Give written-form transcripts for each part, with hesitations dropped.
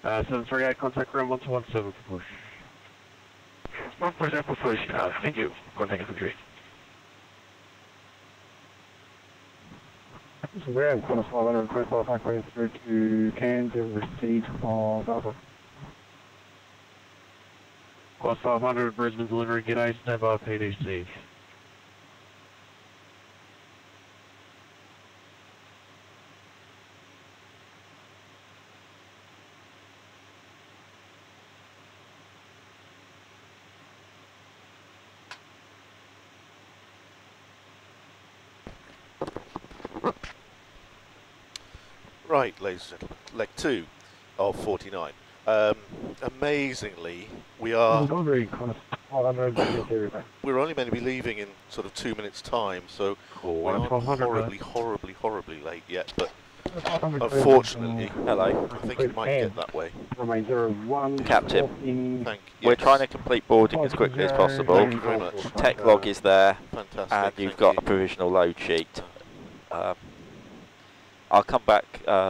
738, contact room 1217 for push. 1% for push, thank you. Contact infantry. So we're at 525 halfway through to Cairns, receipt of Alpha. Class 500, Brisbane delivery, g'day, stand by PDC. Right, ladies and gentlemen, leg 2 of 49. Amazingly, we are... We're only meant to be leaving in sort of 2 minutes' time, so Cool, we aren't 1200, horribly late yet, but unfortunately, Hello. I think it might get that way. Captain, Thank you. we're trying to complete boarding as quickly as possible. Thank you very much. Tech log is there, Fantastic. and you've thank got you. a provisional load sheet. I'll come back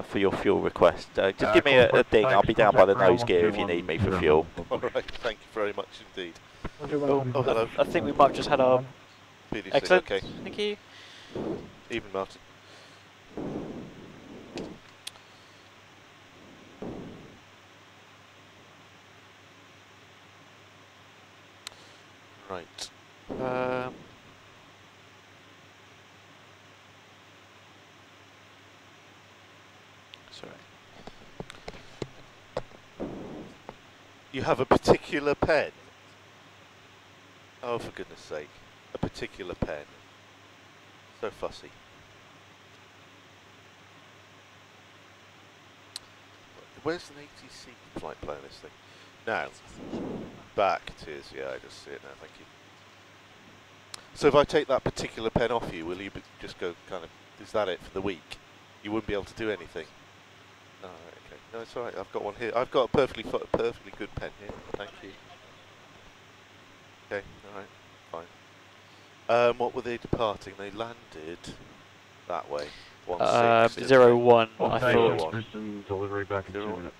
for your fuel request. Just give me a ding, I'll be down by the nose gear if you need me for fuel. Alright, thank you very much indeed. Oh, hello. I think we might have just had our... PDC, Excellent. okay. Thank you. Even Martin. Right. Sorry. You have a particular pen? Oh, for goodness sake. A particular pen. So fussy. Where's an ATC flight plan this thing? Now, back it is. Yeah, I just see it now, thank you. So if I take that particular pen off you, will you just go kind of, is that it for the week? You wouldn't be able to do anything? Oh, okay. No, it's alright, I've got one here. I've got a perfectly good pen here, thank you. Okay, alright, fine. What were they departing? They landed that way. 01, I thought. Brisbane delivery back in 2 minutes.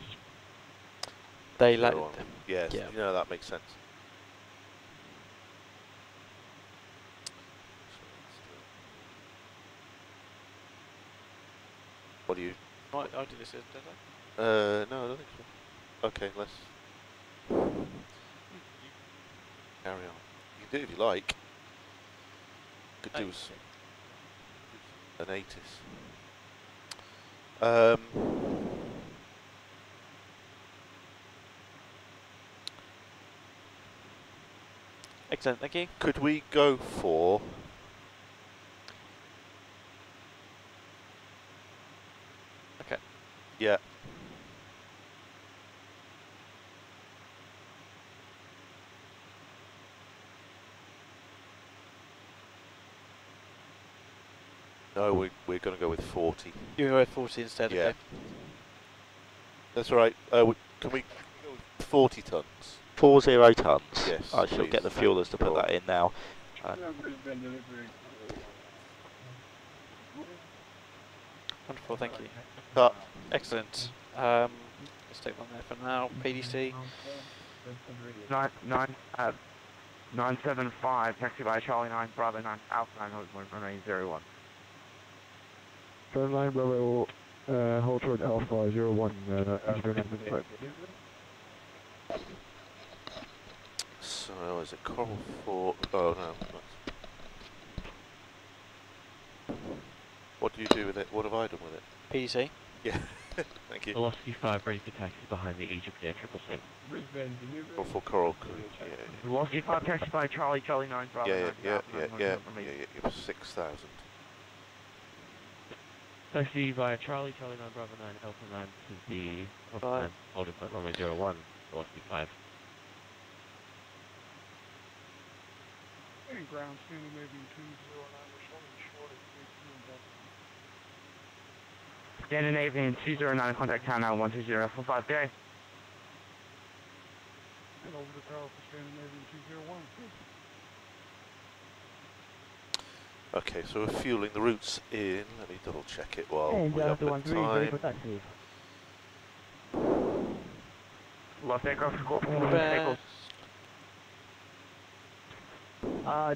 They landed. Yes, Yeah. you know that makes sense. What do you... I did this, did I? no, I don't think so. Okay, let's... Carry on. You can do it if you like. Could do an ATIS. Excellent, thank you. Could we go for... Okay. Yeah. No, we're going to go with 40. You're going to go with 40 instead, Yeah. okay. That's all right. Can we go with 40 tons? 40 tons. Yes, I shall please. get the fuelers to put that in now. Wonderful, thank you. Cut. Excellent. Let's take one there for now. PDC. 975, taxi by Charlie 9, Bravo 9, Alpha 9, remain 01. 9 Bravo, hold toward Alpha 01, So, is it Coral 4? Oh, no. What do you do with it? What have I done with it? PDC. Yeah, thank you. Velocity 5, ready for taxi behind the Egypt Air 777. Or for Coral Crew. Yeah. Velocity 5, taxi by Charlie 9, Bravo 9, Yeah, Alpha 9, it was 6,000. Taxi by Charlie 9, Bravo 9, Alpha 9, this is the Alpha 9, holding point runway 01, velocity 5. Hey, ground standing maybe 209, we're short of 3 Standing Avian 209, contact town now 120 45 day. and over the tower for standing maybe 201. Okay, so we're fueling the routes in. Let me double check it while And we have the 13 ready for time. taxi. Lost aircraft report from Reverse.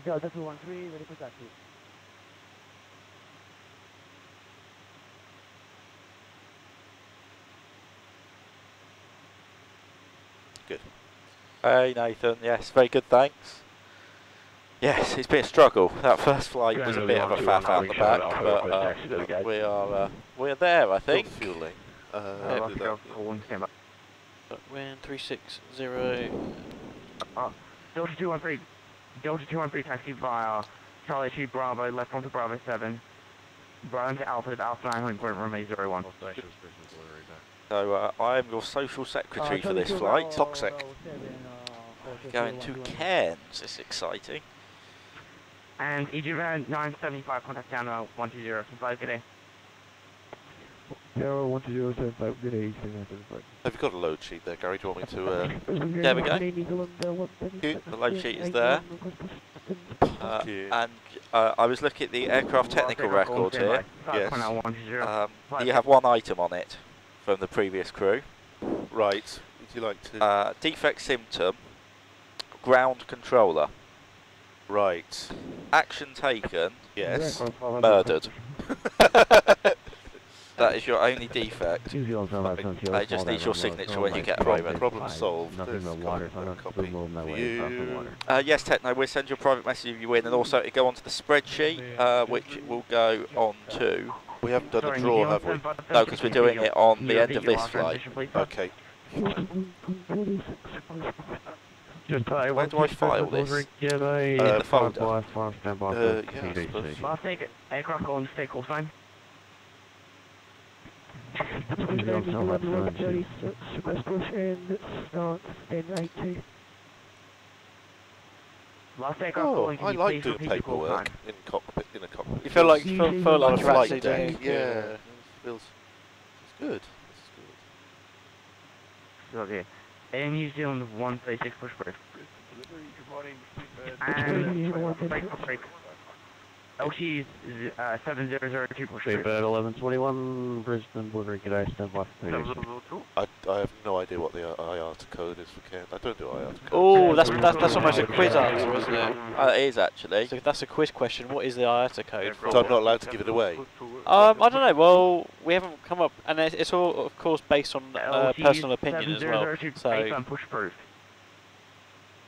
Delta 213, ready for taxi. Good. Hey Nathan, yes, very good, thanks. Yes, it's been a struggle. That first flight was a bit of a faff out the back, but we're there, I think. Good fueling. Lost do aircraft that. call, stand by. Wind 360. Delta 213, Delta 213 taxi via Charlie 2 Bravo, left onto Bravo 7. Bravo to Alpha 900, runway 01. So I am your social secretary for this flight. Toxic. Going to Cairns, it's exciting. And EG 975, contact down 120, good day. 12075, good day, 975. Have you got a load sheet there, Gary? Do you want me to... There we go. The load sheet is there. And I was looking at the aircraft technical record here. Yes. You have one item on it from the previous crew. Right. Would you like to... defect symptom, ground controller. Right. Action taken, Yes. murdered. That is your only defect. I just need your signature when you get a moment. Problem solved. Nothing but water, so I don't Copy. move my For way across the you. water. Yes, Techno, we'll send you a private message if you win, and also it'll go onto the spreadsheet, which will go on to... We haven't done the draw, have we? No, because we're doing it on the end of this flight. Okay. Where do I file this? In the folder. Yes. Last take it. Aircraft calling stay call sign. Last aircraft Oh, calling, I can you like please doing repeat your call paperwork sign? in cockpit. In a cockpit. You feel like On you're on a actually flight deck. doing. Yeah. It feels. It's good. This is Okay. In New Zealand 136 push brake. Delivery, good morning, And break. LT 7002 push brake. 1121, Brisbane, delivery, good day, stand by for I have no idea what the IATA code is for Cairns. I don't do IATA code. Oh, that's almost a quiz answer, isn't it? It is actually. So if that's a quiz question, what is the IATA code for? So I'm not allowed to give it away. I don't know. Well, we haven't come up, and it's all, of course, based on personal opinion as well. 7002 So push proof.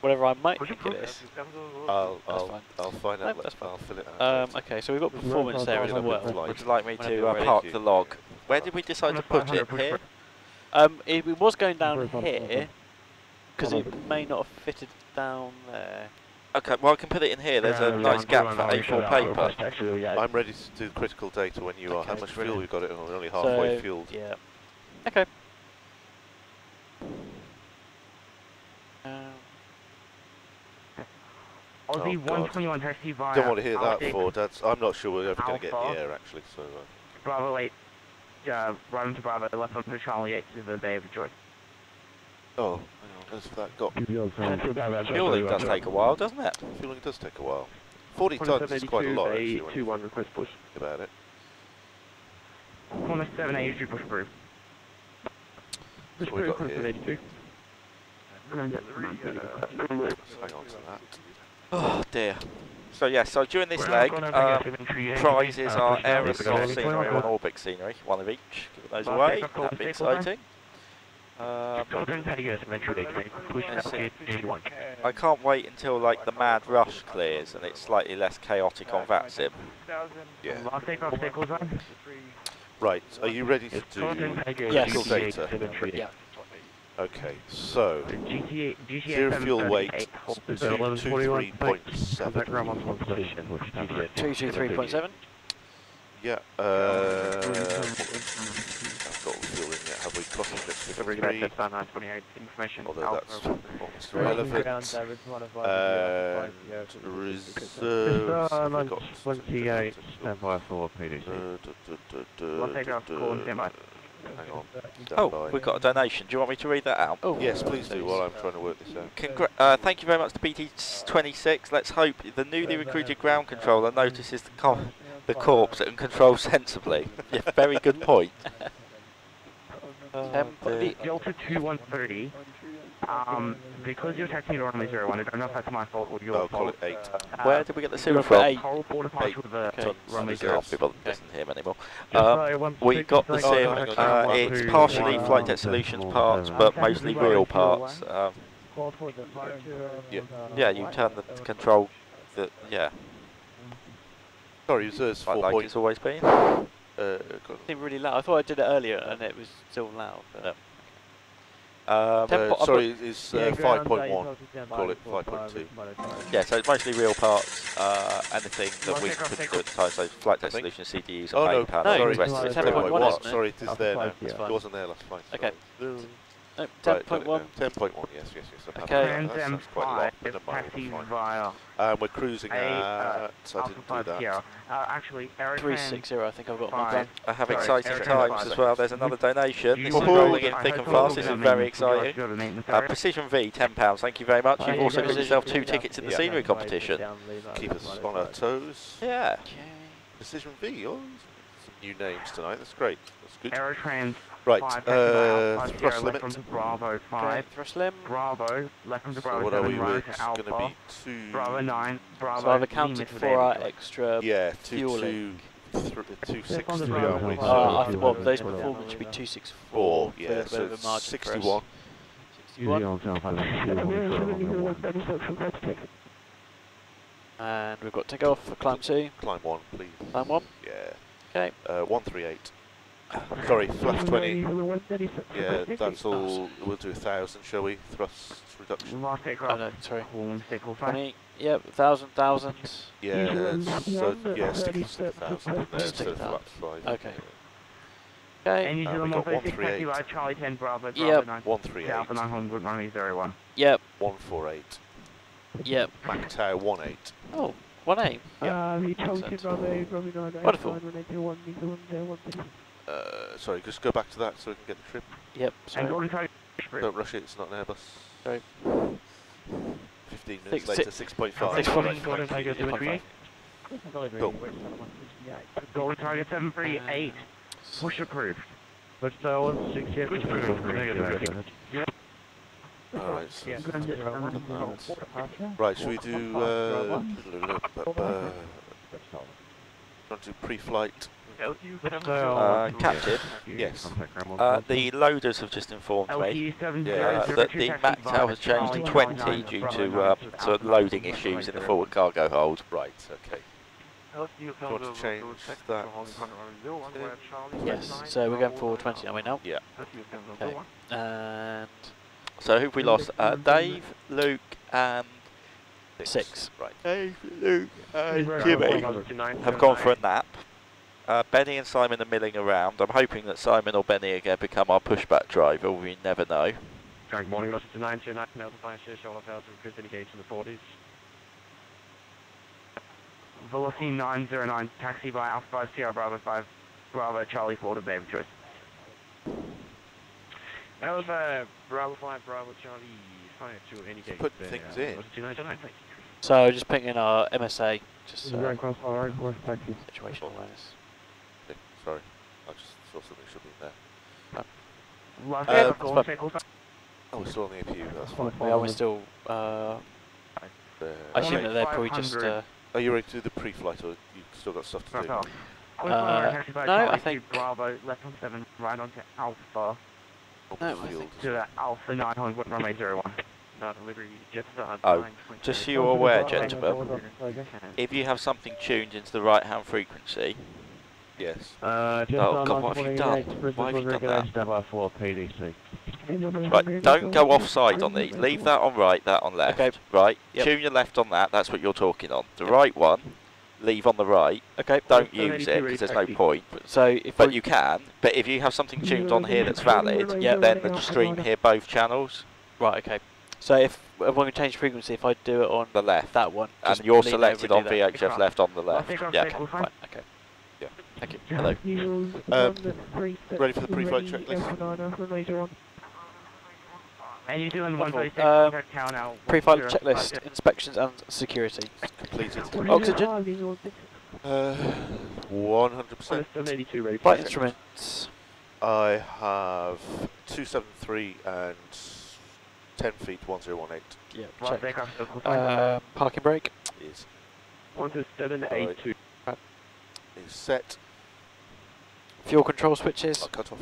whatever I might think it is. I'll find No, out. that's fine. I'll fill it out. Okay, so we've got performance there as well. Would you like me Whenever to you're ready. park the log? Where did we decide to put it? Here? It was going down here because it may not have fitted down there. Okay, well I can put it in here. There's a nice gap for A4 paper. I'm ready to do critical data when you are. How much fuel we've got it? We're only halfway So, fueled. Yeah. Okay. Aussie God. 121 taxi via. Don't want to hear that, Arctic, Ford. I'm not sure we're ever going to get in Alpha. the air, actually. So. Bravo 8. Run to Bravo, left on to Charlie 8 to the Bay of Joy. Oh, hang on. Where's that got? Fueling does take a while, doesn't it? Fueling does take a while. 40 tons is quite a lot, actually, when you 21 request push. think about it. Corner 782 push proof. What we got here? 82. Hang on to that. Oh dear. So yeah, so during this leg, prizes are aerosol scenery and orbit scenery, one of each. Give those away, that'd be exciting. Let's see. I can't wait until like the mad rush clears and it's slightly less chaotic on VATSIM. Yeah. Last take off, take on. Right, are you ready to do Yes. critical data? Yeah. Okay, so GTA zero fuel weight 1121, 223.7. 223.7. Yeah, I've got fuel in yet. Have we crossing at 53? Information. Although that's almost irrelevant. And reserves. have we got 28, stand by for PDC. Last take off, call and stand by. Hang on. Oh, we've got a donation. Do you want me to read that out? Oh, Yes, please do while I'm trying to work this out. Thank you very much to BT26. Let's hope the newly recruited ground controller notices the corpse and controls sensibly. Yeah, very good point. Delta 2130. Because you're taxiing runway 01, I don't know if that's my fault or your I'll call fault. it 8. Where did we get the serial got from? Whole border pass with the tons. runway Okay. 0. Can't be bothered listening to him anymore. Just We got the Oh, sim. no, hang on. It's partially Flight Deck Solutions parts, but mostly real parts. Yeah, you turn the control. Sorry, it's Like 4 it's always been. got It seemed really loud. I thought I did it earlier and it was still loud. But sorry, it's 5.1. Call it 5.2. Yeah, so it's mostly real parts. Anything that we couldn't do at the time, so Flight Deck Solutions, CDs, Oh and no, main panel. sorry, the rest of it's it's 10.1, real isn't parts. it? Sorry, it is there now. That's fine. It wasn't there last night. Okay. Sorry. no, Right, 10.1. 10.1, yes. Okay. That's quite a lot. Never mind, Taxi fine. via We're cruising at... I didn't do that. Sierra. Actually, Aerotrans 360, I think I've got my plan. I have Sorry, exciting Eric times Advisor. as well. There's another donation. This is Woohoo. rolling in thick and fast. This is very exciting. Precision V, £10. Thank you very much. You've also got yourself 2 tickets in the scenery competition. Keep us on our toes. Yeah. Precision V, oh, some new names tonight. That's great. That's good. Aerotrans Right, 5, thrust left limit. onto Bravo 5. Okay, thrust lim. Bravo, left onto So Bravo what are 7, we right with? to It's going to Alpha. be 2... Bravo 9, Bravo. So I've accounted limit with for our Aviator. extra Yeah, fueling. 263, Yeah, aren't we? we- well, those performance should be 264. Yeah, for a bit so of a it's margin for us. 61. 61. Easy And we've got to go off for climb 2. Climb 1, please. Climb 1. Yeah. Okay. 138. Sorry, flaps 20. Yeah, that's all. We'll do 1,000, shall we? Thrust reduction. Last Oh aircraft, no, sorry. Horn, sickle 20. Yep, 1,000. Yeah, so yeah, stick 1,000 in there Stick instead of 1,000. flaps 5. Okay. Okay. And New we Zealand got 136, 138. taxi by Charlie 10, Bravo, Bravo Yep. 9. 138. Alpha 900, runway 01. Yep. 148. Yep. Mac Tower 18. Oh, 1A. Wonderful. Sorry, just go back to that so we can get the trim. Yep. And Sorry. Golden Tiger, Don't rush it, it's not an Airbus. Sorry. 15 minutes Six- later, 6.5. 6.5. Golden Tiger 738. Go. Golden Tiger 738. Push approved. But I was 6 years Alright, so Yeah. right, should we do want to do pre-flight? Captain, Yes. the loaders have just informed me LT 7 that the MACTAL has changed to 20 due to sort of loading issues in the forward cargo hold. Right, okay. Do you want to change that? Yes. So we're going for 20, are we now? Yeah. Okay. And So who have we lost? Dave, Luke, and 6. Right. Dave, Luke, and Jimmy have gone for a nap. Benny and Simon are milling around. I'm hoping that Simon or Benny are going to become our pushback driver. We never know. Good morning, Russell to 929, Melbourne Fire Station, all of to Chris indicates in the 40s. Velocity 909, taxi by Alpha 5 Sierra Bravo 5 Bravo Charlie 4 to Baby Choice. Alpha, Bravo 5, Bravo Charlie 5 to indicate. Put things in. 299, please. So just ping in our MSA, just situation awareness. Okay, sorry. I just saw something should be in there. Last Um, aircraft, Golden Sickle. Oh, we're still on the APU, that's fine. We are still, I assume that they're probably just, 500. Are you ready to do the pre-flight or you've still got stuff to do? Taxi by no, I Charlie think- 2 Bravo, left on 7, right onto Alpha No, I Field. to Alpha 900, runway 01. Not delivery, Jets Oh, just so you're aware, gentlemen, if you have something tuned into the right-hand frequency, Yes. Oh, God, what have you done? Why have you done that? PDC. right, don't go offside on these. Leave that on right, that on left. Okay. Right, Yep. tune your left on that. That's what you're talking on. The right one, leave on the right. Okay. Don't use it because there's no point. So if But we, you can. But if you have something tuned on here that's valid, then the stream here both channels. right, okay. So if when we change frequency, if I do it on The left. that one, And just you're lean selected over on and do that. VHF left on the left. Last aircraft, Yeah. Sickle, Fine, okay. Yeah. Thank you. Hello. Ready for the pre-flight checklist? And you're doing Wonderful. 136, contact town now. Pre-flight 10, checklist, inspections and security. Completed. Oxygen, 100%. flight instruments, I have 273 and 10 feet, 1018 Yeah, Right, check. take Parking brake. is 12782. is set. Fuel control switches. Cut off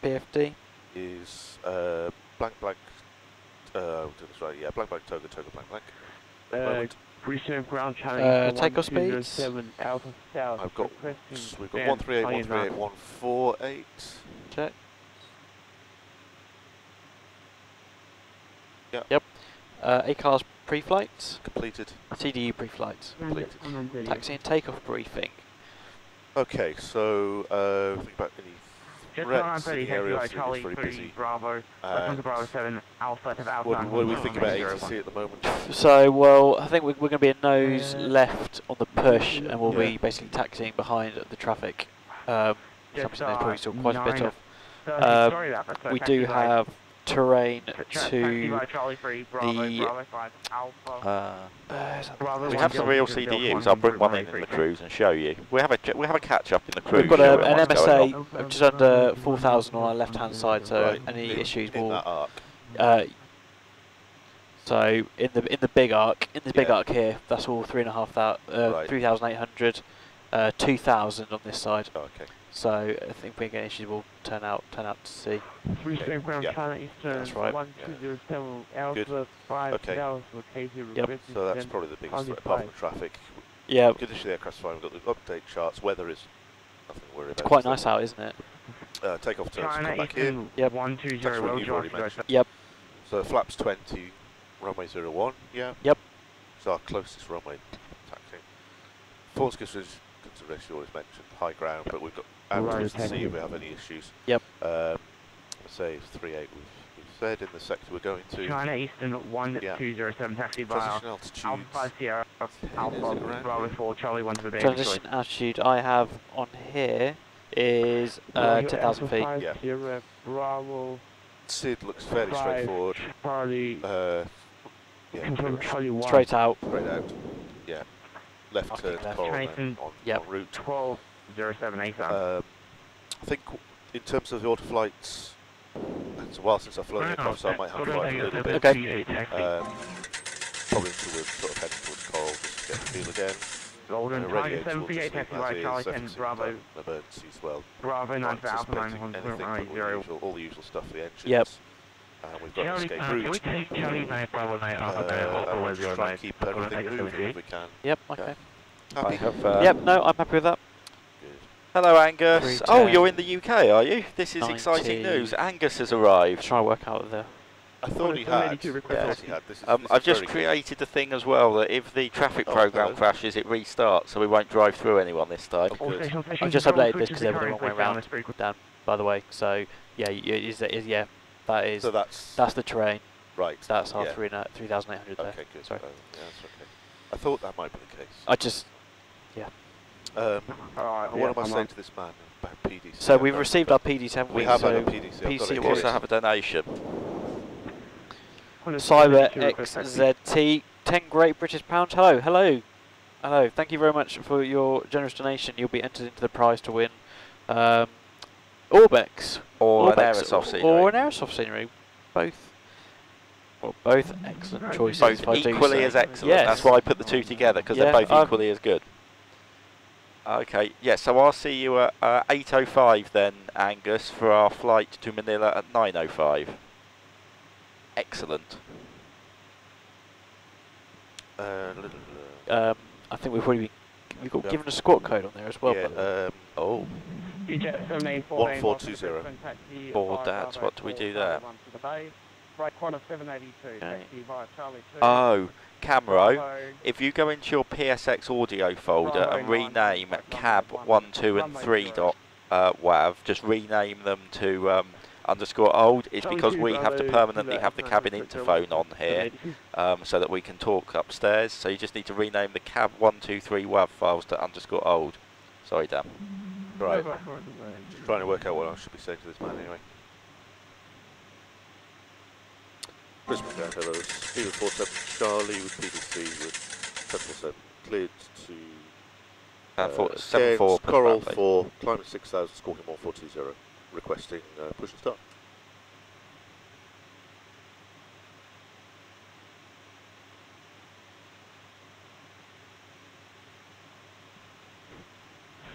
PFD. is blank blank. We'll do this right. Yeah, blank blank toga toga blank blank. At the moment, Recent ground challenge. takeoff speeds. 7 Alpha South. I've got requesting we've got advance 138, high 138, enough. 148. Check. Yeah. Yep. ACARS pre-flight. Completed. CDU pre-flight. Completed. Taxi and takeoff briefing. Okay, so think about any Just threats so I'm in pretty the area. happy, Obviously, Charlie it's very 3 busy. Bravo. Welcome to Bravo 7 Alpha to Alpha. What do we think about ATC at the moment? So, well, I think we're going to be a nose left on the push, and we'll be basically taxiing behind the traffic. Something there's probably still quite a bit of. Sorry about that. So We taxi do by- have terrain taxi to by Charlie 3 Bravo, the, Bravo 5 Alpha. Bravo We 1, have some real Delta, CDUs. Delta I'll bring 1, one in Bravo the 3. cruise and show you. We have a catch up in the cruise. we've got showing an what's going on. MSA of just under 4,000 on our left-hand side. So Right, any in issues in will. that arc. So in the big arc, Yeah. arc here, that's all 3,500, Right. 3,800, 2,000 on this side. Oh, okay. So I think if we get issues, we'll turn out to sea. Recent ground Yeah. challenge Eastern. That's right. 1207 Good. Alpha 5 Okay. South located. Yep. requesting So that's send probably the biggest on threat the apart from flight. the traffic. Yeah, Condition of the aircraft's fine. We've got the update charts. Weather is nothing to worry about. it's quite nice out, isn't it? Takeoff turns China come back here. Eastern Yep. 120, That's what road you've already George, mentioned. Yep. So flaps 20, runway 01, yeah? Yep. It's our closest runway taxiing. Force consideration always mentioned, high ground, but we've got out Right, to see okay. if we have any issues. Yep. Say 38 we've said in the sector we're going to. China Eastern 1207 taxi via Transition altitude. Alpha 5 Sierra, Alpha around Bravo 4 Charlie 1 to the base. Transition altitude I have on here is 10,000 feet. Yeah. Sierra Bravo SID looks fairly 5 straightforward. Charlie. Yeah, Confirm Charlie 1. Straight out. straight out. Yeah. Left Okay, turn, left. Coral Chinese on Yep. route. 1207 ASAP. I think in terms of the auto flights, it's a while since I've flown aircraft, so I might have to drive a little bit. Okay. Probably until we're sort of heading towards Coral, just to get the feel again. Golden And Tiger radiators will 738 just taxi leave by as is, Charlie 10 everything Bravo, done, emergency as well. Bravo 9 Not for Alpha 9 anticipating anything but 1.10. all the usual stuff for the engines. Yep. We've got an Charlie, escape can we route. take Charlie 9 Bravo 9 Alpha 9 And Alpha we'll 1 just try and keep everything moving if we can. Yep. Okay. I Happy? have. Yep. No, I'm happy with that. Good. Hello, Angus. 310. Oh, you're in the UK, are you? This is 90. exciting news. Angus has arrived. Try to work out the. I thought he had. to I request thought he had. This is I've just very good. created a thing as well that if the traffic Oh, program hello. crashes, it restarts, so we won't drive through anyone this time. Oh, good. I've just updated this because they were the wrong way around. Dan, by the way. So yeah, yeah, that is So that's the terrain. right. That's our yeah. 3,800 there. Okay, good. Sorry. Yeah, that's okay. I thought that might be the case. I just. What am I saying to this man about PDC? So we've received our PDs, haven't we? We have so had a PDC. I've got PC it You here. also have a donation. Cyber XZT, 10 great British pounds. Hello, hello, hello. Thank you very much for your generous donation. You'll be entered into the prize to win Orbex. Or an Orbex aerosoft scenery. Or an aerosoft scenery. Both. Well, both excellent choices. Both if I do equally say. as excellent. Yes. That's why I put the two together, because Yeah, they're both equally as good. Okay, yeah, so I'll see you at 8:05 then, Angus, for our flight to Manila at 9:05. Excellent. I think we've already we've got Yep. given a squat code on there as well. Yeah, but Oh, 1420. Board that. What do we do there? Right corner 782. Okay. Taxi via Charlie 2. oh, Camero, Bravo, if you go into your PSX audio folder Bravo and 9, rename right, cab runway 1, 2 and runway 3 0. .wav, just rename them to _old, it's Charlie because 2, we have to Bravo, permanently Kilo have the cabin 9, interphone on here. 782. So that we can talk upstairs. So you just need to rename the cab 123 WAV files to _old. Sorry, Dan. Right. Trying to work out what I should be saying to this man anyway. Brisbane down, hello. Speed of 47 Charlie with PDC with 747 cleared to Cairns, 74 Coral Bradley. for climate 6000, scoring 1420, requesting push and start.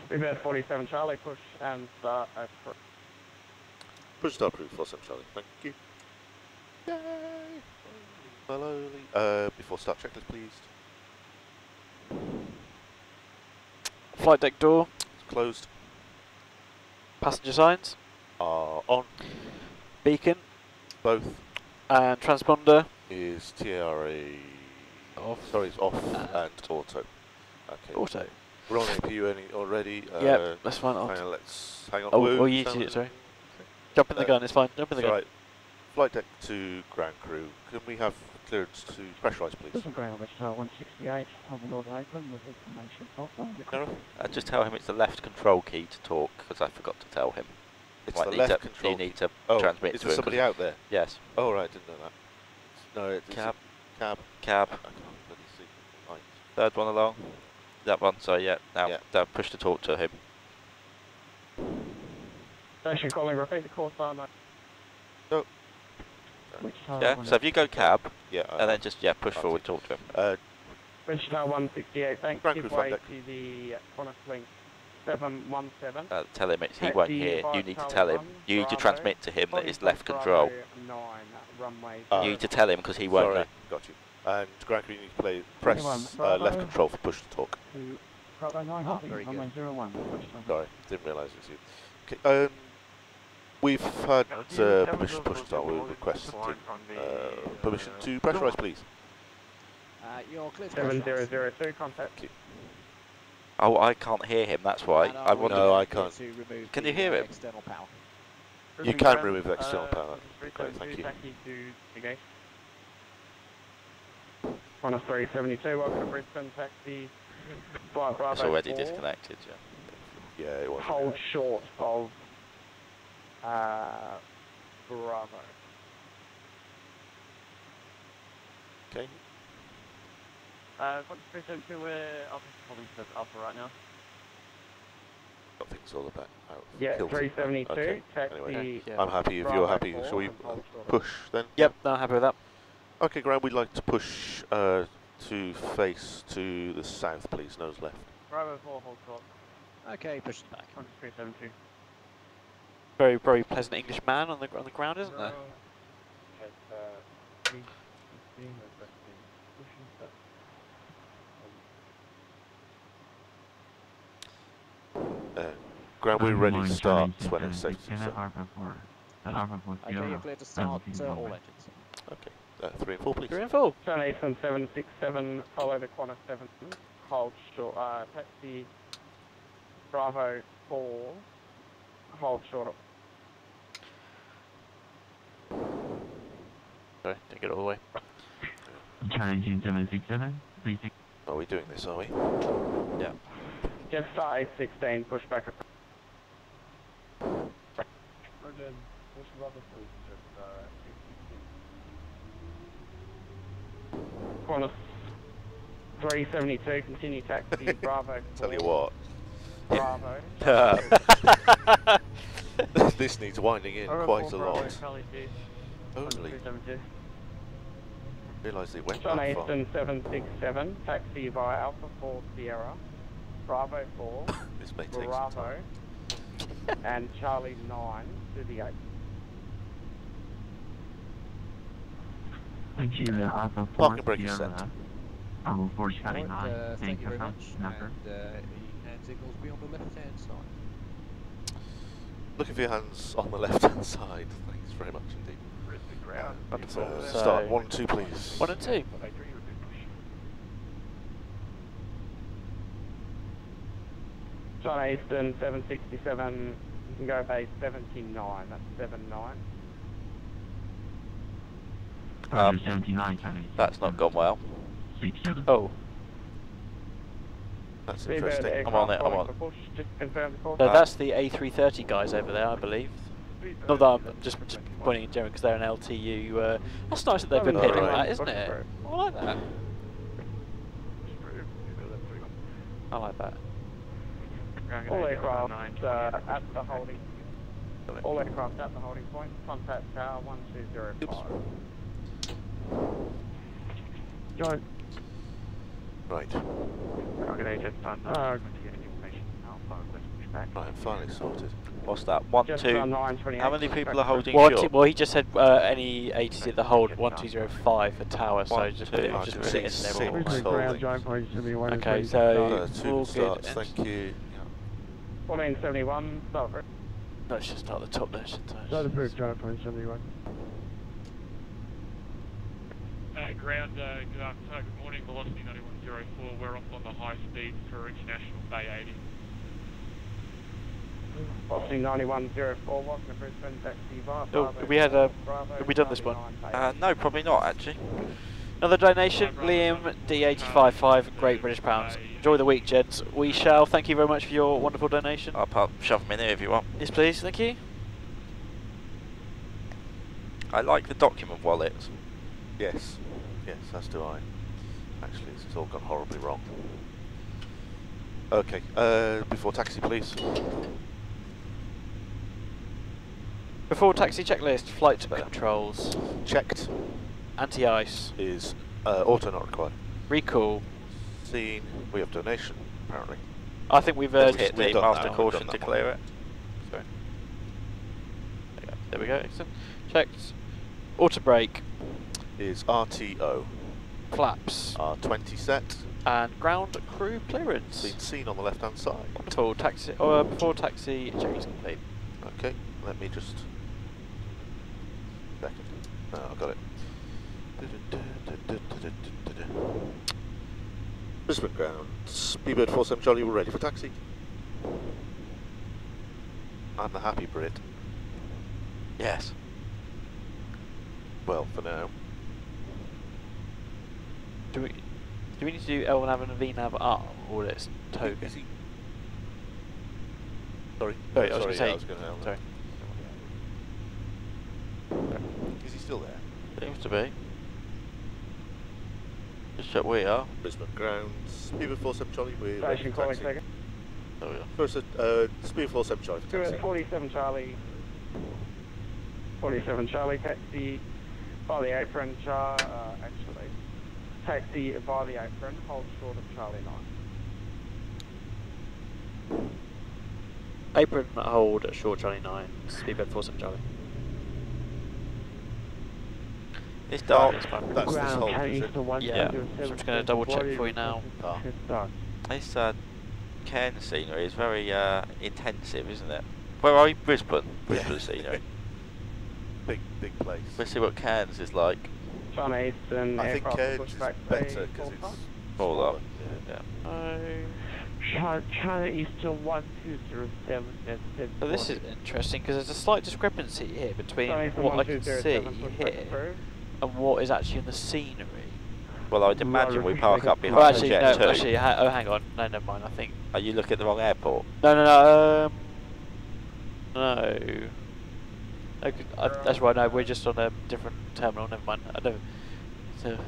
Rebirth 47 Charlie, push and start at Push start approved, 47 Charlie. Thank you. Yay! Slowly. Before start checklist, please. Flight deck door, It's closed. passenger signs, Are on. beacon, Both. and transponder. Is TRA Off. Sorry, it's off and auto. Okay. Auto. We're on APU already. Yep, that's fine. Hang on, let's hang on. Oh, Woo, oh, you did it, sorry. Jump in the gun, it's fine. Jump in the gun. Right. Flight deck to ground crew. Can we have clearance to pressurise, please? This is ground Wichita 168, on the Northern Open with information also. Just tell him it's the left control key to talk, because I forgot to tell him. It's Might the need left to, control. You need to Oh, transmit is to there him. somebody out there? Yes. Oh, right, didn't know that. No, it's Cab. Cab. Cab. I can't bloody see. Right. Third one along. That one, so yeah. Now, Yeah. now push to talk to him. station calling, repeat the call sign. Wichita Yeah, so if you go cab, Yeah. and then just, push I'll forward, talk to him. Wichita 168, thanks. Ground Give crew flight way deck. to the Qantas link 717. Tell him it's, he Taxi won't hear. You via need to Tower tell him. 1, You need to Bravo, transmit to him that it's left Bravo control. 9, runway You need to tell him, because he won't Sorry, know. got you. And ground crew, you need to press 21, left Bravo. control for push to talk. To Bravo 9, copy, very good. runway 01, Wichita. Sorry, didn't realise it was you. Okay, we've had permission to push to start. We're requesting permission to pressurise, please. You're clear to 7002, contact. Oh, I can't hear him, that's why. I wonder. No, I can't. Can you hear him? External power. You can remove the external power. Great, thank you. Taxi to Gate. Qantas 372, welcome to Brisbane, taxi. Flight Bravo It's already 4, disconnected, yeah. Yeah, it was. hold short of Bravo. Okay. Qantas 372, we're probably just Alpha right now. Got things all about. Yeah, Kilter. 372, Okay, taxi. anyway. Yeah. I'm happy if Bravo you're happy. 4, Shall we and hold short. push then? Yep, no, I'm happy with that. Okay, ground. We'd like to push to face to the south, please. Nose left. Bravo 4, hold short. Okay, push it back. Qantas 372. Very, very pleasant English man on the ground, isn't there? Ground. We're ready to start when it's safe. So. Okay, you're clear to start all engines. Okay. 3 and 4, please. 3 and 4. Turn Eastern 767, follow the Qantas 7, hold short, taxi Bravo 4, hold short. Sorry, didn't get it all the way. Challenging 767, please. Are we doing this, are we? Yeah. Just start 816, push back. Qantas 372, continue taxi Bravo 4. Tell you what, Bravo. this needs winding in quite a lot. Charlie 2. Holy, 372. realised it went John that far. Eastern 767, taxi via Alpha 4 Sierra, Bravo 4, This may take some Bravo, time. and Charlie 9 to the 8. Thank you, Alpha 4 Parking brake is Sierra. set. Bravo 4 Charlie Right, 9, thank you very much. number. And hand signals be on the left-hand side. Looking for your hands on the left-hand side. Thanks very much indeed. Wonderful. So, Start 1 and 2, please. 1 and 2. John Eastern 767, you can go base 79, that's 79. 79, Charlie. That's not gone well. 67. Oh, That's Seabird interesting. aircraft I'm on it, I'm calling on. for push, just confirm the call. no, that's the A330 guys over there, I believe. Not that I'm just pointing in general because they're an LTU. That's nice that they've been hitting Alright. that, isn't it? I like that. I like that. All aircraft at the holding. All aircraft at the holding point. Contact tower 1205. Join. Right. Target agent on. Information. Alpha. back. Right, finally sorted. What's that? 1, Just 2. around 9:28. How many people are holding Well, short? well, he just said any ATC at the hold 1205 for tower, so One, just two, put it, I just can put see it in six. there. Brisbane Holding. ground joint point should be one. Okay, is so ready to Two all good good. starts, thank you. 1471. Start for it. Let's just start at the top there, shouldn't I? Start approved, joint point 71. Ground, good morning, velocity 9104, we're off on the high speed for International Bay 80. Velocity 9104, welcome to Brisbane, taxi via Oh, Bravo, we had Bravo, have we done this one? Charlie 9, No, probably not actually. Another donation, Liam D855, Great British Pounds. Enjoy the week, gents. We shall. Thank you very much for your wonderful donation. I'll shove them in here if you want. Yes, please. Thank you. I like the document wallets. Yes, yes, as do I. Actually, this has all gone horribly wrong. Okay, before taxi, please. Before taxi checklist, flight controls, Checked anti-ice, is auto not required. recall. Seen, we have donation, apparently. I think we've Let's We've hit the done master that one, caution we've to done that clear it. Sorry. There we go. Excellent. Checked. Auto brake, Is RTO. flaps, R20 set. and ground crew clearance. Been seen on the left hand side. Wonderful. Taxi. Before taxi check is complete. Okay, let me just. Second. Oh, I got it. Brisbane ground. Speedbird 47 Charlie, we're ready for taxi. I'm the happy Brit. Yes. Well, for now. Do we need to do L nav and V nav up, or it's token? Is he? Sorry. Sorry, I was gonna say- I was going to. Sorry. Is he still there? Seems to be. Just check we are. Brisbane ground. Speedbird 47 Charlie, we're ready Station for calling taxi. second. There we are. First, Speedbird 47 Charlie for taxi. 47 Charlie. 47 Charlie, taxi by the apron, actually. Taxi by the apron, hold short of Charlie 9. Apron hold at short Charlie 9, speedbird 47 Charlie. It's dark. That's fine. That's this Ground, whole carrying is it? to 1 Yeah, so I'm just going to double check for you now. Ah. This Cairns scenery is very intensive, isn't it? Where are you? Brisbane. Brisbane scenery. Big place. Let's see what Cairns is like. China Eastern I think aircraft Cairns push is back better bay, because it's full Smaller. Yeah. China Eastern 1207, that's So this is interesting because there's a slight discrepancy here between China Eastern what I can see 1207 push back here through. and what is actually in the scenery. Well, I'd imagine we park up Oh, behind the actually, no, jet too. actually, hang on. No, never mind, I think. Are you looking at the wrong airport? No. Okay, that's right, no, we're just on a different terminal, never mind. I don't. It's a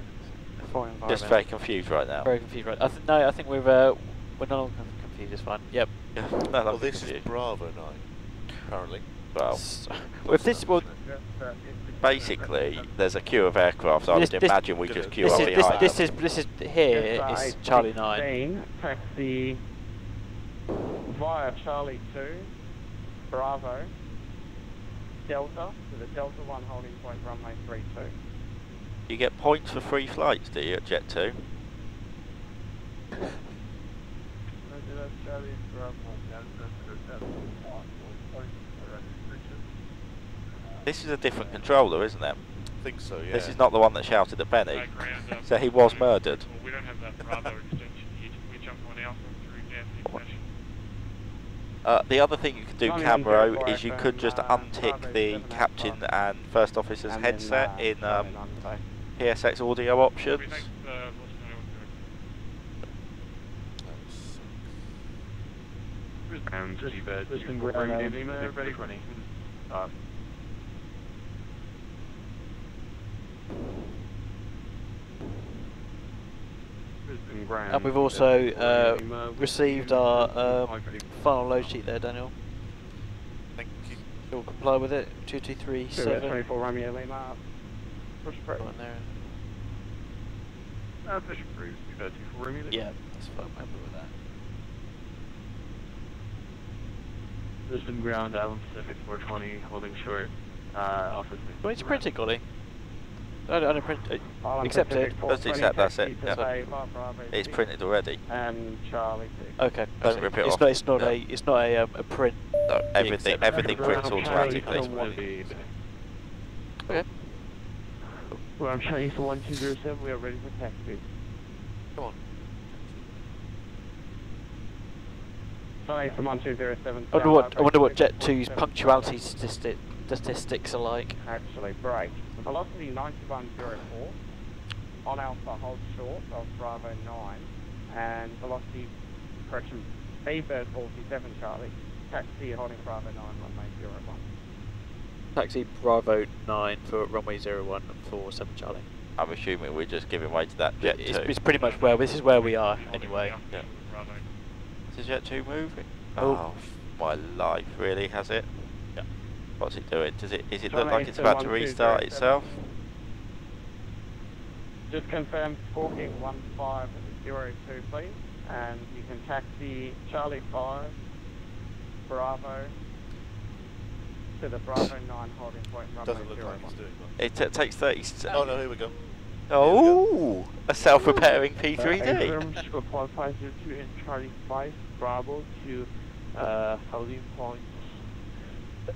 foreign environment. Just very confused right now. Very confused, right? I think we're no longer confused, it's fine. Yep. Yeah. No, Well, I'm this is confused. Bravo 9, apparently. Well, Well, if this, well, basically, there's a queue of aircraft. I This- would this- imagine we just queue this up is behind this them. is here Yes, is Charlie 9. 16, taxi via Charlie 2, Bravo, Delta, to the Delta 1 holding point runway 32. You get points for free flights, do you, at Jet 2? This is a different controller, isn't it? I think so, yeah. This is not the one that shouted at Benny. Ground, So he was murdered. Well, we don't have that Bravo extension here. We jump on Alpha through Gatwick International. The other thing you could do, 9104 Camero, is you FM, could just untick Bravo the 7 captain outside. and first officer's And then, headset in Charlie 9 play. PSX audio options. Thanks, velocity 9104. Just Brisbane ground, ready for running. Brisbane ground. And we've also received our final load sheet there, Daniel. Thank you. You'll comply with it. 2237. 24 Romeo Lima, push break. Right there. Fish approved, 24 Romeo. Yeah, that's fine. I'm happy with that. Brisbane ground, Island Pacific 420, holding short, office. Do I need to print it, Golly? I don't print it. Accept it. Just accept, that's it. Yeah. It's printed already. And Charlie 6. Okay. Don't rip it off. It's not a print. No, everything prints automatically. Okay. Well, I'm Chinese 1207, we are ready for taxi. Come on. Sorry, from 1207. I wonder what Jet 2's punctuality statistics are like. Actually, break. Velocity 9104. On Alpha, hold short of Bravo 9. And velocity, correction, B-Bird 47 Charlie. Taxi holding Bravo 9, runway 01. Taxi Bravo 9 for runway 01 for 7 Charlie. I'm assuming we're just giving way to that Jet 2. It's pretty much this is where we are anyway. Yeah. Is Jet 2 moving? Oh, my life, really, has it? Yeah. What's it doing? Is it look like it's about to restart itself? Just confirm Squawking 1502 please, and you can taxi Charlie 5, Bravo, to the Bravo 9 holding point runway Doesn't look 01. like it's doing It takes 30 Oh no, here we go. Oh, a self-repairing P3D. Squawk 1502 and Charlie 5, Bravo to holding point.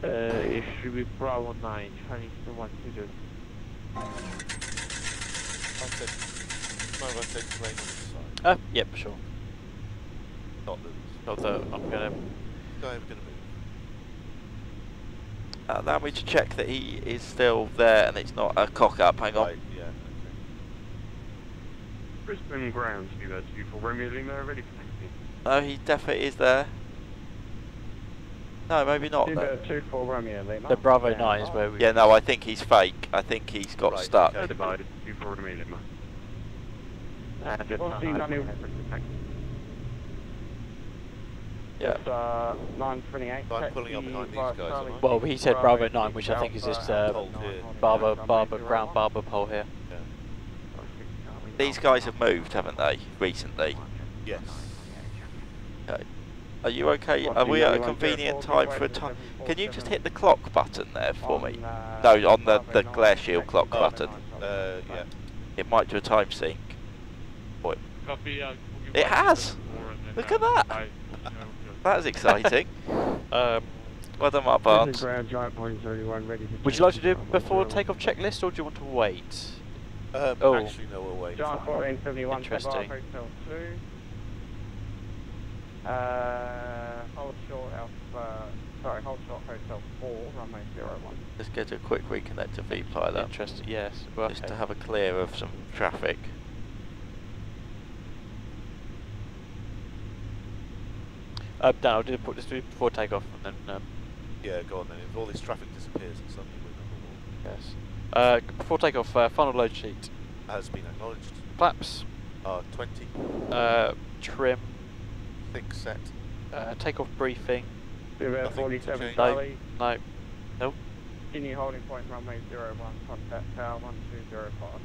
It should be Bravo 9, Chinese 120. Mind if I take the plane on the side? Yep, sure. Not the I'm gonna. guy we're gonna move. Allow me to check that he is still there and it's not a cock-up. Hang on. Right, yeah. Okay. Brisbane ground, see that's you for Romeo Lima, ready for taxi. No, he definitely is there. No, maybe not. No. 24 Romeo Lima. The Bravo 9 is where we. Yeah, no, I think he's fake. I think he's got Right, stuck. okay. Divided, you for Romeo Lima. Yeah. It's 928. So I'm pulling up behind these guys, am I? Well, he said Bravo 9, which I think is just Hold here. ground barber pole here. Yeah. These guys have moved, haven't they, recently? Yes. Okay. Are you okay? Are we at a convenient time for a time? Can you just hit the clock button there for me? No, on the glare shield clock button. Yeah. It might do a time sync. Boy. Copy, It has! Look at that! That is exciting. Well done, my Barnes. Would you like to do it before takeoff checklist, or do you want to wait? Actually, no, we'll wait. John 1471. Interesting. Hotel 2. Hold short Alpha. Sorry, hold short Hotel 4, runway 01. Let's get a quick reconnect to V-Pilot. Interesting, yes. Well, Just to have a clear of some traffic. Dan, I'll do this before takeoff, and then Yeah, go on then. If all this traffic disappears and suddenly we're number yes. Before takeoff, final load sheet. 1. Has been acknowledged. Flaps. 20. Trim. Thick set. Takeoff briefing. Nothing to 47 change. Charlie. No. Nope. Continue holding point runway 01. Contact tower 1205.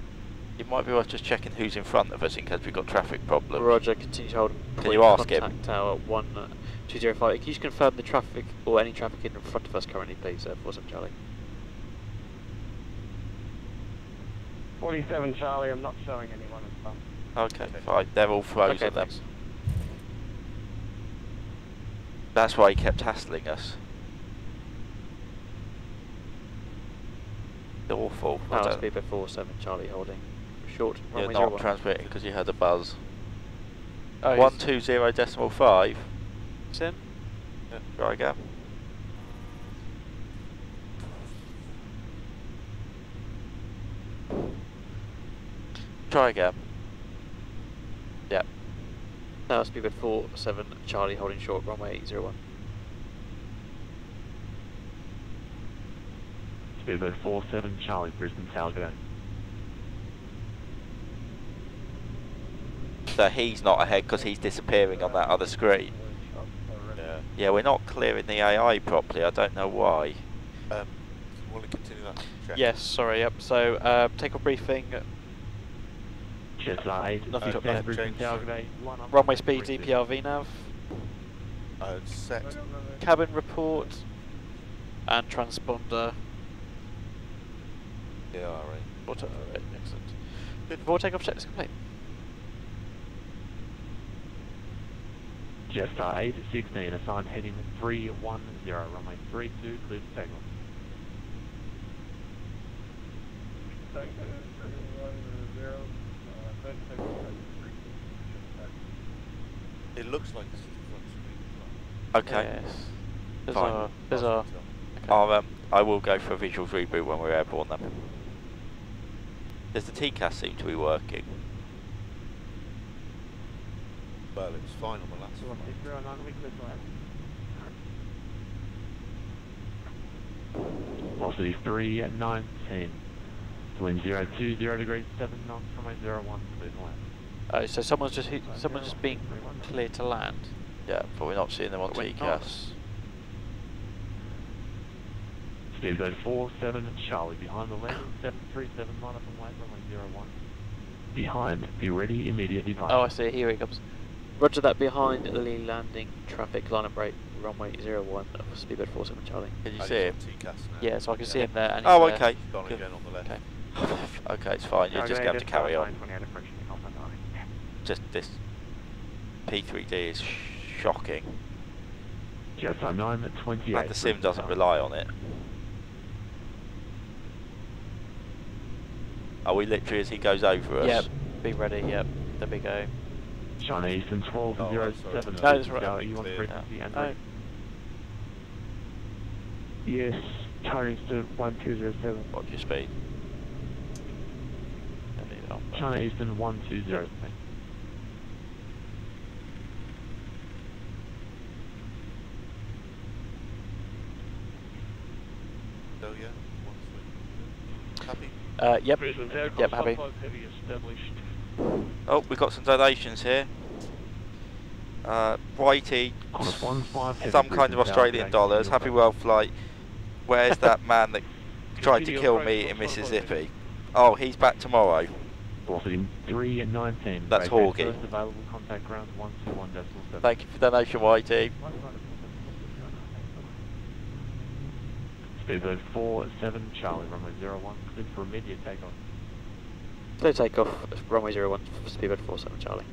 It might be worth just checking who's in front of us in case we've got traffic problems. Roger, continue to hold. Can you ask him? Contact tower 1205. Can you just confirm the traffic or any traffic in front of us currently, please? 47 Charlie. 47 Charlie. I'm not showing anyone in front. Okay, fine. They're all frozen Okay, then. thanks. That's why he kept hassling us. Awful. I Power don't- speed before 7 Charlie holding. Short. You're runway not 01. transmitting because you heard a buzz. Oh, 120.5. it's in. Yeah, try again. Try again. Yeah. Power speed before 7 Charlie holding short runway 01. Speedbird 47 Charlie, Brisbane Talgo. So he's not ahead because he's disappearing on that other screen. Yeah. Yeah, we're not clearing the AI properly. I don't know why. Want to continue that check? Yes, sorry, yep. So, takeoff briefing, Just light. Nothing to Okay, update. change. runway speed, DPRV nav. Set. Cabin report and transponder. Yeah, alright. Auto, excellent. Before takeoff, check this complete. Jetstar 816, assigned heading 310, runway 32, clear for takeoff. It looks like this is the front screen. Okay. Yes. Fine. Bizarre. I'll, I will go for a visuals reboot when we're airborne then. Does the TCAS seem to be working? Well, it was fine on the last one. Velocity 319. Wind 020 degrees 7 knots, runway 01, clear to land. Oh, so someone's just being cleared to land. Yeah, but we're not seeing them on But we're TCAS. not. Speedbird 47 Charlie, behind the landing, 737 line up and wait, runway 01. Behind, be ready, immediate departure. Oh, I see. Here he comes. Roger that. Behind the landing traffic, line and brake, runway 01 of Speedbird 47 Charlie. Can you Oh, see he's him? on TCAS now. Yeah, so I can see him there. And Oh, he's there. okay. Gone Good. again on the left. Okay. Okay, it's fine. You're just going to have to carry on. Just this P3D is shocking. Jetstar 9 at 28. And the sim doesn't rely on it. Are we literally as he goes over us? Yep. Be ready. Yep. There we go. China Eastern 1207. No, that's right. Are you on Clear. frequency and Oh. ready? Yes, China Eastern 1207. What's your speed? Don't need it on. China Eastern 120. So yeah, happy? Yep. Brisbane, Yep, happy. heavy established. Oh, we've got some donations here. Whitey, Qantas 15. some kind of Australian dollars. Happy Worldflight. Where's that man that tried to kill me in Mississippi? Oh, he's back tomorrow. Velocity 319. That's Break Hawkeye. first available contact ground 121.7. Thank you for the donation, Whitey. Speedbird 47 Charlie, runway 01, clear for immediate takeoff. Clear takeoff. Runway 01 for Speedbird 47 Charlie.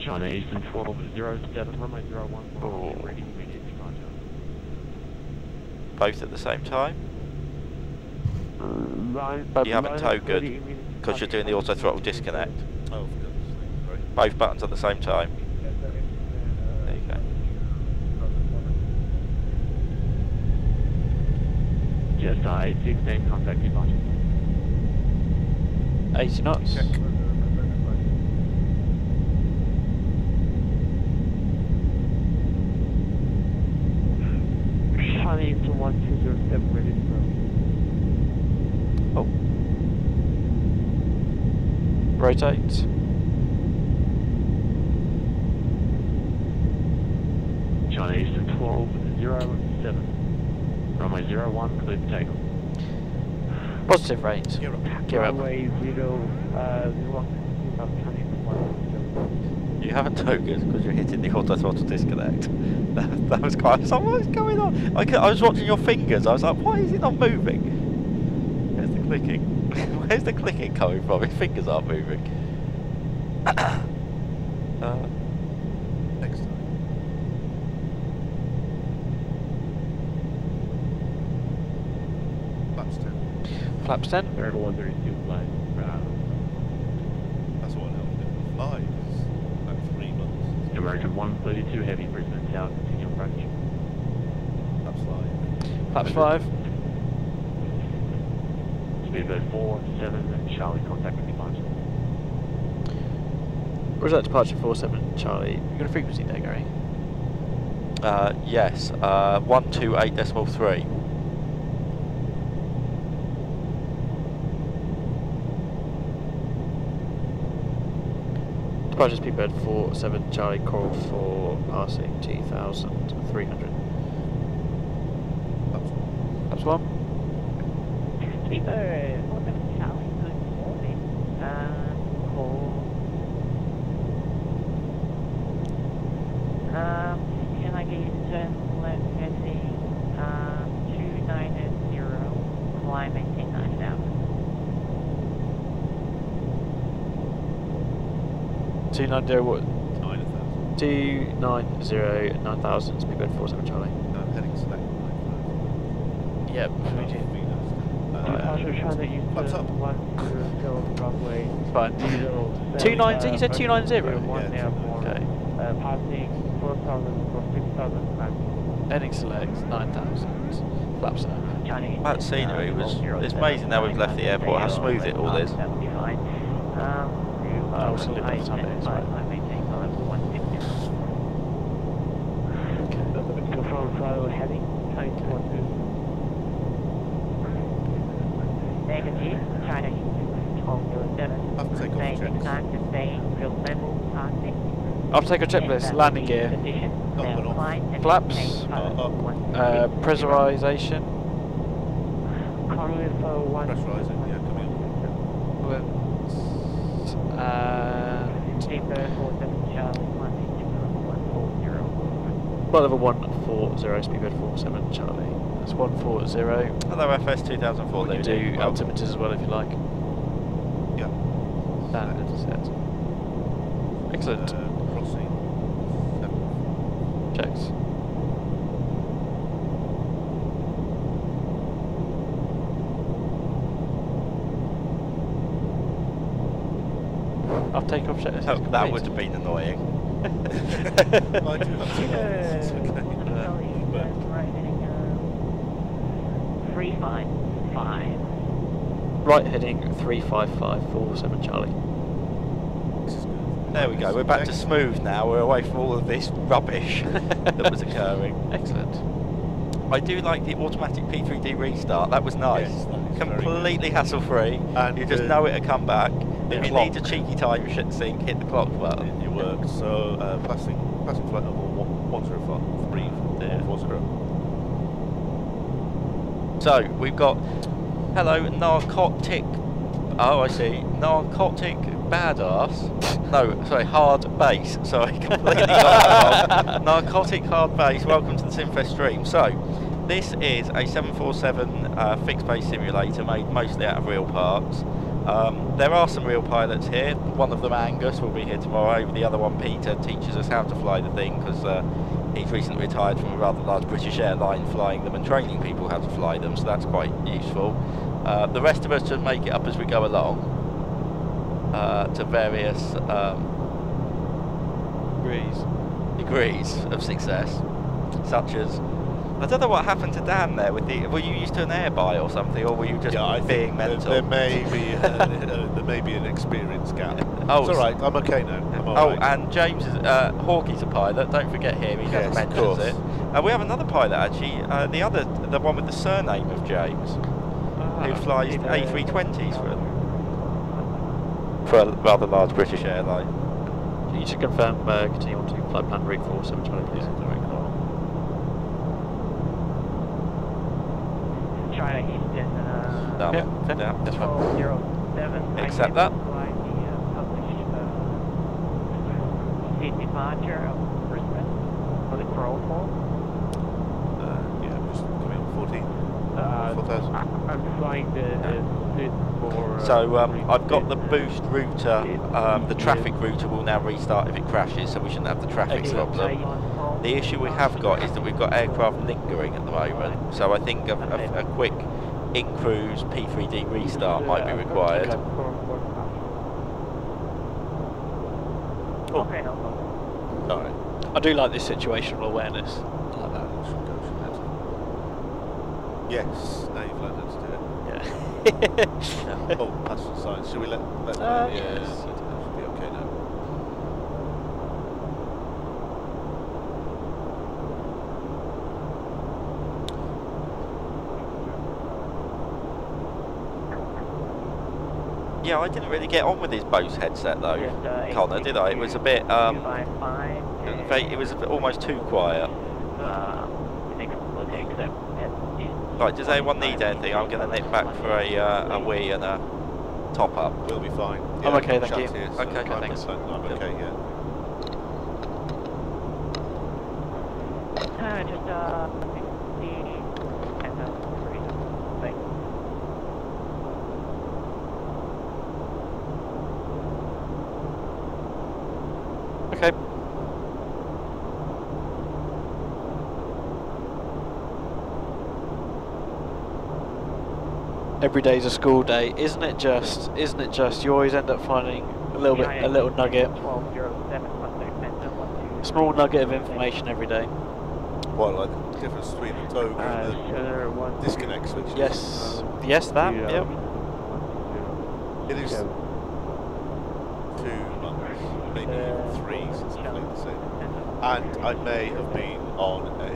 China Eastern 1207, runway 01, Oh. ready immediate departure. Both at the same time? Line, You haven't line towed good, ready immediate because you're doing the auto throttle disconnect. Oh, for goodness sake, sorry. Both buttons at the same time. There you go. Jetstar 816, contact departure. 80 knots. China Eastern 1207, ready to go. Oh. Rotate. China Eastern 1207, runway 01, clear for takeoff. Positive rate. Gear up. Gear up. Runway 01, China Eastern 127. You haven't towed good because you're hitting the auto throttle disconnect. That was quite. I was like, what is going on? I was watching your fingers. I was like, why is it not moving? Where's the clicking? Where's the clicking coming from? His fingers aren't moving. Next time. Flaps 10. Flaps 10. American 132 flight. That's what hell did fly. Like 3 months. American 132 heavy, Brisbane Tower, continue approach. Flaps 5. Flaps 5. Speedbird 47 Charlie, contact with departure. Roger that, departure 47 Charlie. You got a frequency there, Gary? Yes. 128.3. Departure Speedbird 47 Charlie, Coral 4, passing 2,300. Flaps 1. Speedbird 47 Charlie, good morning. Call fly, maintain 9,000. 290 what? 9,000. 290 9000, speedbird 47 Charlie. No, heading select 9,000. Yep. Departure China Flaps up. Eastern 10 runway Fine. 0. 290, you said 290? One Yeah, airborne. Okay. Passing 4,000 for 6,000 climbing. Heading select 9000. Flaps up. That scenery it's amazing now we've left the airport, how smooth it all is. I'll salute that for time it is, right. Control throttle heading, Chinese 12. Negative, China Eastern 1207. Have to take off the Maintain checks. time to stay real level passing. I'll take a checklist. Landing gear. Up and off. Flaps. Pressurization. Conway for 1. Pressurising, yeah, coming up. And Speedbird 47 Charlie, 140. flight level 140, speedbird 47 Charlie. That's 140. Hello FS 2004, We can do altimeters as well if you like. Yeah. Standard set. Excellent. Crossing. Checks. I'll take off checks. That would have been annoying. I do have to it's okay. But 355. Right heading 35547 Charlie. this is good. There we go, we're back to smooth now, we're away from all of this rubbish that was occurring. Excellent. I do like the automatic P3D restart, that was nice. Yes, that is very Completely hassle free, And you just the- know it'll come back. If you clock. need a cheeky time sync, hit the clock button. It worked. So passing flight level 103 Yeah. 140. So, we've got, hello, narcotic, oh I see, narcotic badass, no, sorry, hard bass, sorry, completely got that wrong. Narcotic hard bass, welcome to the Simfest stream. So, this is a 747 fixed base simulator made mostly out of real parts. There are some real pilots here. One of them, Angus, will be here tomorrow. The other one, Peter, teaches us how to fly the thing because he's recently retired from a rather large British airline flying them and training people how to fly them, so that's quite useful. The rest of us just make it up as we go along to various degrees of success, such as, I don't know what happened to Dan there. With the, were you used to an air by or something, or were you just being mental? There may be an experience gap. Oh, it's all right. I'm okay now. I'm all Oh, right. and James is Hawkey's a pilot. Don't forget him. He Yes, never of mentions course. it. We have another pilot actually. The one with the surname of James, who flies A320s for a rather large British airline. You should confirm, continue on to flight plan route 47 Charlie, please. China Eastern No, Yeah, yeah. that's fine. 1207. Accept that. Published seat departure of Brisbane for the Worldflight. Yeah, I'm just coming on 14. 4,000. I'm flying the suit for... So I've got the boost router. The traffic router will now restart if it crashes, so we shouldn't have the traffic problem. The issue we have got is that we've got aircraft lingering at the moment, so I think a quick in-cruise P3D restart might be required. Okay, no problem. All right. I do like this situational awareness. I like that. Should go, shouldn't it? Yes, now you've learned how to do it. Yeah. Oh, passenger signs. Should we let yes. yeah, that should be okay now. Yeah, I didn't really get on with his Bose headset though, Yes, Connor, did I? It was a bit, it was a bit, almost too quiet. Right, does anyone need anything? I'm going to nip back for a wee and a top up. We'll be fine. I'm okay, thank Chat's you. Here, so Okay, thanks. I'm okay, yeah. Just 16 and 3. every day's a school day. Isn't it just? Isn't it just? You always end up finding a little bit, a little nugget, 1207 small nugget of information every day. What, like the difference between the toga and the disconnect switches? Yes, yes, that. Yep. It is 2 months, maybe even 3 since I played the sim. And I may have been on a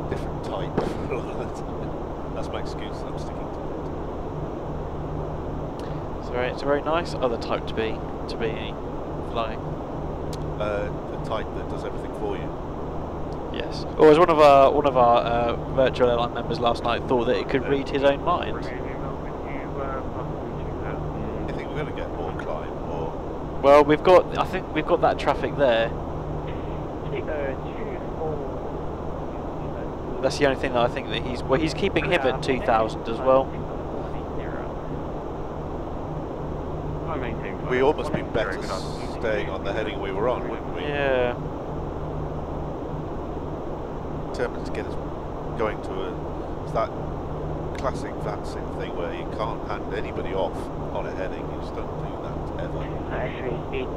different type for a lot of the time. That's my excuse, I'm sticking to it. It's a very nice other type to be flying. The type that does everything for you. Yes. Or as one of our virtual airline members last night thought that it could read his own mind. I think we're going to get more climb, or... Well, I think we've got that traffic there. That's the only thing that I think that he's keeping him at 2,000 as well. We almost been better staying on the heading we were on, wouldn't we? Yeah. Determined to get us going to it's that classic vaccine thing where you can't hand anybody off on a heading. You just don't do that ever. Actually, speed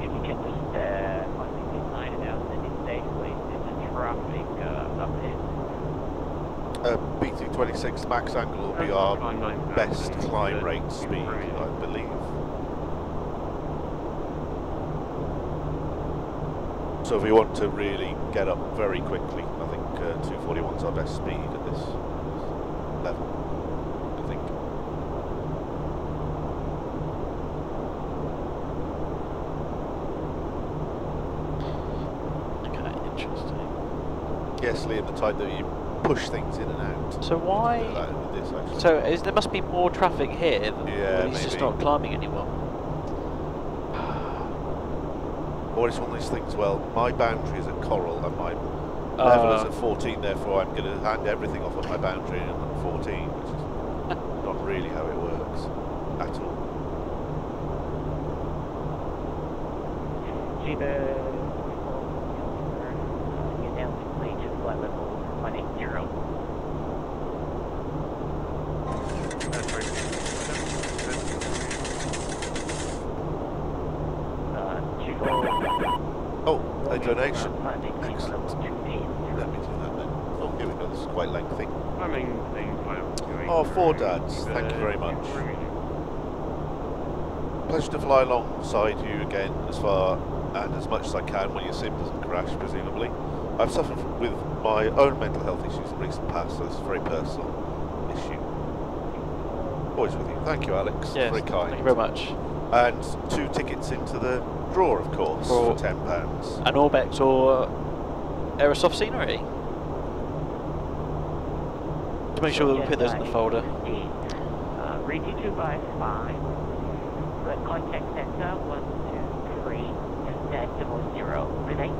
if you can just possibly line it out and it's safely, it's a traffic up there. BT26 max angle will be our best climb rate speed, I believe. So if we want to really get up very quickly, I think 241 is our best speed at this level, I think. Okay, interesting. Yes, Liam, the type that you push things in and out. So why? With this, actually. So there must be more traffic here. Yeah, he's just not climbing anymore. Or it's one of these things, well, my boundary is at Coral and my level is at 14, therefore I'm going to hand everything off at my boundary and at 14, which is not really how it works at all. You're down to plane to flight level 180. That's right. Oh, a donation. Excellent. Let me do that then. Oh, here we go, this is quite lengthy. Oh, 4 dads, thank you very much. Pleasure to fly alongside you again as far and as much as I can when your sim doesn't crash, presumably. I've suffered with my own mental health issues in recent past, so this is a very personal issue. Always with you. Thank you, Alex. Yes, very kind. thank you very much. And 2 tickets into the draw, of course, for £10. An Orbex or Aerosoft scenery. To make sure that we put those in the folder. Ready to by 5. But contact center 123 0 relay.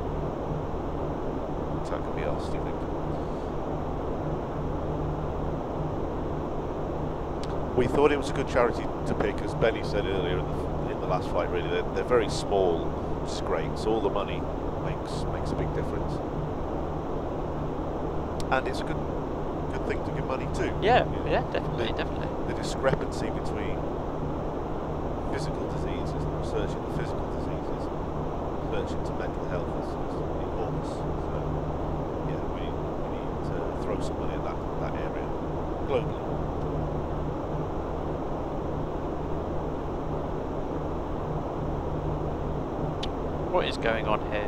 So that could be us, do you think? We thought it was a good charity to pick, as Benny said earlier in the last flight. Really, they're very small, which is great. So all the money makes a big difference, and it's a good thing to give money to. Yeah, definitely. The discrepancy between physical diseases and research into physical diseases, research into mental health is enormous. So yeah, we need to throw some money at that area globally. What is going on here?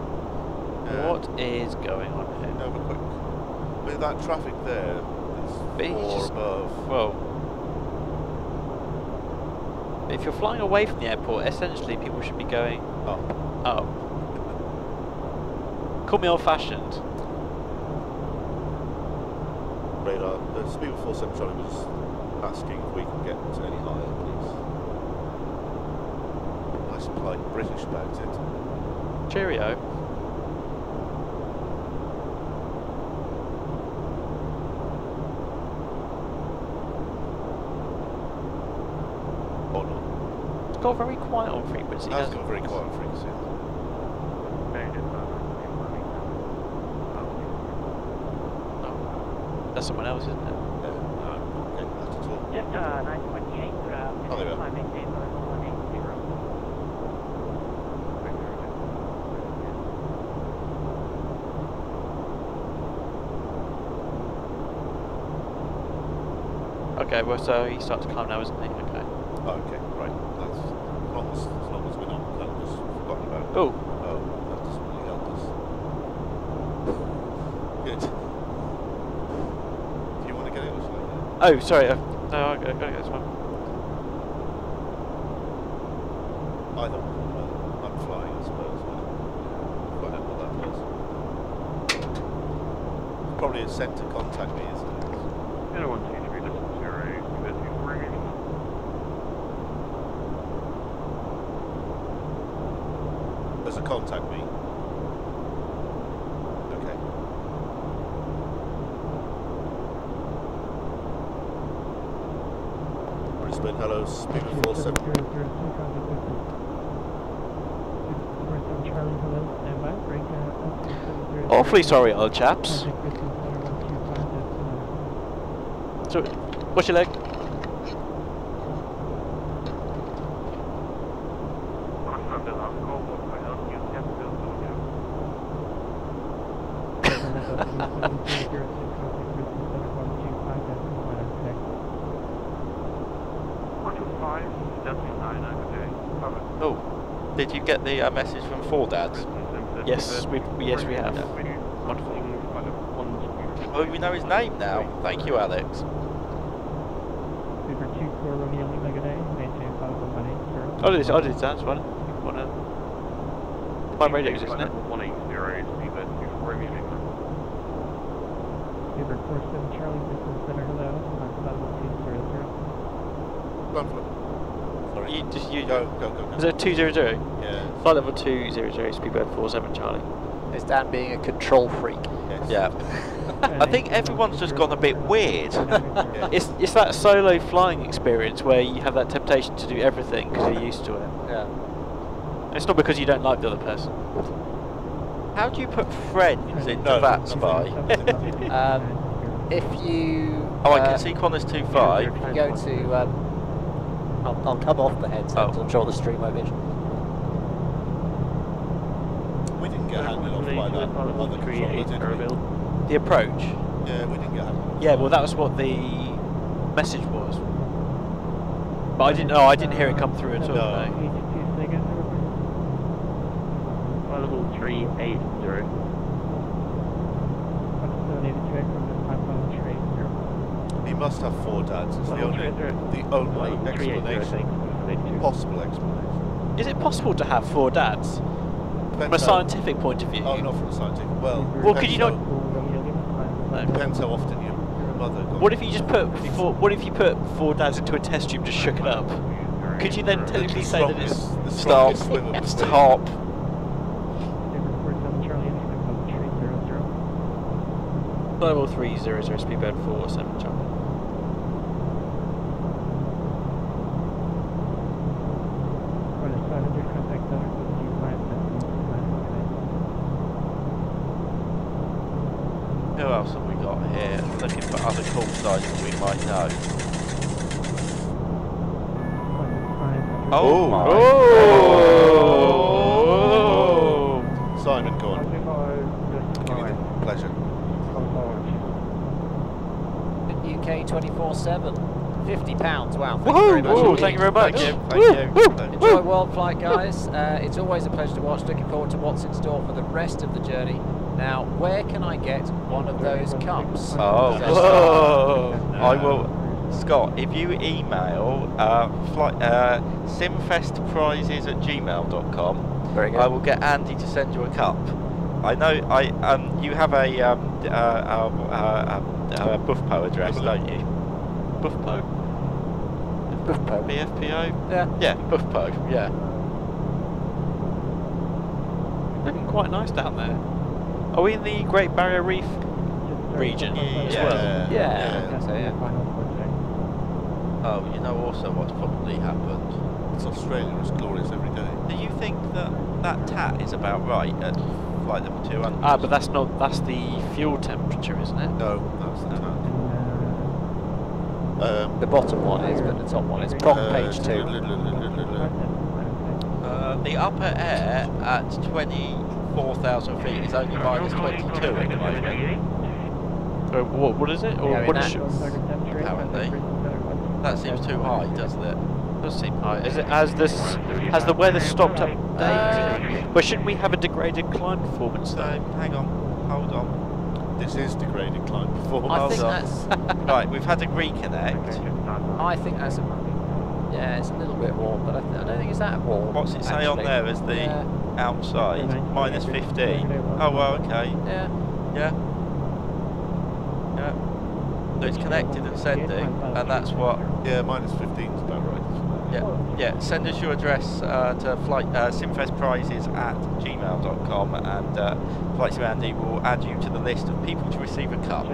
What is going on here? Have a quick. I mean, that traffic there is 4 above. Well, if you're flying away from the airport, essentially people should be going up. Call me old-fashioned. Radar. The Speedway 47 Charlie was asking if we can get any higher, please. Nice and polite British about it. Cheerio. Or not. It's got very quiet on frequency. It has got very quiet on frequency. That's someone else, isn't it? Yeah, no, I'm not getting that at all. Just 928, Oh, there we are. climb maintain level 180. Okay, well, so he starts to climb now, isn't he? Okay. Oh, okay, right. That's as long as we're not kind of just forgotten about it. Oh. Oh, that doesn't really help us. Good. Do you want to get it or shall I get it? Oh, sorry. No, I gotta get this one. Either I'm flying, I suppose. Find out what that was. Probably a sent to contact me, isn't it? 123, this is 08, good, you ringing. There's a contact me. Okay. Brisbane, hello, speaker 47. Awfully sorry, old chaps. So, what's your leg? Oh, did you get the message from Four Dads? Yes, we have. Wonderful. Oh, we know his name now. Thank you, Alex. I did that, that's fine. My radio's, isn't it? 180, Steven, you ringing. Sorry. You Go. Is it 200? Yeah. Flight level 200, Speedbird 47 Charlie. Is Dan being a control freak? Yes. Yeah. I think everyone's just gone a bit weird. It's that solo flying experience where you have that temptation to do everything because you're used to it. Yeah. It's not because you don't like the other person. How do you put friends into No, that nothing. spy? If you... Oh, I can see Qantas 25. If you go to... I'll come off the headset, Oh. I'm sure the stream won't be. We didn't get handed off by that other controller, did we? The approach. Yeah, we didn't get handed off. Yeah, well, that was what the message was. But I didn't know. I didn't hear it come through at all. No. No. Level 380. He must have 4 dads. It's the only explanation. Possible explanation. Is it possible to have 4 dads? From a Depends how- scientific point of view? Oh, not from a scientific. Well, Well, could depends you not? how- Depends how often your mother got. What if you just put what if you put 4 dads into a test tube, just shook it up? Could you then technically say that it's the Stop. strongest swimmer was me. Stop. level 300 Speedbird 47 Charlie? Who else have we got here? Looking for other call signs that we might know. Oh my! Oh! Simon, go on. Give me the pleasure. UK 24/7. £50. Wow. Thank you Woohoo! very much. Woo, indeed. thank you very much. Thank you. Woo, Thank woo, you. Enjoy Worldflight, guys. It's always a pleasure to watch. Looking forward to what's in store for the rest of the journey. Now, where can I get one of those cups? Oh. Whoa. I will, Scott. If you email simfestprizes@gmail.com, Very good. I will get Andy to send you a cup. I know you have a Buffpo address, don't you? Buffpo. Buffpo. BFPO. Yeah. Yeah, Buffpo. Yeah. Looking quite nice down there. Are we in the Great Barrier Reef region as well? Yeah. So, yeah. Oh, you know also what's probably happened. It's Australia. It's glorious every day. Do you think that tat is about right at flight level 200? Ah, but that's the fuel temperature, isn't it? No, that's the time. The bottom one is, but the top one is. Prop page 2. The upper air at 24,000 feet is only minus 22 at the moment. What is it? Or Yeah, I mean, what that- is Apparently. That seems too high, doesn't it? does seem high. Is it has the weather stopped updating? But shouldn't we have a degraded climb performance So, though? hang on, hold on. This is degraded climb performance. I think on. that's. Right, we've had to reconnect. I think that's a. Yeah, it's a little bit warm, but I don't think it's that warm. What's it say on actually. there as the Yeah. outside? Minus 15. Oh, well, okay. Yeah. Yeah. Yeah. So it's connected and sending, and that's what. Yeah, minus 15 is about right. Yeah, yeah. Send us your address to simfestprizes@gmail.com, and Flight Sim Andy will add you to the list of people to receive a cup.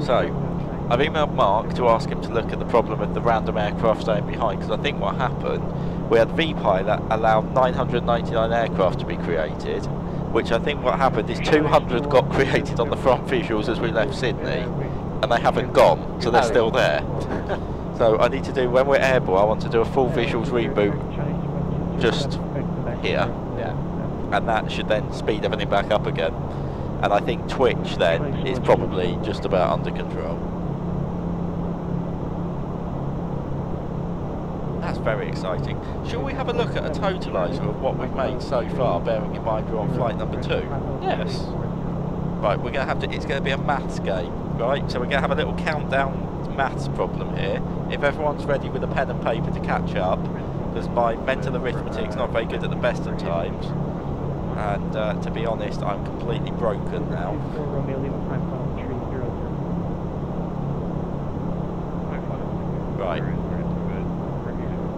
So, I've emailed Mark to ask him to look at the problem with the random aircraft staying behind, because I think what happened, we had VPilot allowed 999 aircraft to be created, which I think what happened is 200 got created on the front visuals as we left Sydney, and they haven't gone, so they're still there. So I need to do, when we're airborne, I want to do a full visuals reboot just here, Yeah. and that should then speed everything back up again. And I think Twitch then is probably just about under control. That's very exciting. Shall we have a look at a totaliser of what we've made so far, bearing in mind we're on flight number 2? Yes. Right, we're going to have to, it's going to be a maths game, right? So we're going to have a little countdown maths problem here. If everyone's ready with a pen and paper to catch up, because my mental arithmetic's not very good at the best of times. And to be honest, I'm completely broken now. Right.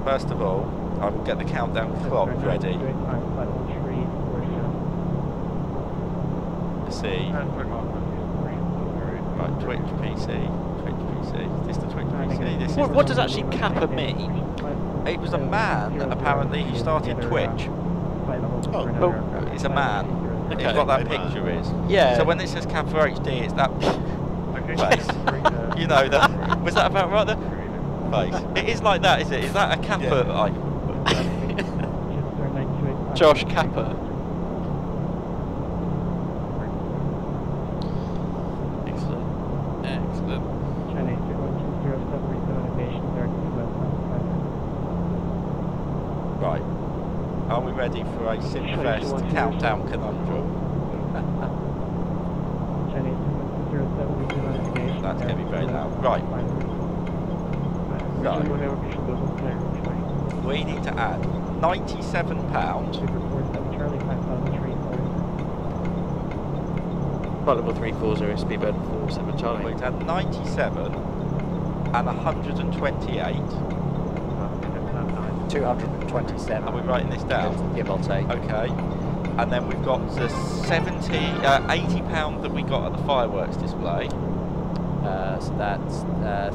First of all, I will get the countdown clock ready. Let's see. Right, Twitch PC. Twitch PC. Is this the Twitch PC? This is What does actually kappa mean? It was a man, apparently, who started Twitch. Oh, It's a man. Okay. It's what that picture is. Yeah. So when it says Kappa HD, it's that face. You know that. Was that about right there? Face. It is like that, is it? Is that a Kappa? Josh Kappa. Excellent. Excellent. Right. Are we ready for a Simfest countdown conundrum? That's going to be very loud. Right. Right. We need to add £97. Flight level 340, speedbird 47 Charlie. We need to add 97 and 128. 227. Are we writing this down? Give or take. Okay. And then we've got the £80 that we got at the fireworks display. So that's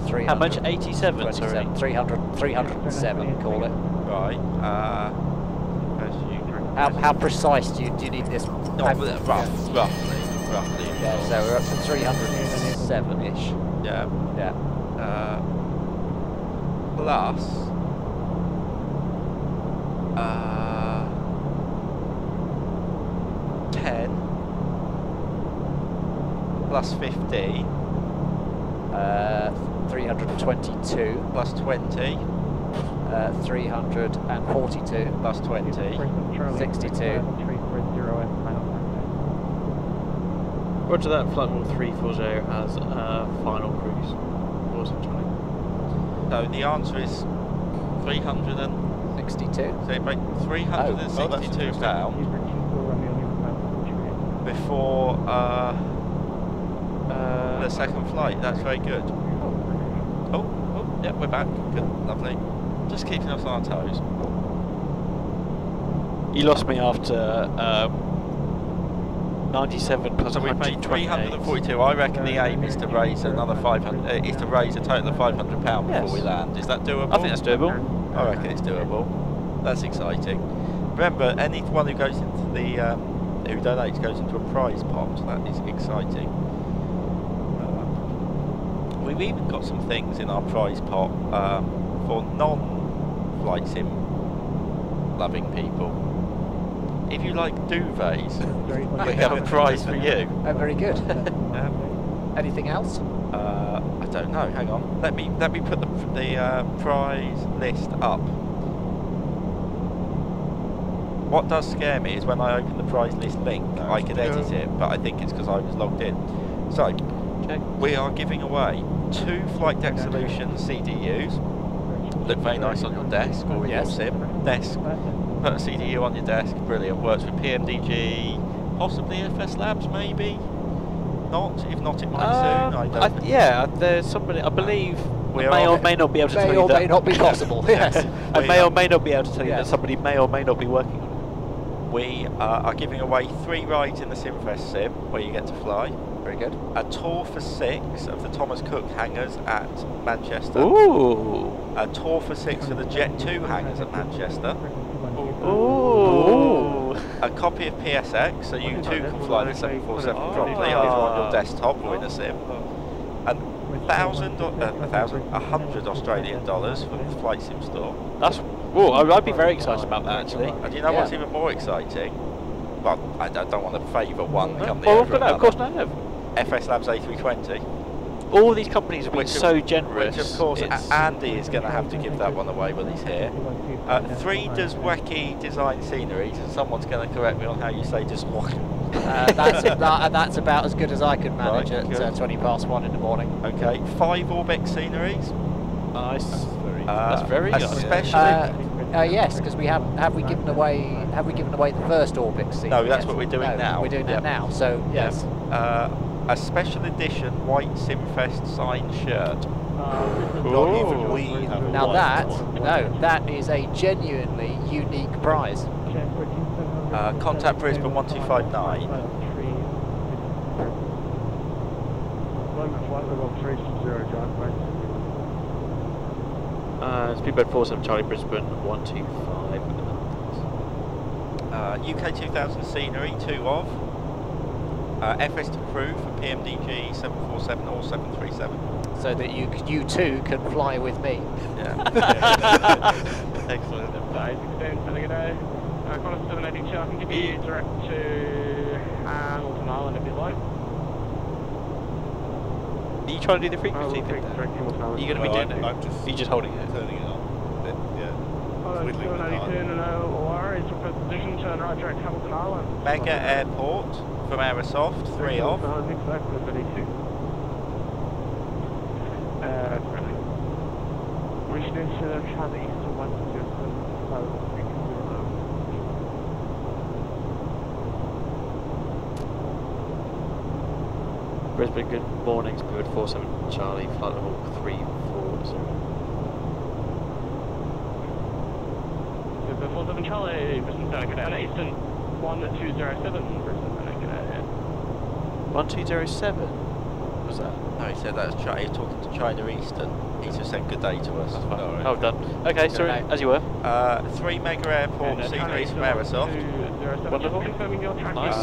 300. How much? 87, sorry. 307, call it. Right. How precise do you need this? Roughly. Yeah, so we're up to 307-ish. Yeah. Yeah. Plus. 10 plus 15 322 plus 20 342 plus 20 62. Roger that, flight level 340 has a final cruise. Awesome, Charlie. So the answer is 362. 62. So you make £362 before the second flight. That's very good. Oh, yeah, we're back. Good, lovely. Just keeping us on our toes. You lost me after 97 plus So we've made 128. 342. I reckon the aim is to raise another 500. Is to raise a total of £500 before we land. Is that doable? I think that's doable. I reckon it's doable. That's exciting. Remember, anyone who goes into the who donates goes into a prize pot. So that is exciting. We've even got some things in our prize pot for non-flight sim loving people. If you like duvets, we have a prize for you. Oh, very good. Anything else? I don't know. Hang on. Let me put the prize list up. What does scare me is when I open the prize list link, I can edit it, but I think it's because I was logged in. So, we are giving away 2 Flight Deck Solutions CDUs. Look very nice on your desk or in your sim desk. Put a CDU on your desk, brilliant. Works with PMDG, possibly FS Labs, maybe. Not, if not, it might soon. I don't. Yeah, there's somebody. I believe We may or may not be able to tell you that. May or may not be possible. Yes. I may or may not be able to tell you that somebody may or may not be working on it. We are giving away 3 rides in the Simfest sim where you get to fly. Very good. A tour for 6 of the Thomas Cook hangars at Manchester. Ooh. A tour for 6 of the Jet 2 hangars at Manchester. Ooh. A copy of PSX, so you too can fly the 747 properly, either on your desktop or in a sim. And $100 Australian dollars for the Flight Sim store. That's. Oh, I'd be very excited about that actually. And you know what's even more exciting? Well, I don't want to favour one company Well, over another. of course not. FS Labs A320. All these companies have been so generous. Which of course Andy is going to have to give that one away when he's here. 3 Dazweki design sceneries, and someone's going to correct me on how you say Dazweki. That's about as good as I could manage Right, at 20 past 1 in the morning. Okay, 5 Orbex sceneries. Nice. That's very good. Especially. Yes, because we have we given away the first Orbix scene? No, that's what we're doing now. We're doing that now. So yes. A special edition white Simfest signed shirt. Not even we have a Now white that is a genuinely unique prize. Contact Brisbane 1259. Speedbird 47 Charlie Brisbane 125. UK 2000 scenery, 2 of. FS to crew for PMDG 747 or 737. So that you too can fly with me. Yeah. Excellent. Qantas 782, I can give you direct to Hamilton Island if you like. Are you trying to do the frequency thing? Are you going to be doing it? I'm Are you just holding it? turning it on. Yeah. Twiddling the 782, card. no worries. For position, turn right direct Hamilton Island. Mega Airport from Aerosoft, 3 of. Reached into Charlie East to 1 Brisbane, good morning. Speedbird 47 Charlie, flight level 340. Speedbird 47 Charlie, Brisbane Delegate at Eastern 1207, Brisbane Delegate. 1207? What was that? No, he said that was China. He was talking to China Eastern. He just said good day to us. That's fine. Oh, done. Okay, sorry, as you were. 3 Mega Airport sceneries from Aerosoft. Wonderful. Nice.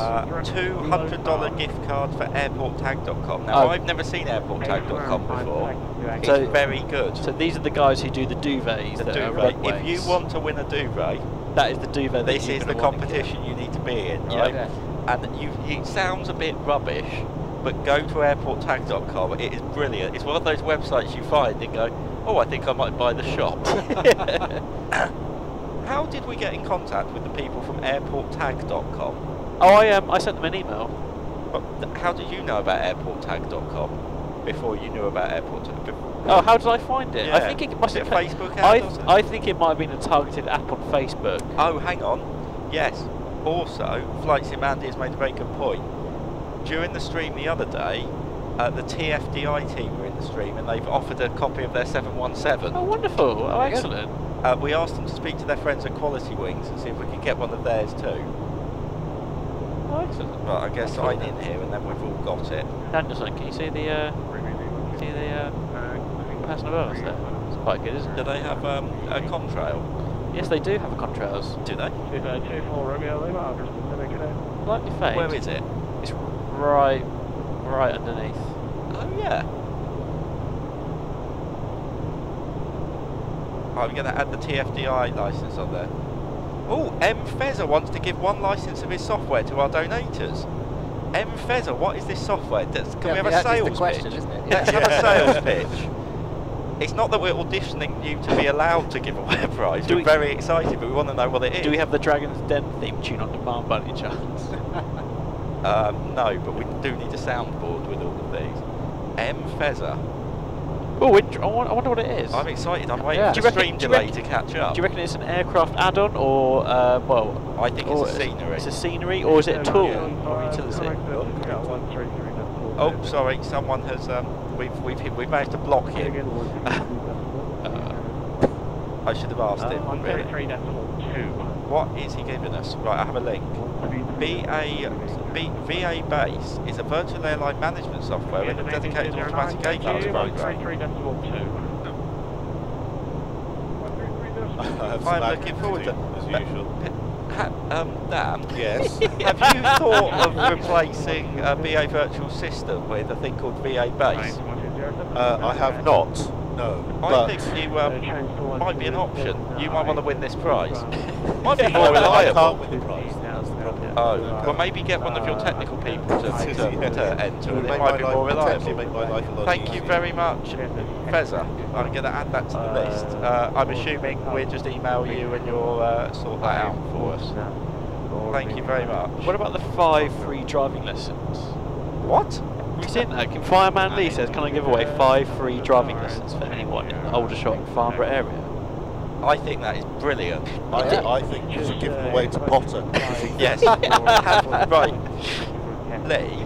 $200 gift card for airporttag.com. Now, I've never seen airporttag.com before. It's very good. So these are the guys who do the duvets. If you want to win a duvet, that is the duvet. This is the competition you need to be in, right? Yeah. And it sounds a bit rubbish, but go to airporttag.com. It is brilliant. It's one of those websites you find and go, oh, I think I might buy the shop. How did we get in contact with the people from airporttag.com? Oh, I sent them an email. But how did you know about airporttag.com before you knew about airporttag? Oh, how did I find it? Yeah. I think it must Was have it a Facebook ad or something? I think it might have been a targeted app on Facebook. Oh, hang on. Yes. Also, Flight Sim Andy has made a very good point. During the stream the other day, the TFDI team were in the stream and they've offered a copy of their 717. Oh, wonderful. Oh, excellent. We asked them to speak to their friends at Quality Wings and see if we could get one of theirs too. Oh, excellent. Right, I guess sign in here and then we've all got it. Danielson, can you see the person above us there? It's quite good, isn't it? Do they have a contrail? Yes, they do have a contrails. Do they? 24 Romeo Lima, Alpha Pacific Cadet. Slightly faint. Where is it? It's right underneath. Oh yeah. I'm going to add the TFDI license on there. Oh, M. Fezzer wants to give 1 license of his software to our donators. M. Fezzer, what is this software? Can we have a sales question, pitch? isn't it? Let's have a sales pitch. It's not that we're auditioning you to be allowed to give away a prize. We're very excited, but we want to know what it is. Do we have the Dragon's Den theme tune on demand by any chance? No, but we do need a soundboard with all of these. M. Fezzer. Oh, I wonder what it is. I'm excited. I'm waiting Yeah. for the stream delay to catch up. Do you reckon it's an aircraft add-on or, well... I think it's a scenery. It's a scenery, or is it a tool or utility? Oh, sorry. Someone has... We've managed to block him. I should have asked him. Really. 133.2. What is he giving us? Right, I have a link. VA Base is a virtual airline management software with a dedicated automatic ACARS approach. 133.2. I'm looking forward to as usual. Dan, Yes. have you thought of replacing a VA virtual system with a thing called VA Base? I have not. No. I think you might be an option. You might want to win this prize. Might be more I reliable. can't win the prize. That's the problem. Oh, well maybe get one of your technical people to enter. It And would it make might my be life, more potentially reliable. make my life a lot Thank you easier. very much, Fezzer. I'm going to add that to the list. I'm assuming we'll just email you and you'll sort that out for us. Thank you very much. What about the 5 free driving lessons? What? Have you seen that? Fireman Lee says, can I give away 5 free driving lessons for anyone in the Aldershot and Farnborough area? I think that is brilliant. I think you should give them away to Potter. Yes. Right. Lee,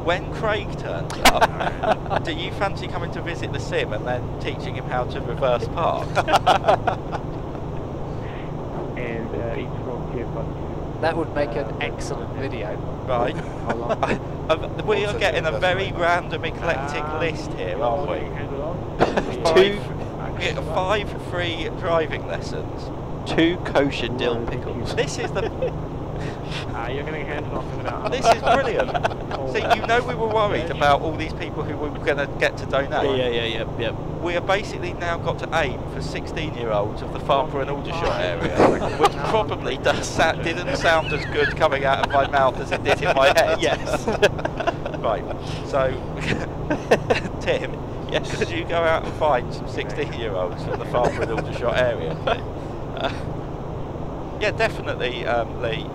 when Craig turns up, do you fancy coming to visit the sim and then teaching him how to reverse park? That would make an excellent video. Right. We are getting a very random, eclectic list here, aren't we? 5 free driving lessons. 2 kosher dill pickles. This is the... You're going to get off in an This is brilliant. See, you know we were worried about all these people who we were going to get to donate. Yeah. We have basically now got to aim for 16-year-olds of the Farnborough and Aldershot area, which probably didn't sound as good coming out of my mouth as it did in my head. Yes. Right, so, Tim, yes. could you go out and find some 16-year-olds from the Farnborough and Aldershot area, please? Yeah, definitely, Lee.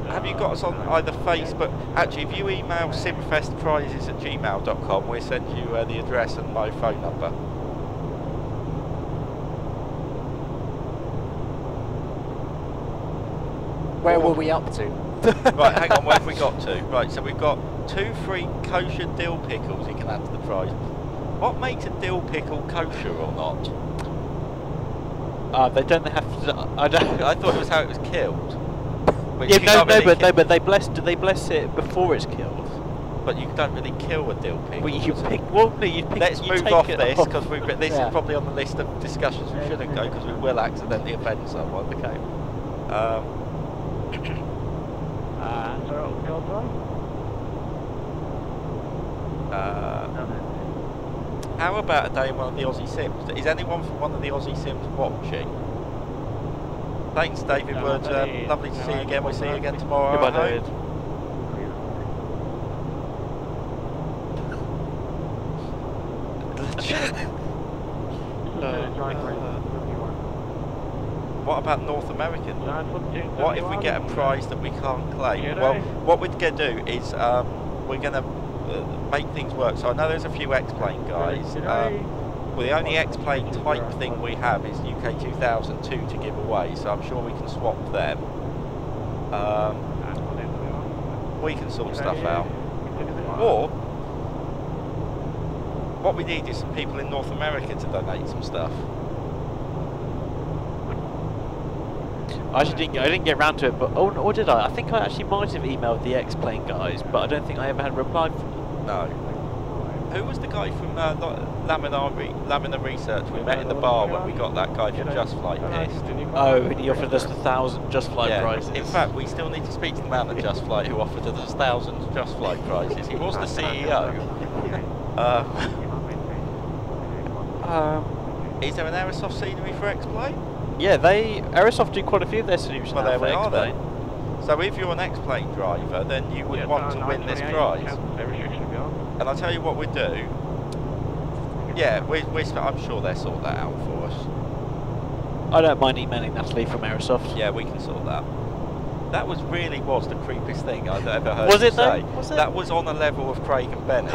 Have you got us on either Facebook? Actually, if you email simfestprizes@gmail.com, we'll send you the address and my phone number. Where were we up to? Right, hang on, where have we got to? Right, so we've got 2 free kosher dill pickles you can add to the prize. What makes a dill pickle kosher or not? They don't have to... I thought it was how it was killed. Yeah, but they bless it before it's killed. But you don't really kill a dill pickle. Well, you pick... Well, no, you pick... Let's you move take off it this, off. because this is probably on the list of discussions we shouldn't go, because we will accidentally offend someone. Okay. How about a day in one of the Aussie Sims? Is anyone from one of the Aussie Sims watching? Thanks, David Wood. Lovely to see you again. We'll see you again tomorrow. Goodbye, David. What about North American? What if we get a prize that we can't claim? Well, what we're going to do is we're going to make things work. So I know there's a few X-Plane guys. Well, the only X-Plane type thing we have is UK 2002 to give away, so I'm sure we can swap them. We can sort stuff out. Or, what we need is some people in North America to donate some stuff. I didn't get around to it, but or did I? I think I actually might have emailed the X-Plane guys, but I don't think I ever had a reply from them. No. Who was the guy from Laminar Research we met in the bar when we got that guy from Just Flight pissed? Oh, and he offered us 1,000 Just Flight prizes. In fact, we still need to speak to the man at Just Flight who offered us 1,000 Just Flight prizes. He was the CEO. Is there an Aerosoft scenery for X-Plane? Yeah, Aerosoft do quite a few of their solutions. Well, there we are then. So if you're an X-Plane driver, then you would want to win this prize. And I'll tell you what we do. Yeah, I'm sure they'll sort that out for us. I don't mind emailing Natalie from Aerosoft. Yeah, we can sort that. That was the creepiest thing I've ever heard Was you it say. though? Was it? That was on a level of Craig and Benny.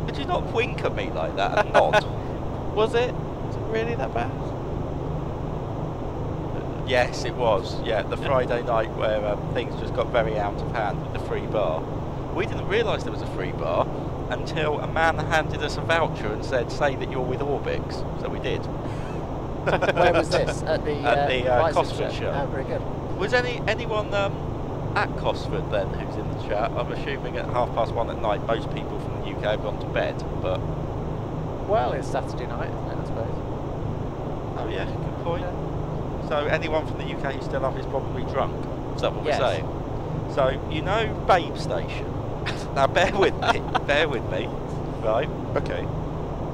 Could you not wink at me like that and nod? Was it? Was it really that bad? Yes, it was. Yeah, the Friday night where things just got very out of hand with the free bar. We didn't realise there was a free bar until a man handed us a voucher and said, "Say that you're with Orbix." So we did. Where was this? At the Cosford show. Oh, very good. Was anyone at Cosford then who's in the chat? I'm assuming at 1:30 at night most people from the UK have gone to bed, but... Well, it's Saturday night, isn't it, I suppose? Oh yeah, good point. So anyone from the UK who's still up is probably drunk. Is that what we're saying? So, you know Babe Station? Now bear with me, right? Okay.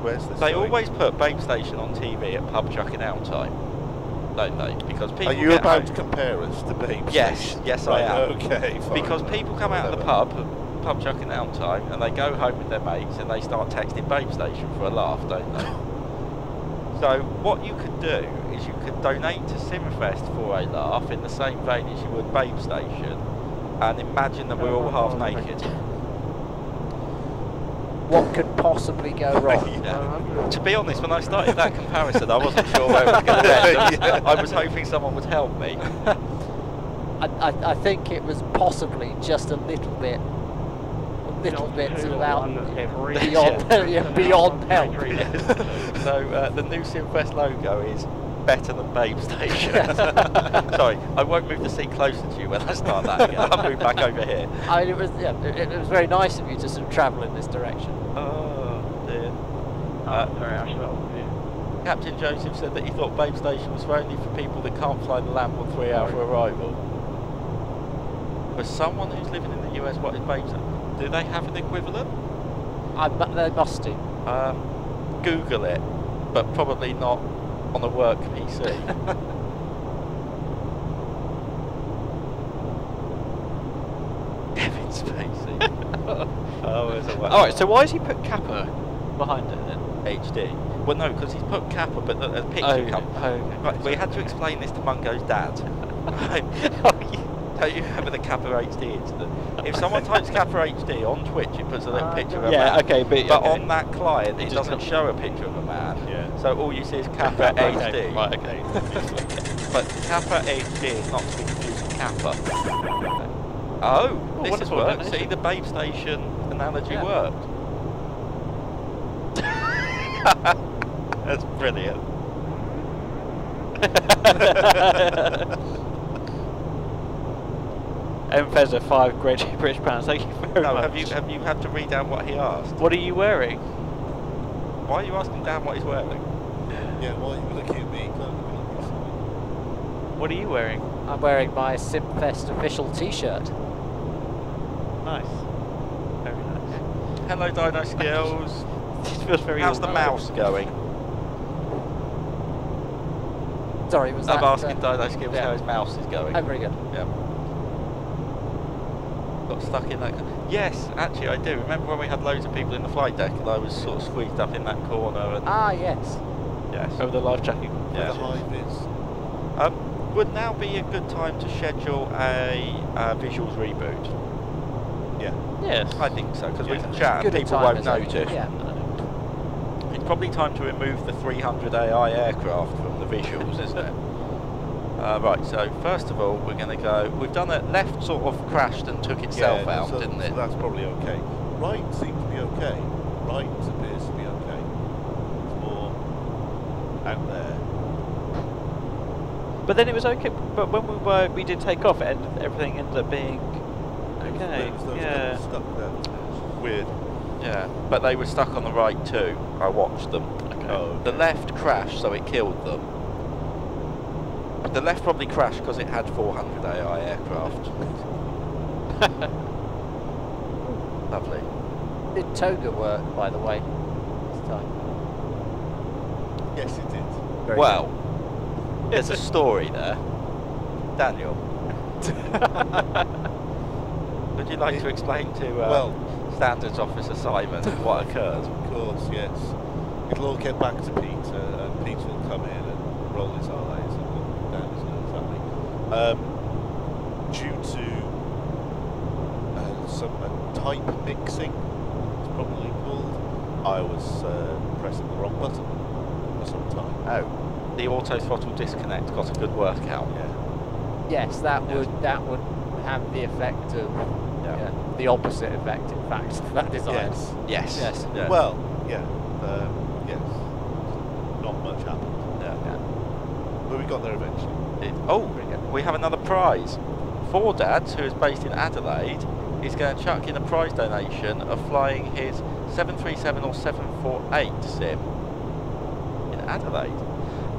Where's this They going? always put Babe Station on TV at pub chucking out time, don't they? Because people Are you get about home... to compare us to Babe Yes, Station? yes Right, I am. Okay, fine. Because people come out of the pub chucking out time, and they go home with their mates and they start texting Babe Station for a laugh, don't they? So what you could do is you could donate to Simmerfest for a laugh in the same vein as you would Babe Station, and imagine that we're all half naked. What could possibly go wrong? Yeah. To be honest, when I started that comparison, I wasn't sure where it was going to end. I was hoping someone would help me. I think it was possibly just a little bit sort of out beyond help. So the new Simfest logo is better than Babe Station. Sorry, I won't move the seat closer to you when I start that again. I'll move back over here. I mean, it was very nice of you to sort of travel in this direction. Oh dear. Captain Joseph said that he thought Babe Station was only for people that can't fly the lamp on 3 hour arrival. For someone who's living in the US, what is Babe Station? Do they have an equivalent? They must do. Google it, but probably not on a work PC. Kevin Spacey. Oh, there's a way. Alright, so why has he put Kappa behind it then? HD. Well, no, because he's put Kappa, but the picture comes. Okay. Right, we had to explain this to Mungo's dad. Right. Don't you remember the Kappa HD incident? If someone types Kappa HD on Twitch, it puts a little picture of a man. Okay, but on that client, it doesn't show a picture of a man. Yeah. So all you see is Kappa HD. Right, okay. But Kappa HD is not to be confused with Kappa. Oh, this has worked. See, the Babe Station analogy worked. That's brilliant. M-Fezzer, 5 great British pounds. Thank you very much. Have you had to read out what he asked? What are you wearing? Why are you asking Dan what he's wearing? Yeah, why are you looking at me? What are you wearing? I'm wearing my Simfest official T-shirt. Nice. Very nice. Hello, Dino Skills. This feels very. How's the mouse going? Sorry, was that? I'm asking Dino Skills how his mouse is going. Oh, very good. Yeah. Got stuck in that. Yes, actually I do. Remember when we had loads of people in the flight deck and I was sort of squeezed up in that corner? And yes. Yes. Over the live jacking. Yeah. The high vis. Would now be a good time to schedule a visuals reboot? Yeah. Yes. I think so, because we can chat and people won't notice. Yeah. It's probably time to remove the 300 AI aircraft from the visuals, isn't it? Right, so first of all, we're going to go... We've done it, left sort of crashed and took itself out, didn't it? So that's probably okay. Right seems to be okay. Right appears to be okay. It's more out there. But then it was okay. But when we did take off, everything ended up being okay. There was those stuck there. Weird. Yeah, but they were stuck on the right too. I watched them. Oh, The left crashed, so it killed them. The left probably crashed because it had 400 AI aircraft. Lovely. Did Toga work, by the way, this time? yes, it did. Very Well, there's a story there. Daniel, would you like to explain to Well, Standards Officer Simon what occurred? of course, yes. It'll all get back to Peter, and Peter will come in and roll his eyes and look down his nose at me. Due to some type mixing, it's probably called, I was pressing the wrong button for some time. Oh, the auto throttle disconnect got a good workout. Yeah. Yes, that would have the effect of the opposite effect, in fact, of that design. Yes. Yes. Yeah. Well, yeah. Yes. Not much happened. Yeah. But we got there eventually. We have another prize. Four Dads, who is based in Adelaide, is going to chuck in a prize donation of flying his 737 or 748 sim in Adelaide.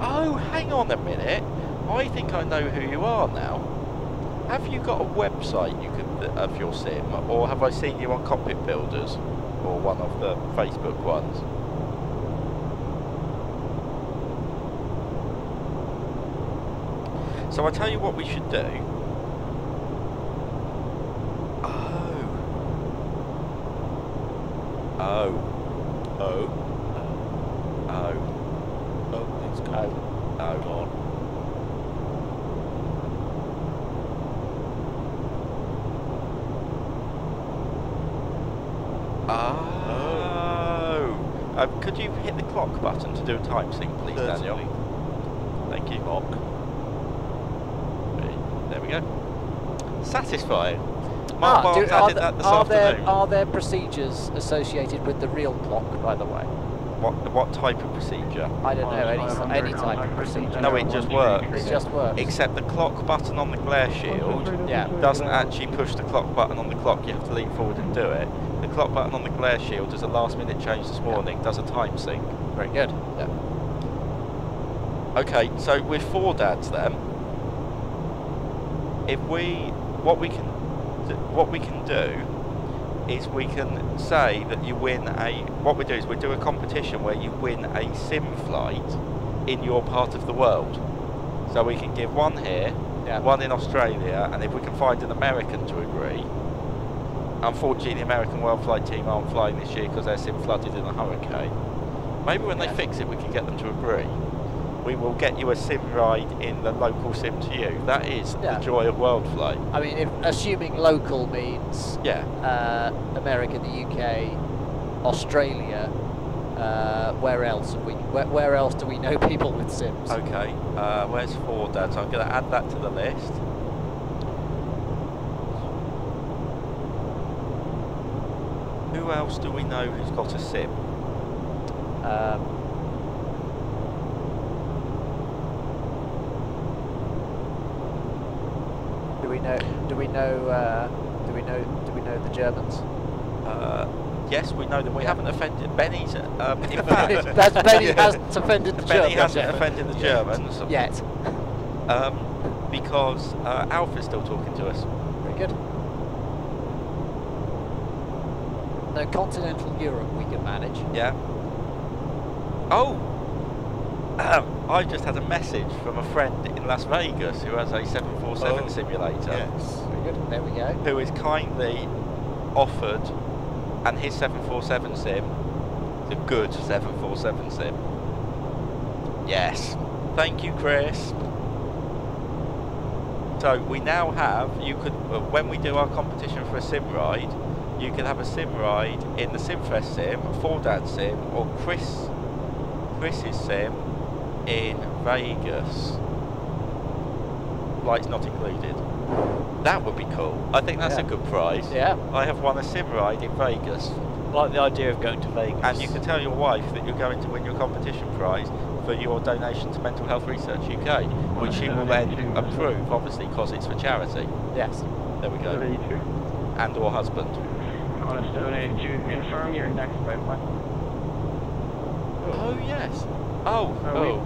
Oh, hang on a minute. I think I know who you are now. Have you got a website you could of your sim, or have I seen you on Cockpit Builders or one of the Facebook ones? So I tell you what we should do. It's gone. Gone. Could you hit the clock button to do a time sync, please, Daniel? Thank you. Clock. There we go. Satisfying. Are there procedures associated with the real clock, by the way? What type of procedure? I don't know, any type of procedure. No, it just works. It just works. Except the clock button on the glare shield doesn't actually push the clock button on the clock. You have to lean forward and do it. The clock button on the glare shield is a last minute change this morning, does a time sync. Very good. Yeah. Okay, so with Four Dads then, what we can do is we can say that you win what we do is we do a competition where you win a sim flight in your part of the world. So we can give one here, one in Australia, and if we can find an American to agree. Unfortunately, the American Worldflight team aren't flying this year because their sim flooded in a hurricane. Maybe when they fix it, we can get them to agree. We will get you a sim ride in the local sim to you. That is the joy of Worldflight. I mean, assuming local means America, the UK, Australia. Where else have we? Where else do we know people with sims? Okay. Where's Four Dads? I'm going to add that to the list. Who else do we know who's got a sim? Do we know the Germans? Yes, we know them. We haven't offended Benny's. In fact, Benny hasn't offended the Germans. Benny hasn't offended the Germans yet. Because Alpha's still talking to us. Very good. No, continental Europe we can manage. Yeah. Oh! I just had a message from a friend in Las Vegas who has a 747 simulator. Yes. Very good. There we go. Who is kindly offered, and his 747 sim, the good 747 sim. Yes. Thank you, Chris. So we now have, you could, when we do our competition for a sim ride, you can have a sim ride in the Simfest sim, Four Dad sim, or Chris's sim in Vegas. Flights not included. That would be cool. I think that's a good prize. Yeah. I have won a sim ride in Vegas. I like the idea of going to Vegas. And you can tell your wife that you're going to win your competition prize for your donation to Mental Health Research UK, which she will then approve, obviously, because it's for charity. Yes. There we go. And or husband. On a stone age, to confirm your next flight. Oh yes. Oh, Oh.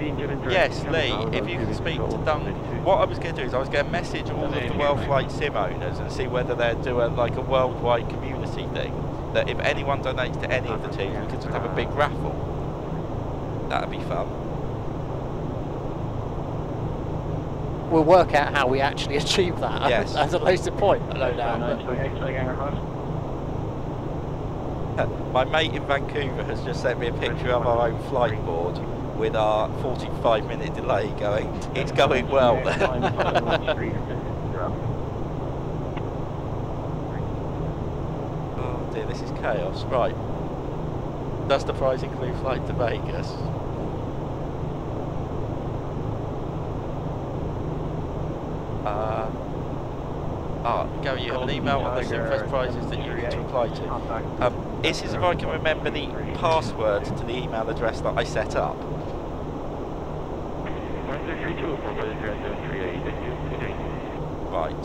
yes, Lee, if you can speak to Duncan. What I was going to do is I was going to message all of the Worldflight sim owners and see whether they'd do like a worldwide community thing. That if anyone donates to any of the teams, we could just have a big raffle. That'd be fun. We'll work out how we actually achieve that. Yes. As a later point, no doubt. My mate in Vancouver has just sent me a picture of our own flight board with our 45-minute delay going, it's going well. Oh dear, this is chaos. Right. Does the prize include flight to Vegas? Go, you have an email on the Simfest prizes that you need to apply to. This is if I can remember the password to the email address that I set up. Right.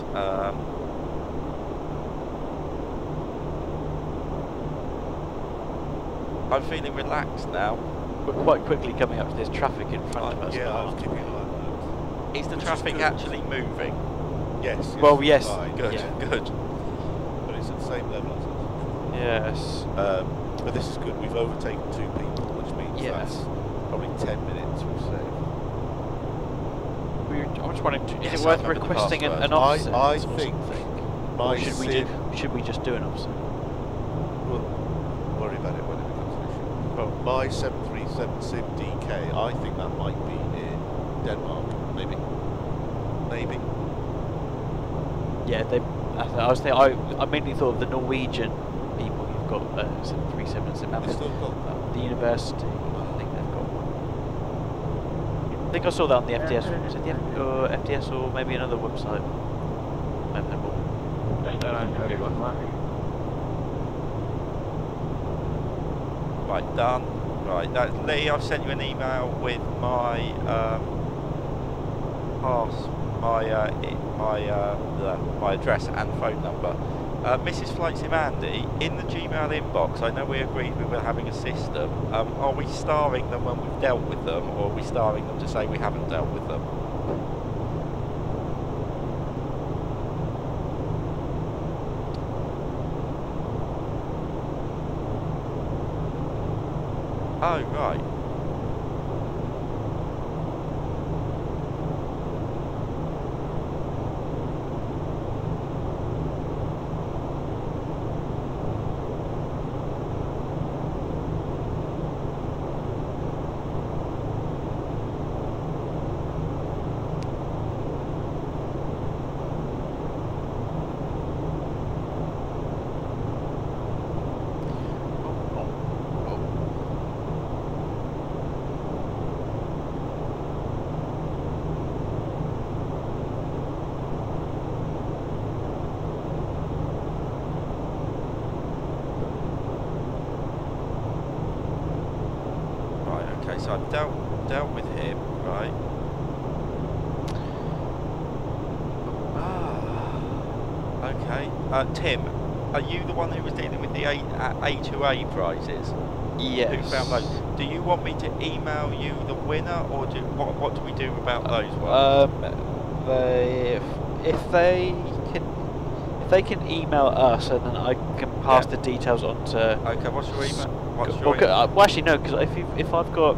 I'm feeling relaxed now. We're quite quickly coming up to this traffic in front of us. Yeah, I was keeping an eye on that. Is the traffic actually moving? Yes. Well, yes. Good, Yeah. good. But it's at the same level as us. Yes. But this is good. We've overtaken 2 people, which means that's probably 10 minutes we've saved. I'm just wondering, is Yes, it I worth remember the requesting an password. offset? I or think something? my Or should we just do an offset? We'll worry about it when it becomes an issue. Well, My 737 Sim DK, I think that might be in Denmark. Maybe. Maybe. yeah, I mainly thought of the Norwegian people who've got 737 and 7. They still got that. The university, I think they've got one. I think I saw that on the FDS. Was it the FDS or maybe another website? I don't know. Right, done. Right, that's Lee. I've sent you an email with my my address and phone number. Mrs. Flight Sim Andy, in the Gmail inbox, I know we agreed we were having a system. Are we starring them when we've dealt with them, or are we starring them to say we haven't dealt with them? Oh, right. So I've dealt with him, right? Okay. Tim, are you the one who was dealing with the A2A prizes? Yes. Who found those? Do you want me to email you the winner, or what do we do about those ones? If they can email us, and then I can pass the details on to. Okay. What's your email? Well, actually, no, because if I've got.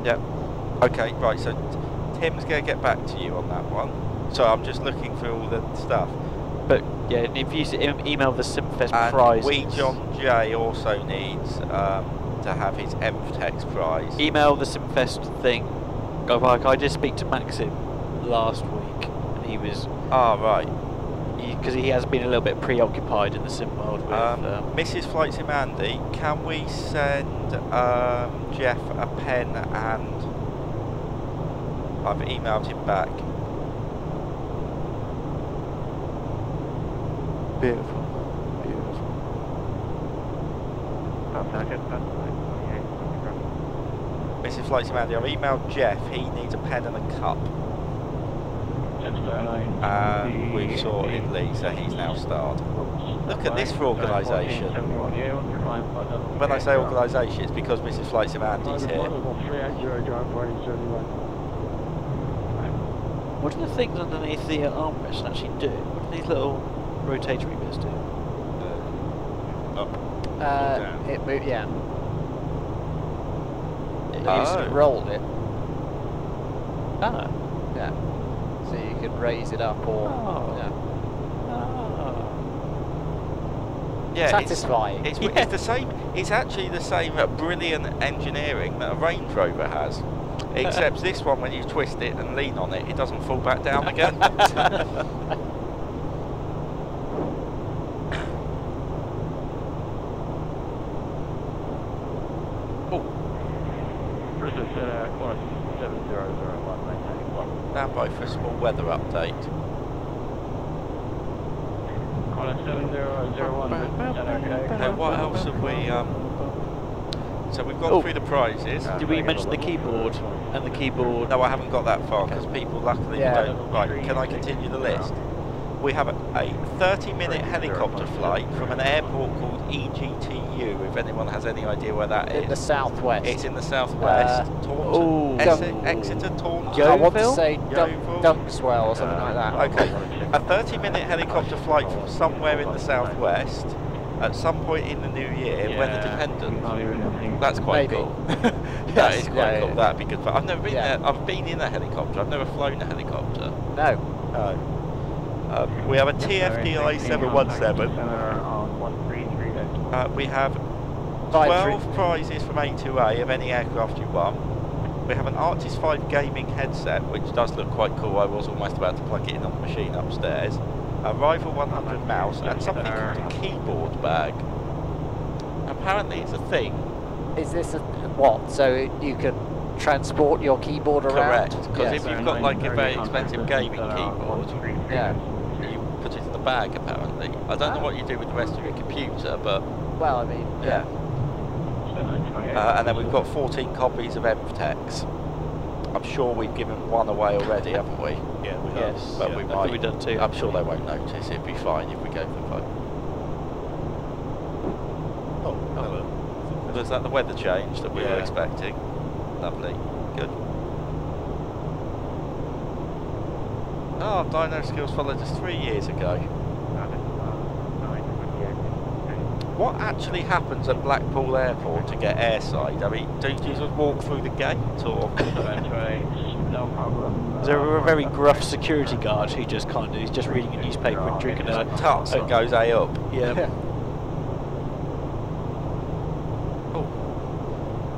Yeah. Okay, right, so Tim's going to get back to you on that one. So I'm just looking through all the stuff. But, yeah, if you email the Simfest and prize. John J also needs to have his MTEX prize. Email the Simfest thing. I did speak to Maxim last week, and he was. Ah, right. Because he has been a little bit preoccupied in the sim world with... Mrs. Flight Sim Andy, can we send Jeff a pen and... I've emailed him back. Beautiful. Beautiful. Mrs. Flight Sim Andy, I've emailed Jeff, he needs a pen and a cup. And we've sorted Lee, so he's now starred. look at this for organisation. When I say organisation, it's because Mrs. Flight Andy's here. What do the things underneath the armrest actually do? What do these little rotatory bits do? Up. It moved, yeah. It You just rolled it. Ah. Yeah. So you can raise it up or. Oh. Yeah. Yeah, Satisfying. It's the same. It's actually the same brilliant engineering that a Range Rover has, except this one, when you twist it and lean on it, it doesn't fall back down again. Brisbane Centre, course 7001, maintaining block. Stand by for a small weather update. Corner 7001, Brisbane Centre, okay. Now, what else have we? So we've gone through the prizes. Did we mention the keyboard and the keyboard? No, I haven't got that far because people luckily don't. Right, can I continue the list? We have a 30-minute helicopter flight from an airport called EGTU, if anyone has any idea where that is. In the southwest. It's in the southwest. Taunton. Exeter, Taunton. I want to say Yeovil? Dunkswell or something like that. Okay, a 30-minute helicopter flight from somewhere in the southwest at some point in the new year, weather dependent. That's quite cool. That is quite cool. That'd be good fun. I've never been there. I've been in a helicopter. I've never flown a helicopter. No. We have a TFDI 717. We have 12 prizes from A2A of any aircraft you want. We have an Arctis 5 gaming headset, which does look quite cool. I was almost about to plug it in on the machine upstairs. A Rival 100 mouse and something called a keyboard bag. Apparently it's a thing. Is this what? So you can transport your keyboard around? Correct, because if you've got like a very expensive gaming keyboard, you put it in the bag apparently. I don't know what you do with the rest of your computer, but... Well, I mean, yeah. And then we've got 14 copies of MTEX. I'm sure we've given one away already, haven't we? Yeah, we have. Yes, but we might. We've done two. I'm sure they won't notice. It'd be fine if we go for vote. Oh, hello. Was that the weather change that we were expecting? Lovely. Good. Oh, Dino Skills followed us 3 years ago. What actually happens at Blackpool Airport to get airside? I mean, do you just walk through the gate, or...? No problem. Is there a very gruff security guard who just kind of, he's just reading a newspaper and drinking There's a... a tuts that goes A up. Yeah. Oh.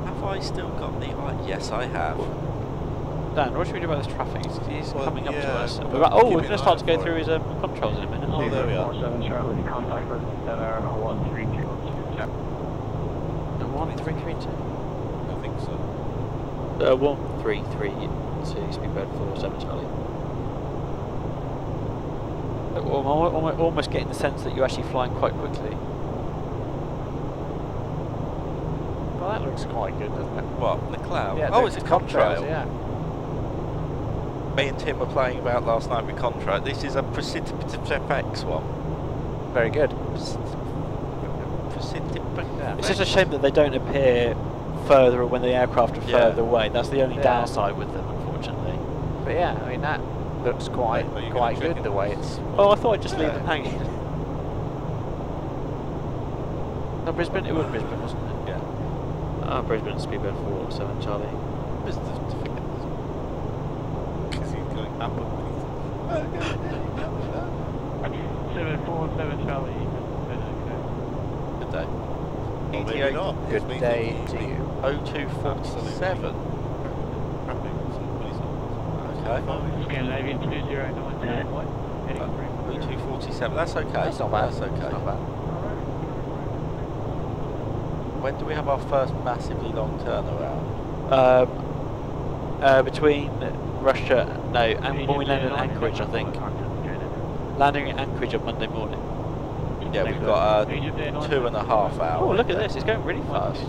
Have I still got the... yes, I have. Dan, what should we do about this traffic? He's coming up to us. we're We're going to start to go through his controls in a minute. Oh, there we are. 47 Charlie, contact with Center 132. 1332. I think so. 1332, speedbird 47 Charlie. I'm almost getting the sense that you're actually flying quite quickly. Well, that looks quite good, doesn't it? What? The cloud? Yeah, Oh, it's a contrail. Yeah. Me and Tim were playing about last night with contrail. This is a Precipitative FX one. Very good. Yeah. It's just a shame that they don't appear further when the aircraft are further away. That's the only downside with them, unfortunately. But yeah, I mean that looks quite good the way it's. Oh, I thought I'd just leave them hanging. No, Brisbane. It was Brisbane, wasn't it? Yeah. Brisbane speedbird 47 Charlie. Because he's going up and 747 Charlie. Good day. Well, maybe not. Good day to you. 0247. Okay. Scandinavian 209. 0247. That's okay. That's not bad. That's okay. That's not bad. When do we have our first massively long turnaround? Between Russia, and when we land at Anchorage, I think. Landing at Anchorage on Monday morning. Yeah, we've got 2.5 hours. Oh, look at this! It's going really fast.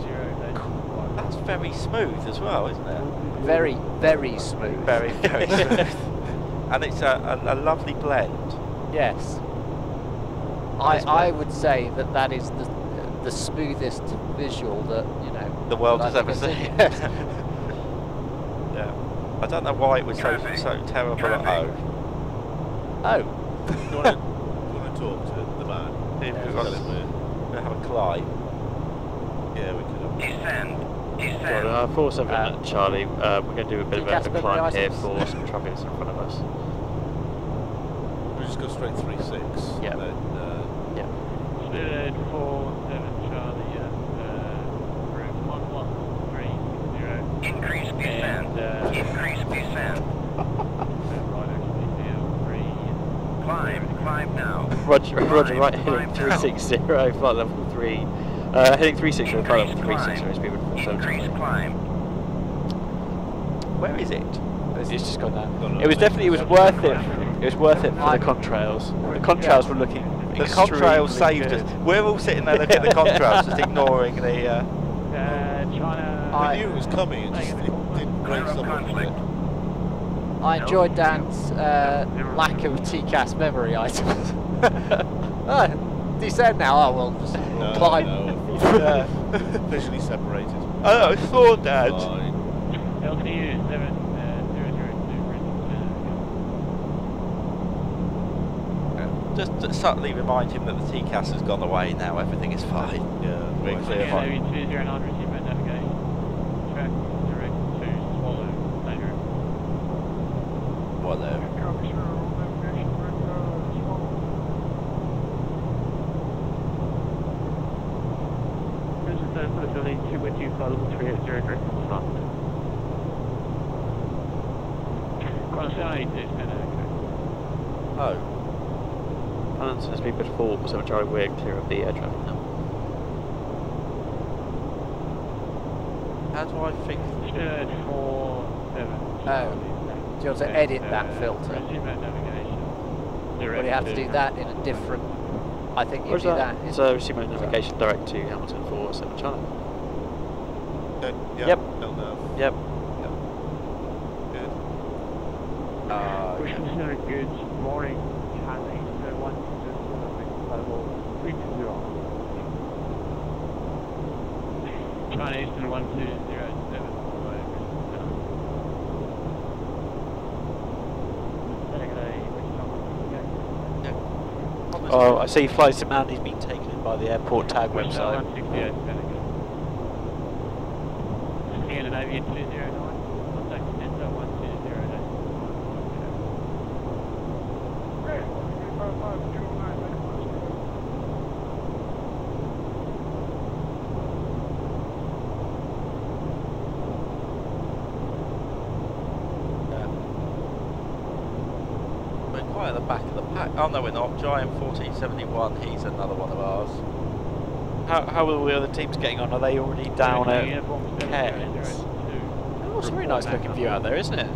That's very smooth as well, isn't it? Very, very smooth. Very, very smooth. And it's a lovely blend. Yes. I would say that that is the smoothest visual that, you know, the world that has ever seen. Yes. Yeah. I don't know why it was so terrible at O. Oh. Do you want to talk to the man? If Yeah, we tell want him to have a climb. yeah, we could have. Well, 47 Charlie, we're going to do a bit of a Casper climb here items? for some traffic that's in front of us. We'll just go straight 3-6. Yeah. Then, Yeah. Spirit 47 Charlie, route 11360. Increase descent. Increase descent. Right, actually, now 3. Climb now. Roger, right, Climb heading now. 360, flight level 3. Heading 360, flight level 360, speed with 47 Increase Charlie. climb. Where is it? It's just gone down. Gone It was up. definitely, it was worth it. It was worth it for the contrails. The contrails were looking The contrails extremely saved good. us. We're all sitting there looking at the contrails, just ignoring the. China. we knew it was coming, it just didn't raise up on it. I enjoyed Dan's lack of TCAS memory items. Descend now. Oh well, just climb. No, visually separated. Oh, it's for Dad. Fine. LTU 7002 Just to subtly remind him that the TCAS has gone away now. Everything is fine. Yeah, We're right. clear. Maybe 209 receive my navigation. Track direct to Swallow later. Whatever. Copy, sir. All navigation direct Swallow. Bridge is for the building 212 flight level 380 direct to front. Cross 782, stand okay. Oh. And so speed with 47 Charlie, we're clear of the air traffic now. How do I fix? 47. Oh. Do you want to edit that filter? Resume navigation. Well, you have to do that in a different. I think you Where's do that? that. So resume navigation direct to Hamilton 47 Charlie. Yeah, Yep. no. Yep. Good. Good morning, Charlie. 1 level 320. China Eastern 1207. Oh, I see flights to man, he's been taken in by the airport tag website. 168, Canada Avian 209. Contact Center 1208. Hey, 355 209. We're quite at the back of the pack. Oh no, we're not. Giant 1471. He's another one of ours. How are all the other teams getting on? Are they already down at Cairns? Oh, it's a very nice looking view out there, isn't it?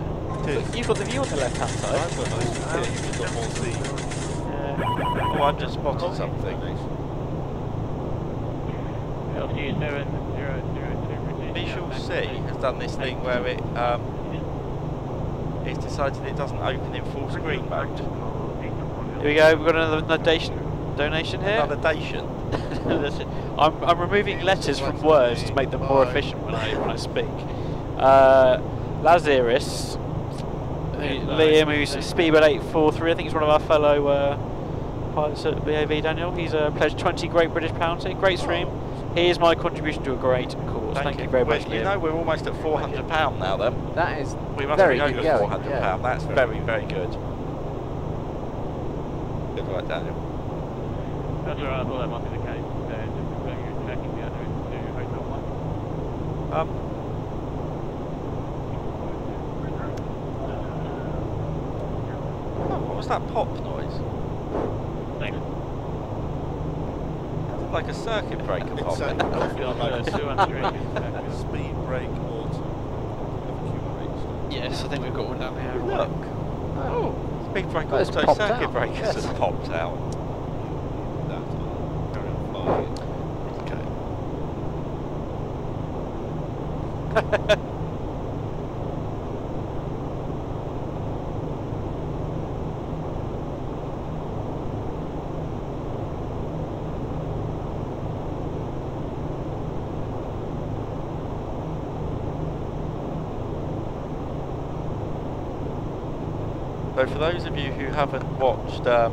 You've got the view on the left hand side. I've got a nice view. You've got more sea. Oh, I've just spotted something. LTU 7002. Visual C has done this thing where it's decided it doesn't open in full screen mode. Here we go, we've got another donation here. Another dation. I'm removing letters from words to make them more efficient when I speak. Laziris, Liam, who's Speedbird 843, I think he's one of our fellow pilots at BAV, Daniel. He's pledged 20 great British pounds. Great stream. Here's my contribution to a great cause. Thank you very much, You Liam. know we're almost at £400 now then. That is We must very be over good going, £400. yeah. That's very, very good. Good work, Daniel. That's alright, I thought that might be the case. Just confirming you're tracking the other into Hotel 1. What was that pop noise? Thanks. Sounded like a circuit breaker It pop. sounded awfully like a 200. speed brake auto. Yes, I think we've got one down here. Look. Oh, speed brake Well, it's auto popped circuit out, breakers yes. has popped out. That carry on flying. So for those of you who haven't watched, a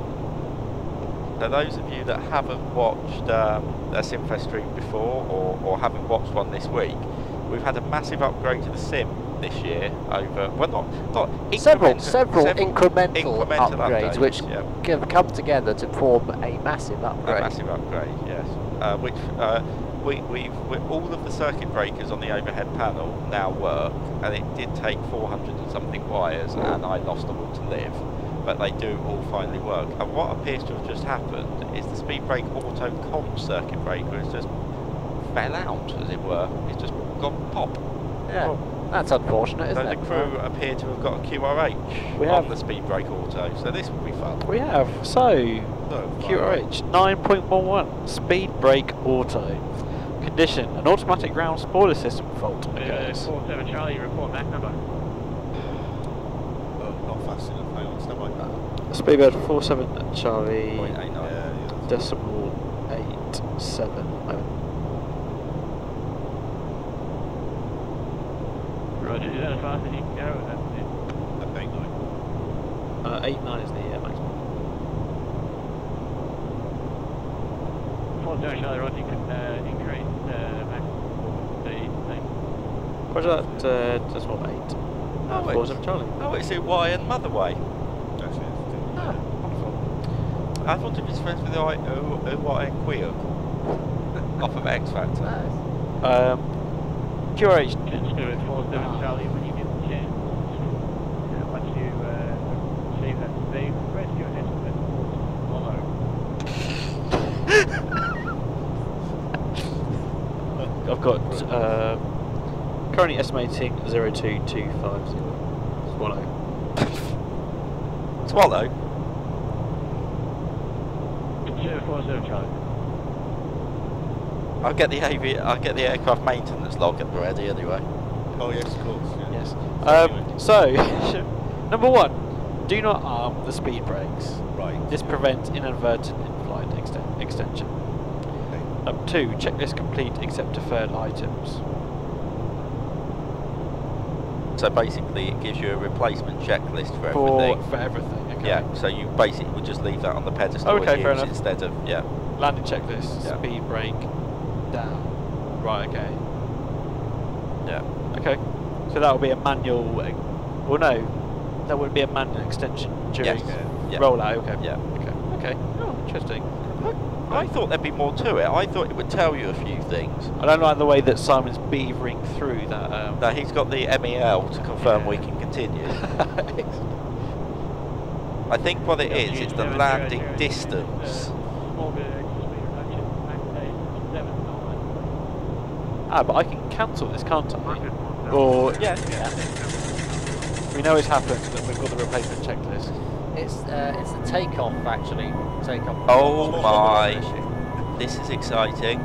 Simfest stream before, or haven't watched one this week, we've had a massive upgrade to the sim this year. Over not several incremental upgrades, which yeah. have come together to form a massive upgrade. A massive upgrade, yes. We all of the circuit breakers on the overhead panel now work, and it did take 400 and something wires, and I lost them all to live, but they do all finally work. And what appears to have just happened is the speed brake auto comp circuit breaker has just fell out, as it were. It's just gone pop. Yeah, that's unfortunate, isn't it? it? So the crew appear to have got a QRH on the speed brake auto, so this will be fun. We have, QRH 9.11 speed brake auto. Condition, an automatic ground spoiler system fault. 47 Charlie, report back number. Oh, not fast enough. Hang on, stand by. Speedbird 47 Charlie, .89. decimal 87. Roger, is that as fast as you can go? That's it. 89 is the maximum. 47 Charlie, Roger, you could increase maximum speed. Thanks. Roger that, decimal 8. 47 Charlie. Oh, it's Y and Motherway. That's it. Wonderful. I thought it was friends with Y and Queer. Off of X Factor. QRH. Just do it 47 Charlie when you get the chance. Once you achieve that speed, press your estimate follow. I've got currently estimating 02250. Swallow. Swallow? 47 Charlie. I'll get the aircraft maintenance log at the ready anyway. Oh yes, of course. Yeah. Yes. So, number 1, do not arm the speed brakes. Right. This prevents inadvertent in-flight extension. Number 2, checklist complete except deferred items. So basically, it gives you a replacement checklist for everything. For everything. Okay. Yeah. So you basically would just leave that on the pedestal Okay, fair enough. instead of Landing checklist, speed brake, down. Right. Okay. Yeah. Okay. So that will be a manual. Well, no, that would be a manual extension during rollout. Okay. Yeah. Okay. Oh, interesting. I thought there'd be more to it. I thought it would tell you a few things. I don't like the way that Simon's beavering through that. No, he's got the MEL to confirm we can continue. I think what it is, it's the landing distance. But I can cancel this, can't I? Or we know it's happened, and we've got the replacement checklist. It's the takeoff actually. Takeoff. Oh my! This is exciting.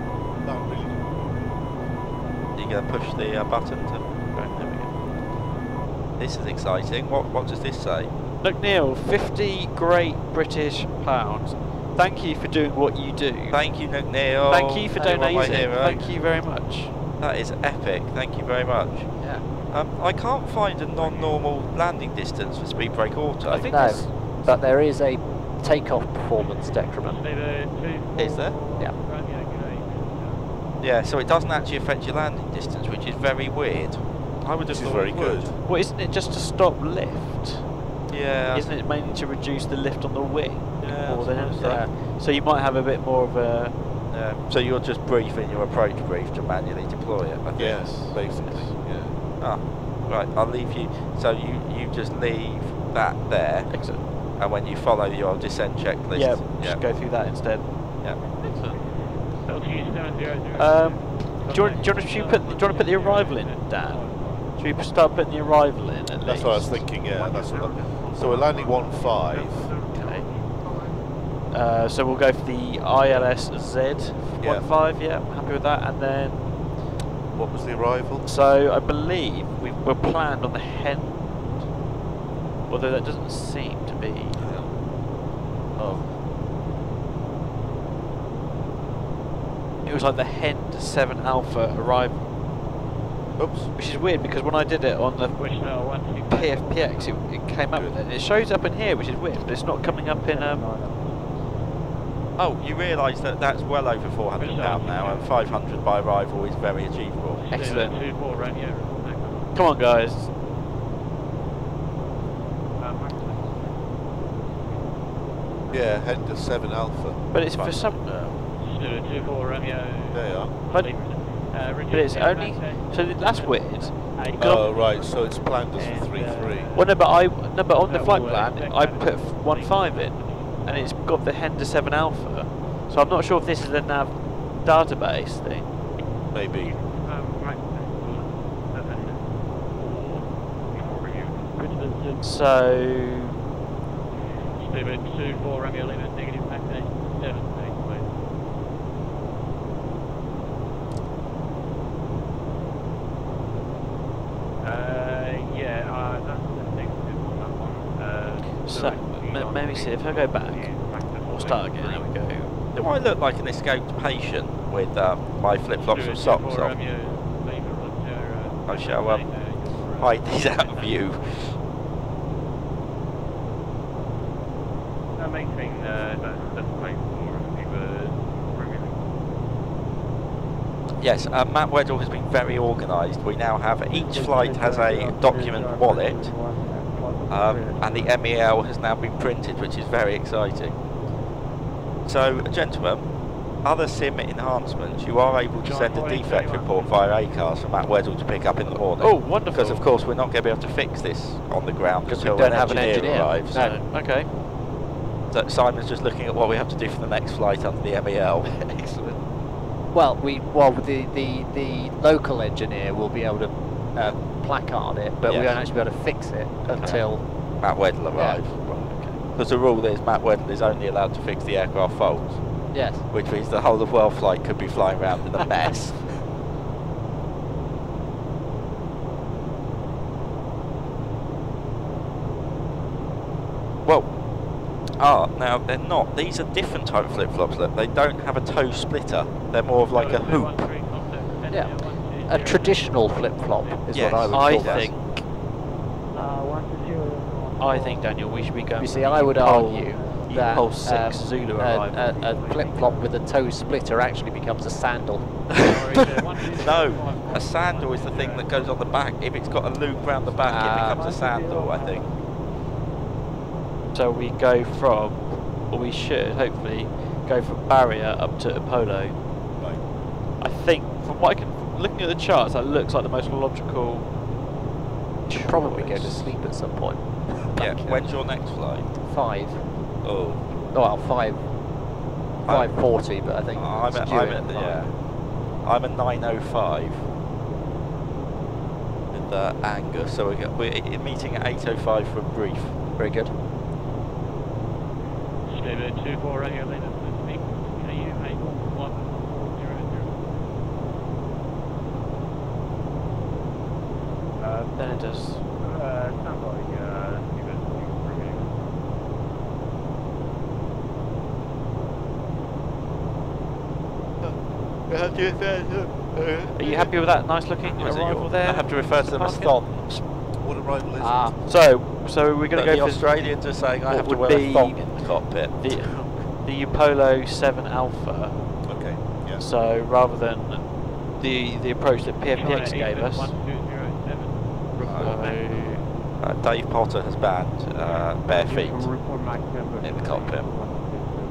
You're going to push the button to. There we go. This is exciting. What does this say? Look, Neil, 50 great British pounds. Thank you for doing what you do. Thank you, Nick Neil. Thank you for donating. Thank you very much. That is epic. Thank you very much. Yeah. I can't find a non-normal landing distance for speed brake auto. I think but there is a takeoff performance decrement. Is there? Yeah. Yeah. So it doesn't actually affect your landing distance, which is very weird. I would have thought very it would. good. Well, isn't it just to stop lift? Yeah. Isn't it mainly to reduce the lift on the wing? Yeah. More than anything? So you might have a bit more of a. So you're just briefing your approach brief to manually deploy it. I think. Yes, basically. Yeah. Ah, right. I'll leave you. So you just leave that there. Excellent. And when you follow your descent checklist, just go through that instead. Yeah. Excellent. Do you want to put the arrival in, Dan? Should we start putting the arrival in? That's what I was thinking. Yeah, that's what. So we're landing 1-5. Okay. So we'll go for the ILS Z 1.5. Yeah, happy with that. And then what was the arrival? So I believe we're planned on the Hen. Although that doesn't seem to be. Oh. It was like the Hen 7 Alpha arrival. Oops. Which is weird because when I did it on the PFPX, it came up with it. It shows up in here, which is weird, but it's not coming up in. Oh, you realise that that's well over £400 now, and 500 by arrival is very achievable. Excellent. Come on, guys. Yeah, head to 7 Alpha. But it's for some. There you are. But it's only. So that's weird. Oh, right, so it's planned as 3-3. Well, no, but on the flight plan, I put 1.5 in, and it's got the Hender 7 Alpha. So I'm not sure if this is the nav database thing. Maybe. So. Speedbird 24 Romeo Lima, negative back to 7, please. That's the negative on that one. So, maybe see if I go back. We'll start again, there we go. Do I look like an escaped patient with my flip-flops and socks on? I shall hide these out of view. Yes, Matt Weddle has been very organised. We now have each flight has a document wallet, and the MEL has now been printed, which is very exciting. So, gentlemen, other sim enhancements, you are able to send a defect report via ACARS for Matt Weddle to pick up in the morning. Oh, wonderful! Because of course we're not going to be able to fix this on the ground because until we don't have an engineer arrives. No. Okay. So Simon's just looking at what we have to do for the next flight under the MEL. Excellent. Well, the local engineer will be able to placard it, but we won't actually be able to fix it until Matt Weddle arrives. Because the rule is Matt Weddle is only allowed to fix the aircraft faults. Yes. Which means the whole of Worldflight could be flying around in a mess. Well, now they're not. These are different type of flip-flops. Look, they don't have a toe splitter. They're more of like a hoop. Yeah. A traditional flip-flop is what I would call I think, Daniel, we should be going. You see, I would argue that Pulse 6 Zulu arrival. a flip-flop with a toe splitter actually becomes a sandal. No, a sandal is the thing that goes on the back. If it's got a loop around the back, it becomes a sandal, I think. So we go from, or we should hopefully go from barrier up to Apollo. Right. I think, from what I can, looking at the charts, that looks like the most logical. Should probably go to sleep at some point. Yeah. When's your next flight? 5. Oh. Well, 5:40, but I think I'm a 9:05 with Angus, so we're meeting at 8:05 for a brief. Very good. Speedbird 24 Radio Lima, speak. KU 8110. Then it does. Sounds like Are you happy with that nice looking arrival there? I have to refer to them as thongs. What arrival is it? So we're going to go the for Australians are saying I have to would wear be a thong in the cockpit. The Apollo 7 Alpha. Okay, yeah. So rather than the approach that PFPX gave us. Dave Potter has banned bare feet in the cockpit.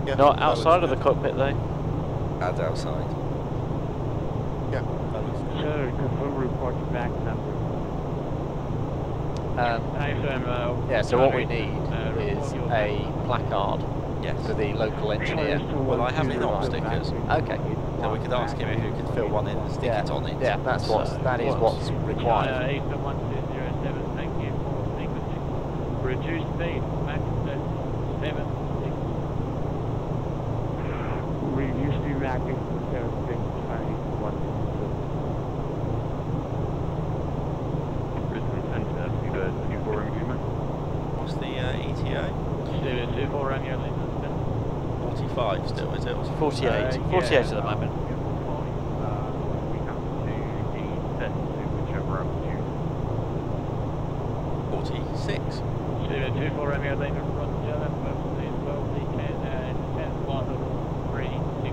Yeah, Not outside of the cockpit though. And outside. Yeah, that looks good. Sure, confirm report back number. Yeah, so what we need is a placard for the local engineer. Well, I have in-on stickers. Okay. So we could ask him if he could fill one in and stick it on it. Yeah, that is what's required. 1207, thank you for sequencing. Reduce speed, max 7. Reduce speed, max 7. What's the ETA? 24 Romeo Lima. 45 still, is it? 48. 48 at the moment. We come to the 46. Zero 24 Romeo Lima from German, first is well, DK, descent flight level 360.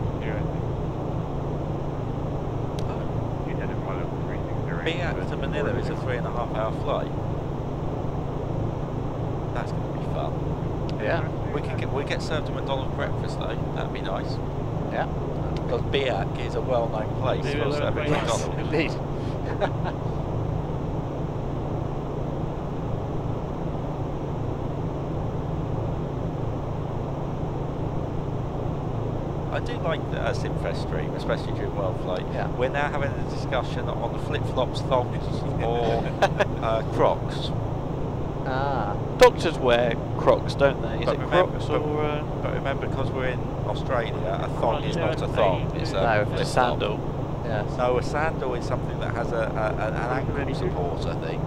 Oh. Descended flight level 360. Biak to Manila is a 3.5 hour flight. That's going to be fun. Yeah. We get served a McDonald's breakfast though. That'd be nice. Yeah. Because Biak is a well-known place for serving McDonald's. Indeed. I do like the Simfest stream, especially during Worldflight. Yeah. We're now having a discussion on the flip-flops, thongs, or Crocs. Ah. Doctors wear Crocs, don't they? Is But it remember- Crocs but- or... But remember, because we're in Australia, a thong is not a thong. It's No, a it's a flip-flop. sandal? Yes. No, a sandal is something that has an ankle support, I think.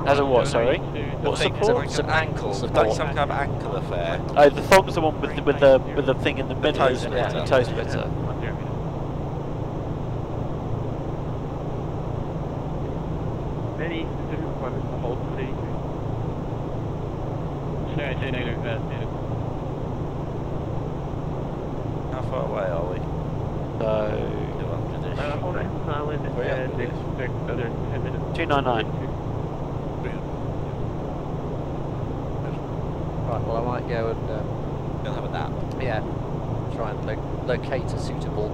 As a what, sorry? The What thing is support? like Some an ankle Like support. some kind of ankle affair. Oh, the thong's the one with the thing in the middle, toe isn't it? splitter. The toe splitter. Many specific requirements for hold city. How far away are we? So... 200-ish. Hold on, silent, and 300-ish. expect another 10 minutes. 299. Right, well I might go and, Gonna have a nap. yeah, try and locate a suitable...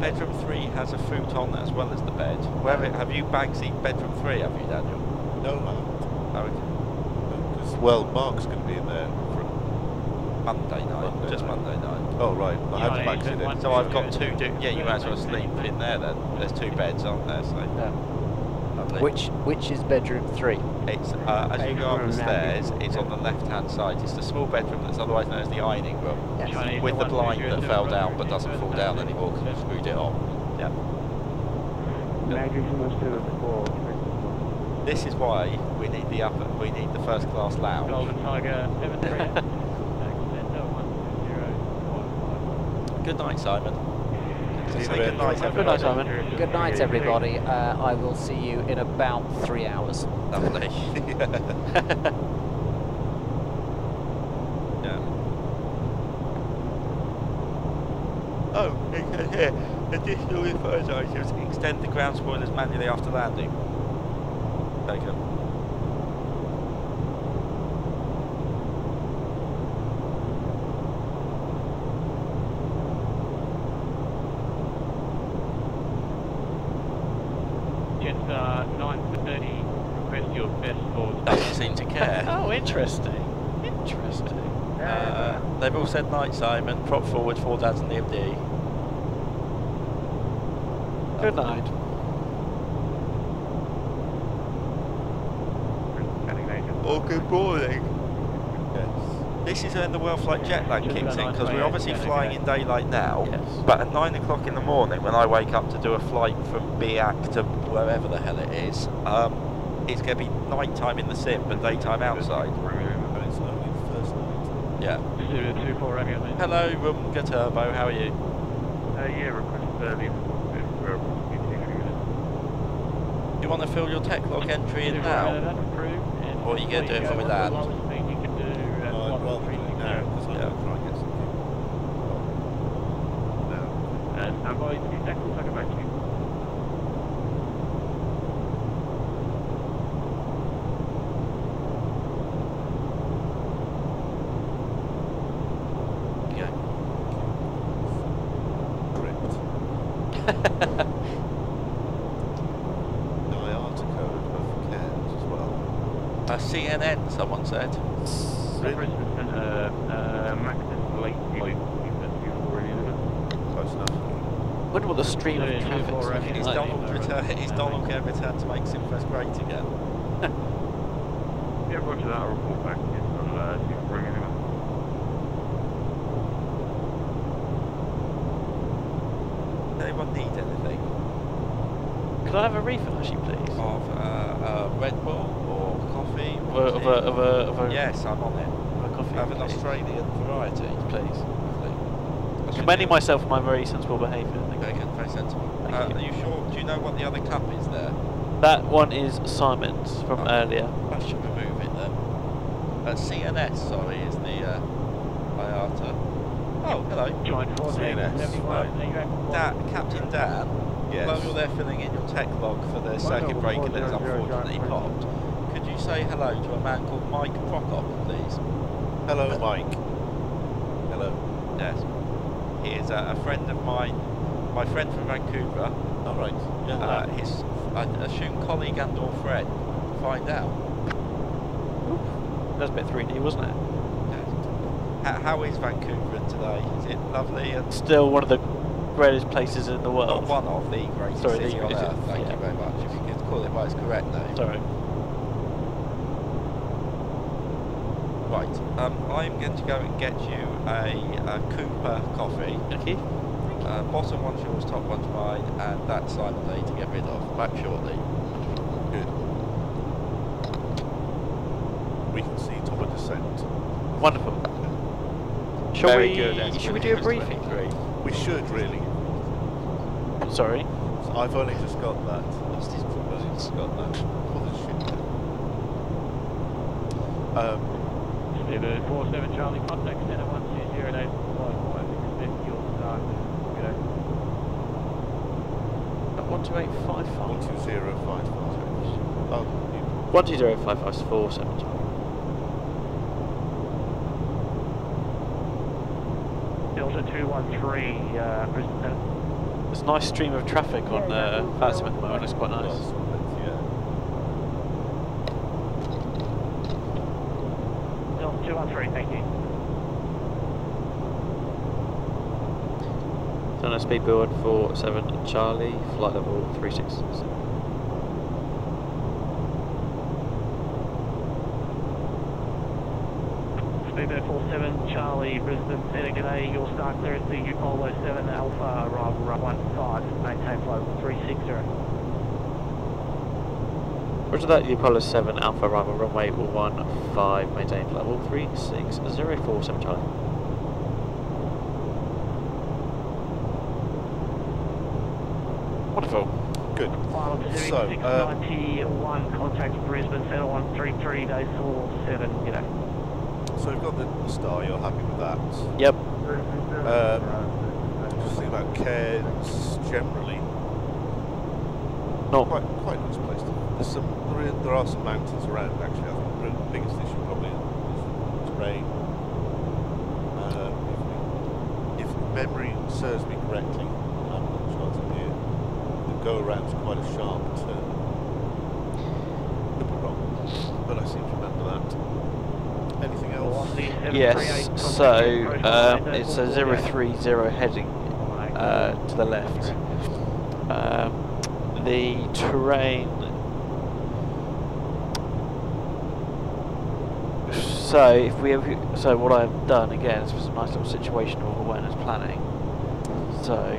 Bedroom 3 has a futon as well as the bed. Have you bag-seat bedroom 3, have you, Daniel? No, man. Oh, okay. Because, well, Mark's going to be in there for Monday night, Monday just night. Monday night. Oh, right. I have to back it in. So I've got two, yeah, you might as well sleep in there then. There's 2 beds, aren't there? So, Yeah. lovely. Which is bedroom 3? It's, as you go up the stairs, it's on the left-hand side. It's the small bedroom that's otherwise known as the ironing room. Yes. With the blind that fell down but doesn't fall down anymore because we screwed it on. Yeah. This is why we need the first class lounge. Golden Tiger 73. Good night, Simon. See you Say later. good night, Good everybody. night, Simon. Good night, everybody. I will see you in about 3 hours. Lovely. Yeah. Oh, it says here, additional reference items, extend the ground spoilers manually after landing. Taken. Just 9:30. Request your best forward. Doesn't seem to care. Oh, interesting. Interesting. They've all said night, Simon. Prop forward, 4 dads and the MD. Good night. Oh, good morning. Yes. This is when the Worldflight jet lag kicks in, because we're obviously flying in daylight now, Yes. but at 9 o'clock in the morning, when I wake up to do a flight from Biak to wherever the hell it is, it's going to be night time in the sim, but daytime outside. But it's only the first night. Yeah. 24 Romeo. Hello, Rumga Turbo, how are you? Yeah, request early. Do you want to fill your tech log entry in now? Or are you going to do it from land? No, I'd rather do it now, because I'm going to try and get some people. Stand by 2 seconds, I'll get back to you. IATA code of Cairns as well. CNN, someone said. Brisbane, Max's late flight. Close enough. Wonder what the stream of traffic's looking Is like. Donald going to return to make Simfest great again? Yeah, roger that, I'll report back. I'll see if we're bringing him up. Does anyone need anything? Could I have a refill, actually, please? Of Red Bull or coffee? Of a Yes, I'm on it. of a coffee, Have an please. Australian variety. Please. Lovely. Commending myself for my very sensible behaviour. Thank Very you. good, very sensible. Thank Are you sure? Do you know what the other cup is there? That one is Simon's from earlier. I should remove it then. CNS, sorry, is the IATA. Oh, hello. Captain Dan. Yes. While you're there filling in your tech log for the circuit breaker that has unfortunately popped, could you say hello to a man called Mike Prokop, please? Hello, Mike. Hello. Yes. He is a friend of mine, my friend from Vancouver. All right. Yeah. His, I assume, colleague and or friend. Find out. That was a bit 3D, wasn't it? Yes. How is Vancouver today? Is it lovely? And Still one of the greatest places in the world. one of the greatest cities on earth. Thank you very much. If you could call it by its correct name. Sorry. Right. I'm going to go and get you a Cooper coffee. Thank you. Bottom one's yours, top one's mine, and that's Simon Lee to get rid of. Back shortly. Good. We can see top of descent. Wonderful. Shall Very we? good. Should we do a briefing? We should really. Sorry. I've only just got that. I've only just got that. What the shit? Speedbird 47 Charlie, contact center 120 expect your start. 12855. 12055. Oh, 1205547. Delta 213, Brisbane. There's a nice stream of traffic on Fatima at the moment. It's quite nice. Delta 213, thank you. So no speed build 47 Charlie, flight level 367. Speedbird 47 Charlie, Brisbane Center, g'day, your start clearance to Polo 7 Alpha, arrival run 15, maintain flight 360. Roger that, Apollo 7 Alpha arrival runway 15, maintain flight level 36047 Charlie. Wonderful. Good. Pilot So, 691, contact Brisbane Center 133 days 47, g'day. So we've got the star, you're happy with that? Yep. Just think about Cairns generally. No. Quite nice place. There are some mountains around actually. I think the biggest issue probably is rain. If memory serves me correctly, I'm not sure it's here. The go around's quite a sharp turn. Could be wrong, but I seem to remember that. Anything else? Yes, so it's a 030 heading to the left. The terrain. So if we have, so what I've done again is some nice little situational awareness planning. So.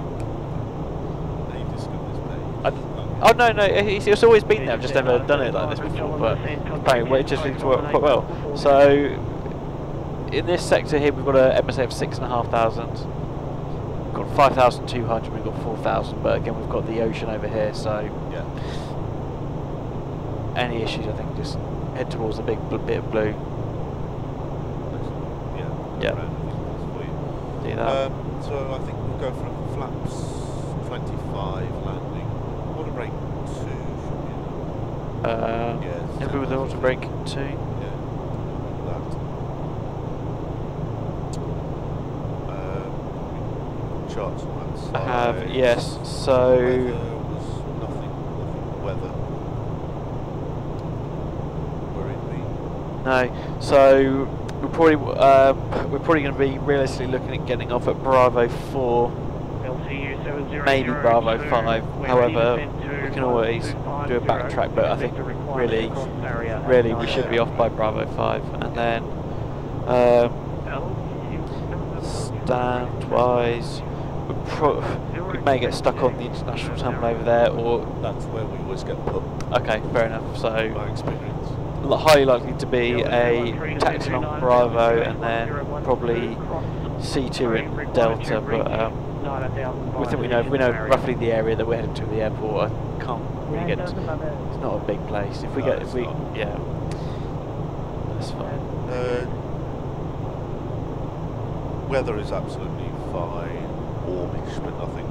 Oh no, it's always been there. I've just never done it like this before, but apparently it just seems to work quite well. So in this sector here, we've got a MSA of 6,500. We've got 5,200. We've got 4,000. But again, we've got the ocean over here. So yeah. Any issues, I think, just head towards the big bit of blue. Yeah. Do that. So I think we'll go for flaps 25 landing. Auto brake 2 should be enough. Happy with the auto brake 2? Yeah. That. Charts on that side. I have, yes. So weather was nothing weather. Worried me. No. So we're probably going to be realistically looking at getting off at Bravo 4, maybe Bravo 5. However, we can always do a backtrack, but I think really we should be off by Bravo 5, and then stand-wise, we may get stuck on the international terminal over there, or that's where we always get put. Okay, fair enough. So my experience. Highly likely to be a taxi on Bravo and then probably C2 and Delta, but we think we know roughly the area that we're heading to the airport. I can't really get. It's not a big place. If we No, get, it's if we, not. yeah, that's fine. Weather is absolutely fine, warmish, but nothing.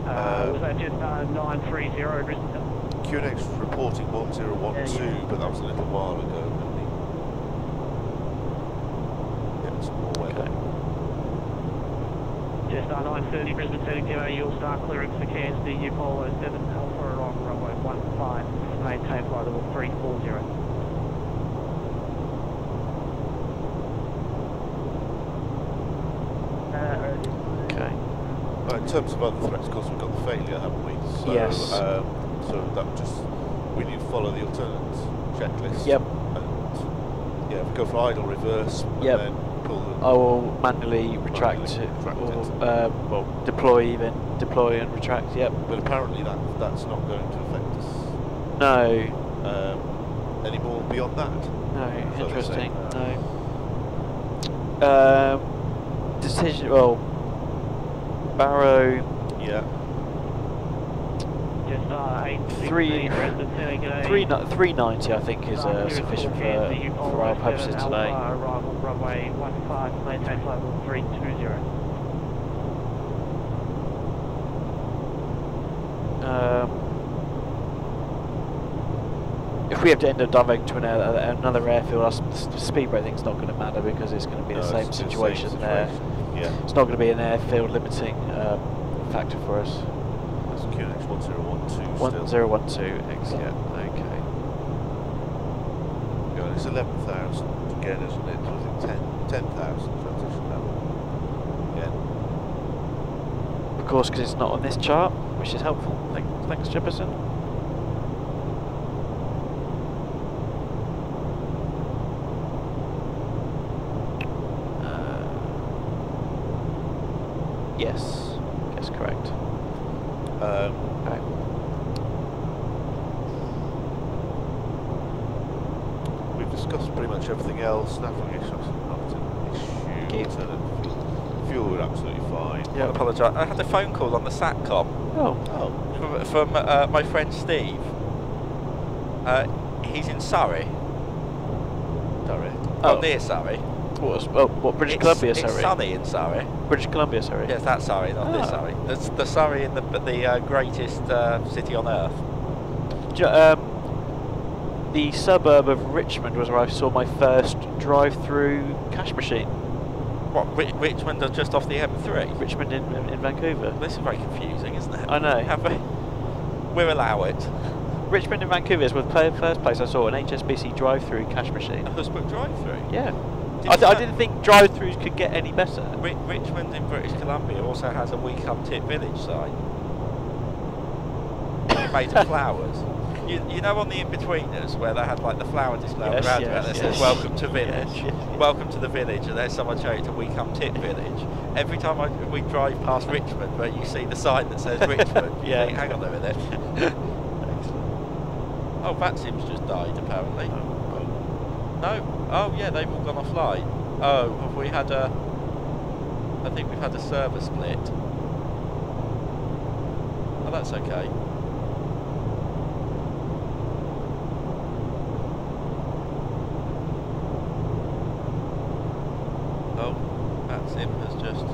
Was that just 930 Brisbane? QNX reporting 1012, but that was a little while ago. Getting some more weather. Just 930 Brisbane, turning to you'll start clearance for Cairns to U Polo 7 Alpha on runway 15, maintain flight level 340. Okay. In terms of other threats, of course, we've got the failure, haven't we? So, Yes. So that would just, we need to follow the alternate checklist. Yep. And yeah, we go for idle reverse, and Yep. then pull the. I will manually retract it, retract or it. well, deploy and retract. Yep. But apparently that's not going to affect us No. any more beyond that. No. So they say. Interesting. No. Decision. Well, Barrow. Yeah. Just 390, I think, is sufficient for our purposes today. Arrival runway 15, maintain flight level 320. If we have to end up diving to another airfield, our speed rating's not going to matter because it's going to be the same situation there. Yeah. It's not going to be an airfield limiting factor for us. That's QNX 1012 1012, excellent. Yeah. Okay. Yeah, it's 11,000 again, isn't it? Was it 10,000 transition level? Yeah. Of course, because it's not on this chart, which is helpful. Thanks, Jefferson. Yes, yes, correct. Okay. We've discussed pretty much everything else. Navigation is not an issue. Fuel, we're absolutely fine. Yeah, I apologise. I had a phone call on the SATCOM. Oh. From my friend Steve. He's in Surrey. Surrey. Oh, near Surrey. What British Columbia, Surrey? It's sunny in Surrey. British Columbia, Surrey. Yes, that's Surrey, not this Surrey. It's the Surrey in the greatest city on earth. The suburb of Richmond was where I saw my first drive-through cash machine. What, Richmond are just off the M3? Richmond in Vancouver. This is very confusing, isn't it? I know. We'll allow it. Richmond in Vancouver is the first place I saw an HSBC drive-through cash machine. A husband drive-through? Yeah. I didn't think drive-thrus could get any better. Richmond in British Columbia also has a We Come Tip Village sign. Made of flowers. You know, on the in-betweeners where they had like the flower display on the advert that says "Welcome to Village," welcome to the village, and there's someone showing to We Come Tip Village. Every time we drive past Richmond, where you see the sign that says Richmond, you think, hang on a minute. Oh, Vatsim's just died apparently. No. Oh yeah, they've all gone offline. Oh, have we had a? I think we've had a server split. Oh, that's okay. Oh, Vatsim has just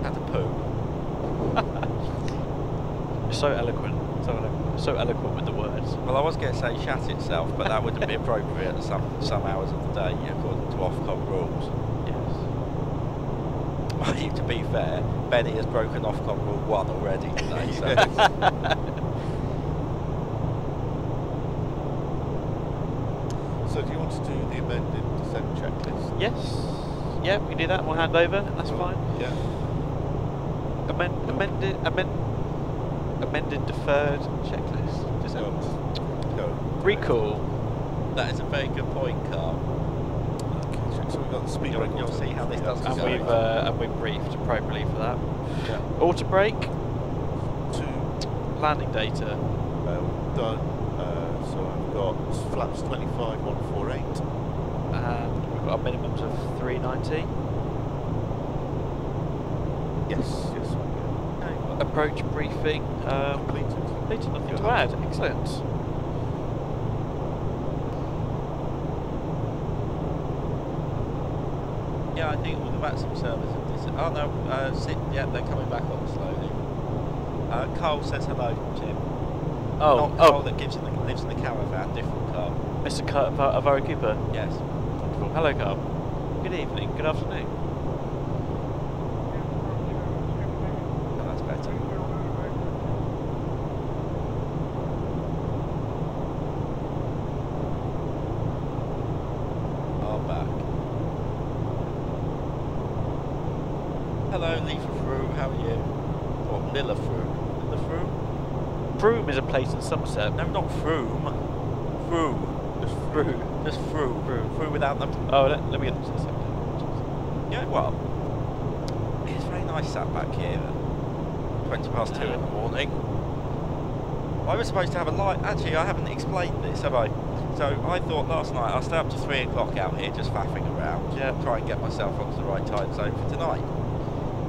had a poo. So eloquent. So eloquent with the words. Well, I was going to say shat itself, but that wouldn't be appropriate at some hours of the day, according to Ofcom rules. Yes. To be fair, Benny has broken Ofcom rule 1 already today. So. So do you want to do the amended descent checklist? Yes. Yeah, we can do that. We'll hand over. That's fine. Yeah. Amended deferred checklist. Go. Recall. That is a very good point, Carl. Okay, so we've got the speed record. You'll see how this does. And we've briefed appropriately for that. Yeah. Auto brake. 2. Landing data. Done. So I've got flaps 25,148. And we've got our minimums of 390. Yes. Okay, well, Approach briefing. Completed, nothing to add. Excellent. Yeah, I think all the maximum servers have dis- oh no, yeah, they're coming back on slowly. Carl says hello, Jim. Oh, Not Carl that lives in the caravan, different Carl. Mr. Avaro Cooper. Yes. Wonderful. Hello, Carl. Good evening. Good afternoon. Oh, that's better. Back. Hello, Leafer Froome, how are you? Or Lilla Froome. Lilla Froome? Froome is a place in Somerset. No, not Froome. Froome. Just Froome. Just Froome. Froome without them. Oh, let me get this. Yeah, well, it's very nice sat back here at 20 past 2 in the morning. I was supposed to have a light. Actually, I haven't explained this, have I? So I thought last night I'll stay up to 3 o'clock out here just faffing around. Yeah. Try and get myself onto the right time zone for tonight.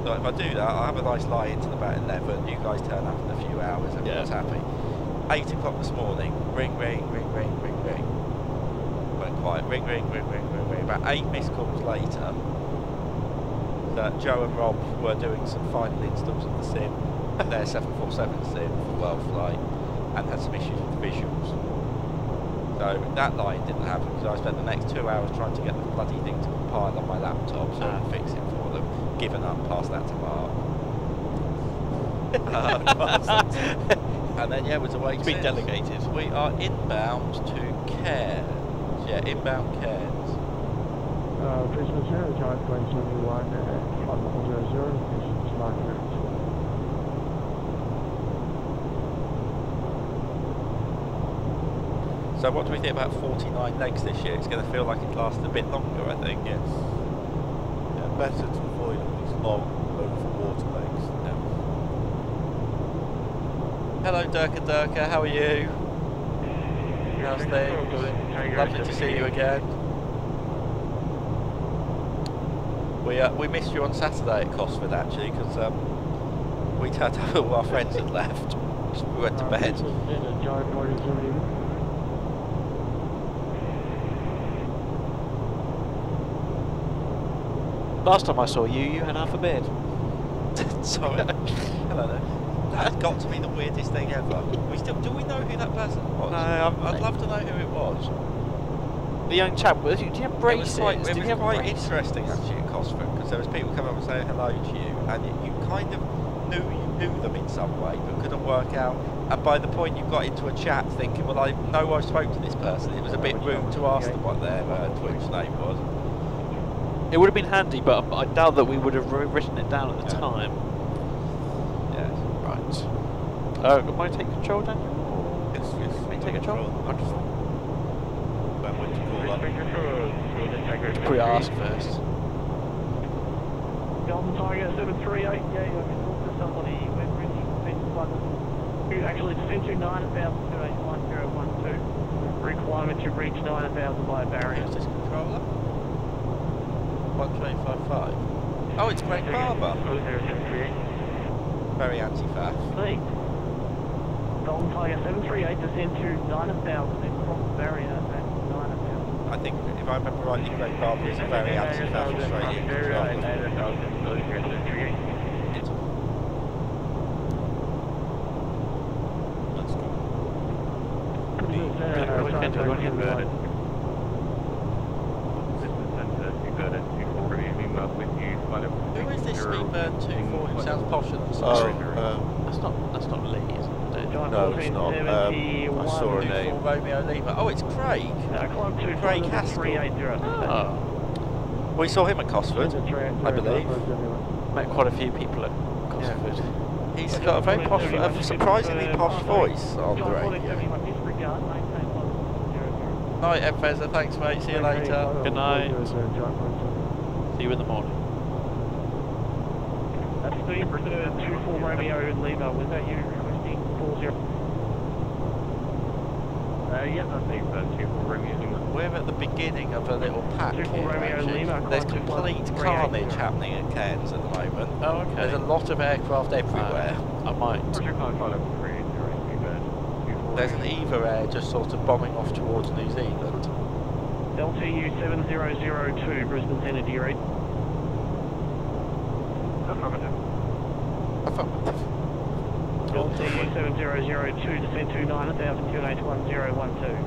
So if I do that, I'll have a nice lie until about 11. You guys turn up in a few hours, everyone's happy. 8 o'clock this morning, ring, ring, ring, ring, ring, ring. Went quiet, ring, ring, ring, ring, ring, ring. About 8 missed calls later, that Joe and Rob were doing some final installs of the sim, their 747 sim for Worldflight, and had some issues with visuals. So that line didn't happen because I spent the next 2 hours trying to get the bloody thing to compile on my laptop so I could fix it for them. Given up, passed that to Mark. And then yeah, was away. It's been delegated. We are inbound to Cairns. Yeah, inbound Cairns. Brisbane 0, Giant Plane 71, 5100, this is Mark Cairns. So what do we think about 49 legs this year? It's going to feel like it lasts a bit longer, I think. Yes. Yeah, better to avoid all these long over water legs. Yeah. Hello, Durka, how are you? How's things? Lovely to see you again. We missed you on Saturday at Cosford actually because we turned out all our friends had left. We went to bed. Last time I saw you, you had half a beard. Sorry. Hello there. That has got to be the weirdest thing ever. Do we know who that person was? No, I'd love to know who it was. The young chap, do you have braces? It was quite interesting actually at Cosford because there was people coming up and saying hello to you and you kind of knew you knew them in some way but couldn't work out, and by the point you got into a chat thinking, well, I know I spoke to this person, it was a bit rude to ask them what their Twitch name was. It would have been handy, but I doubt that we would have written it down at the time. Yes. Right. Am I take control, Daniel? Yes, yes. Can you take control? Wonderful. When to call up. Can we ask first? Golden Tiger 738, yeah, I can talk to somebody when reaching who actually sent you 9,000 to 1012. Requirement to reach 9,000 by a barrier. Who's this controller? 1355. Oh, it's Greg Barber. Very anti-faff. Golden Tiger 738 descend to 9,000 and cross the barrier at 9,000. I think, if I remember rightly, Greg Barber is a very anti-faff Australian controller. Who is this Speedbird 24? It sounds posh at the start. That's not Lee, is it? No, it's not. I saw a name. Romeo Lima. Oh, it's Craig. Craig Haskell. Oh. We saw him at Cosford, I believe. Met quite a few people at Cosford. Yeah. He's got a very posh, surprisingly posh voice on the radio. Night, Fezza. Thanks, mate. See you later. Good night. See you in the morning. That's Steve, 24 Romeo Lima. Was that you requesting 40? Yeah, that's the 24 Romeo Lima. We're at the beginning of a little pack here, actually. There's complete carnage happening at Cairns at the moment. Oh, okay. There's a lot of aircraft everywhere. I might. There's an Eva Air just sort of bombing off towards New Zealand. LTU 7002, Brisbane Centre, do you read? Affirmative. Affirmative. LTU 7002, descend to 9000, QNH 1012.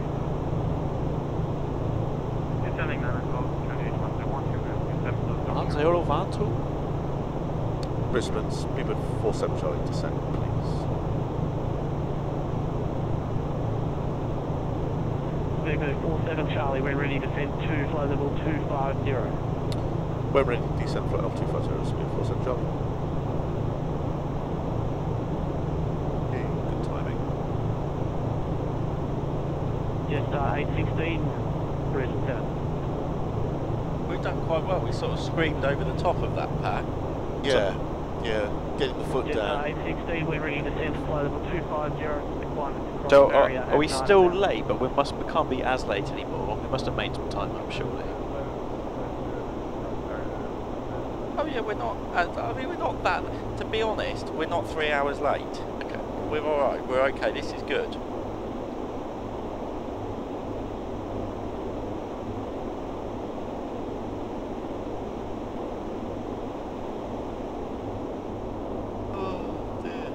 Descending 9000, QNH 1012. Answer all van to. Brisbane, Speedbird 47 Charlie, descent, please. Speedbird 47 Charlie, when ready, descend to flight level 250. When ready, descent for L250, Speed 47 Charlie. Okay, good timing. Just 816, Brisbane Centre. We've done quite well. We sort of screamed over the top of that pack. Yeah, yeah, getting the foot Just down. 816, when ready, descend to flight level 250, requirements across So the area are we at still 9000. late? But we can't be as late anymore. We must have made some time up, surely. Oh yeah, we're not. I mean, we're not that. To be honest, we're not 3 hours late. Okay. We're all right. We're okay. This is good. Oh dear.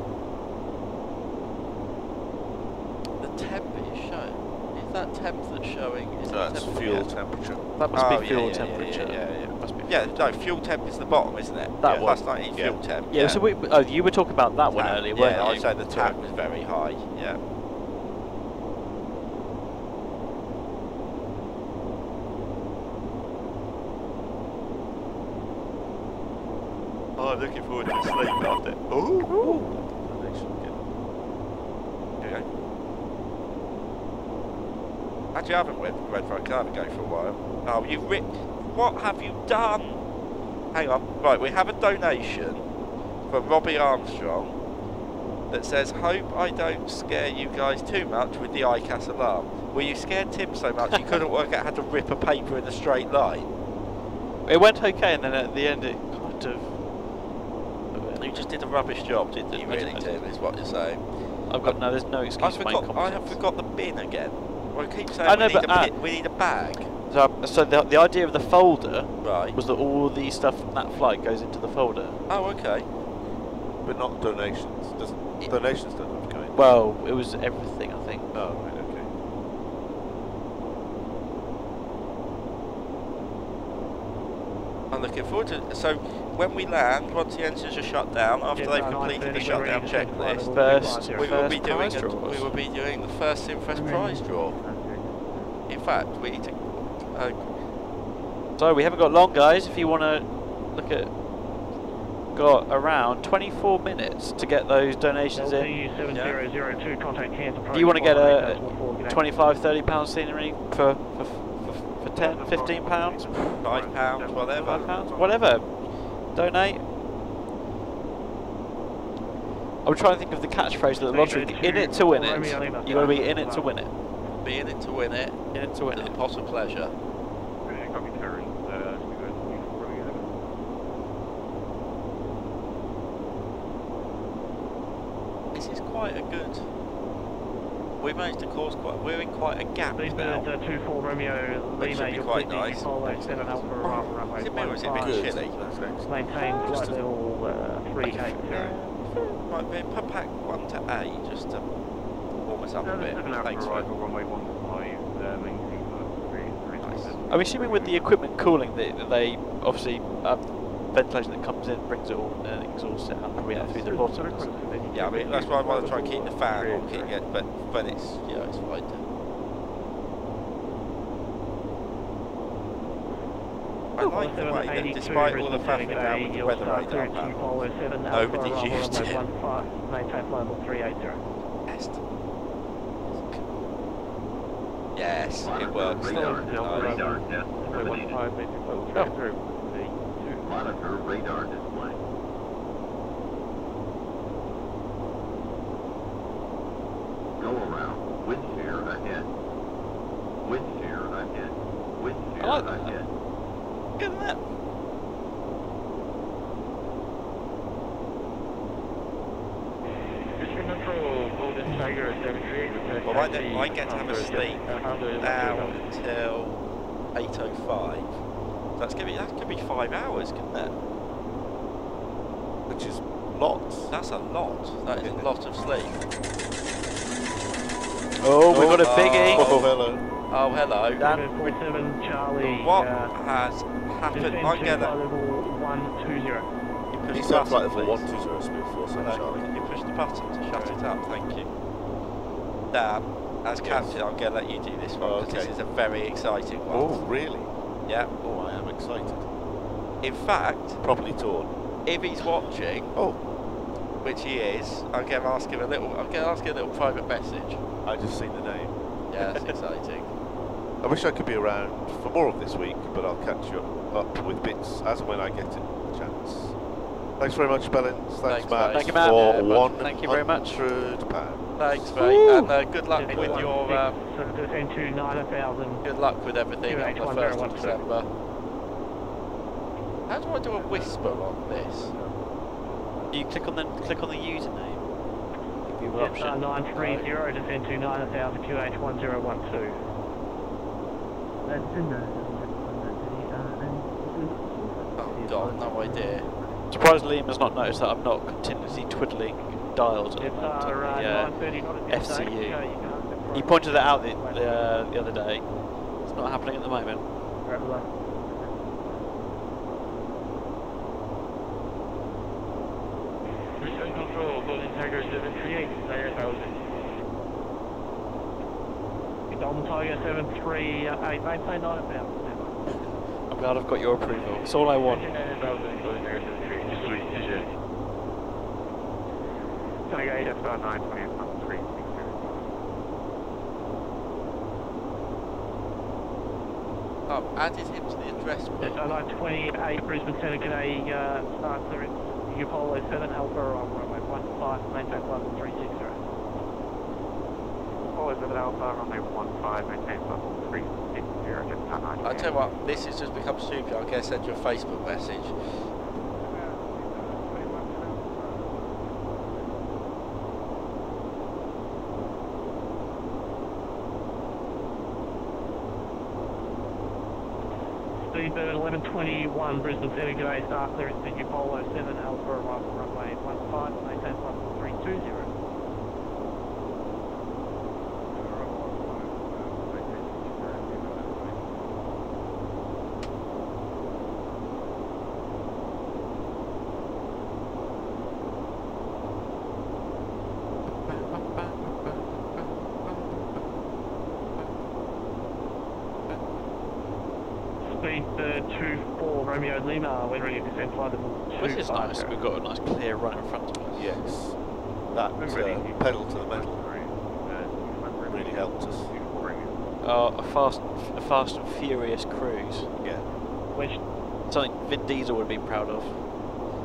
The temp is showing. Is that temp that's showing? Is That's that temp? fuel Yeah. temperature. That must Oh, be yeah, fuel yeah, temperature. Yeah. Must be. Yeah, no, fuel temp is the bottom, isn't it? That yeah, one. That's 19 Yeah. fuel temp. Yeah. So you were talking about that one Tap, earlier, weren't yeah, you? I'd say the tap was very high. Yeah. Oh, I'm looking forward to sleep after. Ooh. Okay. Actually, I haven't read for a car ago for a while. Oh, you've ripped. What have you done? Hang on. Right, we have a donation from Robbie Armstrong that says, "Hope I don't scare you guys too much with the ICAS alarm." Were you scared Tim so much you couldn't work out how to rip a paper in a straight line? It went okay, and then at the end it kind of. You just did a rubbish job, didn't you? Really, Tim, is what you're saying. I've got no. There's no excuse for my I incompetence. have forgot the bin again. Well, I keep saying I know, we need a bag. So the idea of the folder Right. was that all the stuff from that flight goes into the folder. Oh, okay. But not donations. Donations don't have to go in. Well, it was everything, I think. Oh, right, okay. I'm looking forward to it. So, when we land, once the engines are shut down, after they've completed the shutdown checklist, we will be doing the first in first prize draw. In fact, we need to. So we haven't got long, guys. If you want to look at, got around 24 minutes to get those donations in. 7002, contact Cairns. Do you want to get a 25, 30 pound scenery for 10, 15 pounds? £5, whatever. £5, whatever. Donate. I'm trying to think of the catchphrase of the lottery. In it to win it. You got to be in it to win it. Be in it to win it. In it to win To the it. pot of pleasure. This is quite a good. We managed to cause quite. We're in quite a gap now. 24 Romeo Which Lima, should be you're quite clear nice. Follow 7 Alpha runway Is it a bit chilly? Maintain flight level 38. Might be per pack 1 to 8 just to warm us up a bit. Thanks for it. I'm assuming with the equipment cooling, they obviously ventilation that comes in brings it all and exhausts it out through the bottom. Yeah, I mean that's why I want to try and keep the fan on, keep it, but it's it's fine. I like the way that despite all the faffing around with the weather radar panel, nobody's used it. Maintain flight level 380. Yes, it works. Monitor radar display. Go around. Wind shear ahead. Wind shear ahead. Wind shear I like that. ahead. Good at that. Well, I get to have a sleep now until 8:05. That could be 5 hours, couldn't it? Which is lots. That's a lot. That is a lot of sleep. Oh, we've got a biggie. Oh, hello. Oh, hello. Dan. 47 Charlie. What has happened? I'm gonna. level 120. You push He the sounds like button, level please. 120 smooth force, Hello, Charlie. can you push the button to shut it up? Thank you. Dan, as captain, I'm going to let you do this one because this is a very exciting one. Oh, really? Yeah. Oh, I am excited. In fact, Properly torn. if he's watching, which he is, I'm going to ask him a little private message. I just seen the name. Yeah, that's exciting. I wish I could be around for more of this week, but I'll catch you up with bits as and when I get it a chance. Thanks very much, Bellins. Thanks, Matt. Thank you, Matt. For Yeah, £100. thank you very much. Thanks, mate, and good luck with your. Into 9,000. Good luck with everything on the 1st of December. How do I do a whisper on this? You click on the username. Give you an It's option. 930 descend to 9,000 QH1012. Oh God, no idea. Surprisingly, Liam has not noticed that I'm not continuously twiddling dials at the It's moment on 930 not the FCU. He pointed it out the other day. It's not happening at the moment. Return control, closing Tiger 738, 9,000. Golden Tiger 738, maintain 9,000. I'm glad I've got your approval. It's all I want. 9,000, closing Tiger 738, just sweet, just Tiger 8, that's about 920, 3. I've added him to the address book. It's 928 Brisbane Centre, today start clearance. Apollo 7 Alpha on runway 15, maintain flight 360. Apollo 7 Alpha, runway 15, maintain flight 360, just turn 9. I tell you what, this has just become stupid. I'm going to send you a Facebook message. Speedbird 1121 Brisbane Centre, today start clearance. Apollo 7 Alpha on runway 15, maintain flight 320. Speedbird 24 Romeo Lima, when ready to descend flight level 2. Which is nice. We've got a nice clear run in front of us. Yes. That pedal to the metal really helped us. A fast and furious cruise. Yeah. Which Something Vin Diesel would be proud of.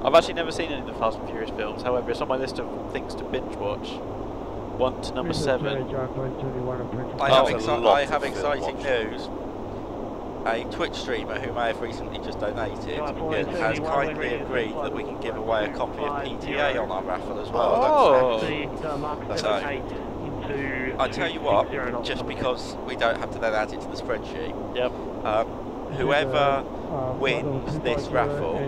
I've actually never seen any of the Fast and Furious films. However, it's on my list of things to binge watch. 1 to number 7. I have exciting news. A Twitch streamer who may have recently just donated has kindly agreed that we can give away a copy of PTA on our raffle as well. So, I tell you what, just because we don't have to then add it to the spreadsheet, whoever wins this raffle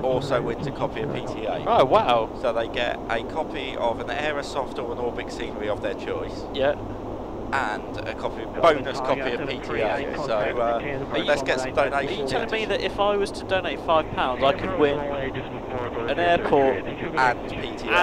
also wins a copy of PTA. Oh wow! So they get a copy of an Aerosoft or an Orbix scenery of their choice. And a bonus copy of PTA. So let's get some donations. Are you telling me that if I was to donate £5, I could win an airport and PTA?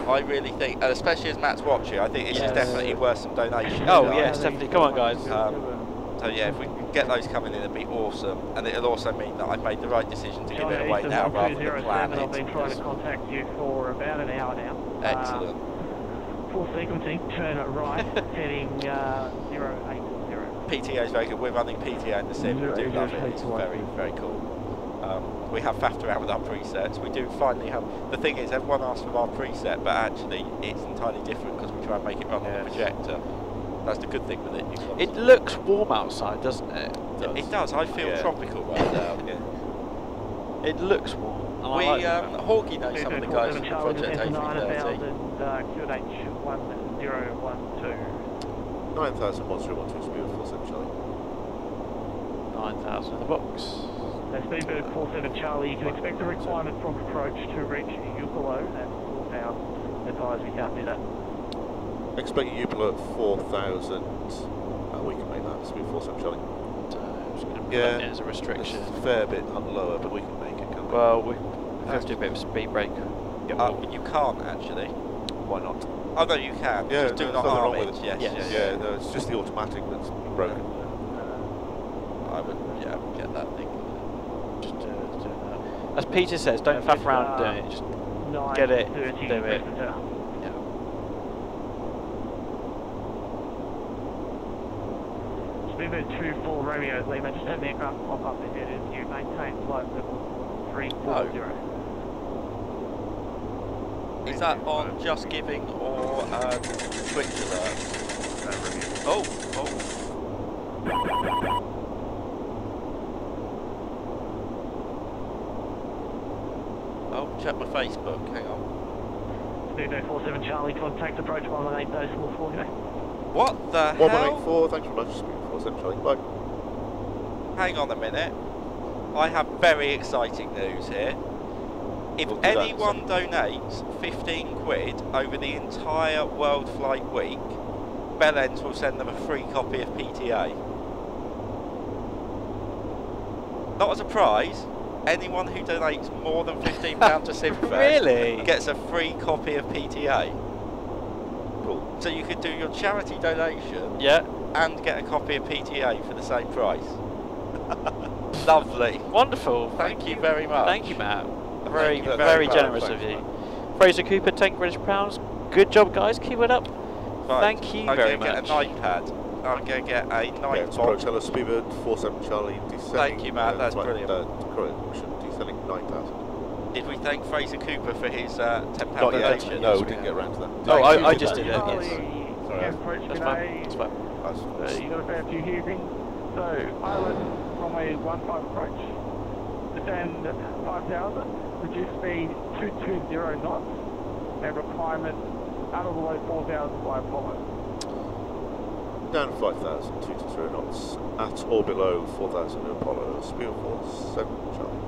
I really think, and especially as Matt's watching, I think this is definitely worth some donations. Oh yes, definitely. Come on, guys. So yeah, if we can get those coming in, it'd be awesome. And it'll also mean that I've made the right decision to give it away now rather than plan it. I've been trying to contact you for about an hour now. Excellent. Full sequencing, turn it right, heading 080. PTA is very good. We're running PTA in the sim. We do love it. It's very, very cool. We have faffed around with our presets. We do finally have. The thing is, everyone asks for our preset, but actually, it's entirely different because we try and make it run on the projector. That's the good thing with it. It looks warm outside, doesn't it? It does. I feel tropical right now. It looks warm. We, Hawkey knows some of the guys from Project A330. 9,000-1012, speed 47 Charlie. 9,000 in the box. So Speedbird 47 Charlie, you can expect a requirement from approach to reach Upalo at 4,000. Advise we can't do that. Expect Upalo at 4,000. We can make that, speed 47 Charlie. Yeah, as a restriction. It's a fair bit lower, but we can make it, can't we? Well, we have to do a bit of a speed brake. You can't actually. Why not? Oh no, you can. Yeah, just do not nothing arm wrong it. with it. Yes. Yeah, no, it's just the automatic that's broken. I would, get that thing. Just do that. As Peter says, don't faff around doing it. Just get it, do it. Speedbird 24 Romeo Lima, just have the aircraft pop up ahead as you maintain flight level 340. Is that on Just Giving or Twitch alert? Oh. Oh, check my Facebook, hang on. Speedbird 47 Charlie, contact approach 118.4. What the hell? 1184, thanks very much, speed 47 Charlie, bye. Hang on a minute. I have very exciting news here. If anyone donates 15 quid over the entire Worldflight week, Bellends will send them a free copy of PTA. Not as a prize, anyone who donates more than £15 to SimFest Really? gets a free copy of PTA. Cool. So you could do your charity donation and get a copy of PTA for the same price. Lovely. Wonderful. Thank you very much. Thank you, Matt. Very generous of you. Fraser Cooper, 10 British pounds. Good job, guys. Keep it up. Right. Thank you very much. I'm going to get an iPad. I'm going to get a night approach Hello Speedbird 47 Charlie, descending. Thank you, Matt. That's brilliant. Correction, descending 9,000. Did we thank Fraser Cooper for his £10 donation? Yet. No, we didn't get around to that. Oh, I just did it. Yes. Sorry, That's fine. That's fine. You got a fair few here things. So, pilot runway 15 approach. Descend 5,000. Reduce speed 220 knots. And requirement out of below 4,000 by Apollo. Down 5,000, 220 knots. At or below 4,000 Apollo. Speed 47 Charlie.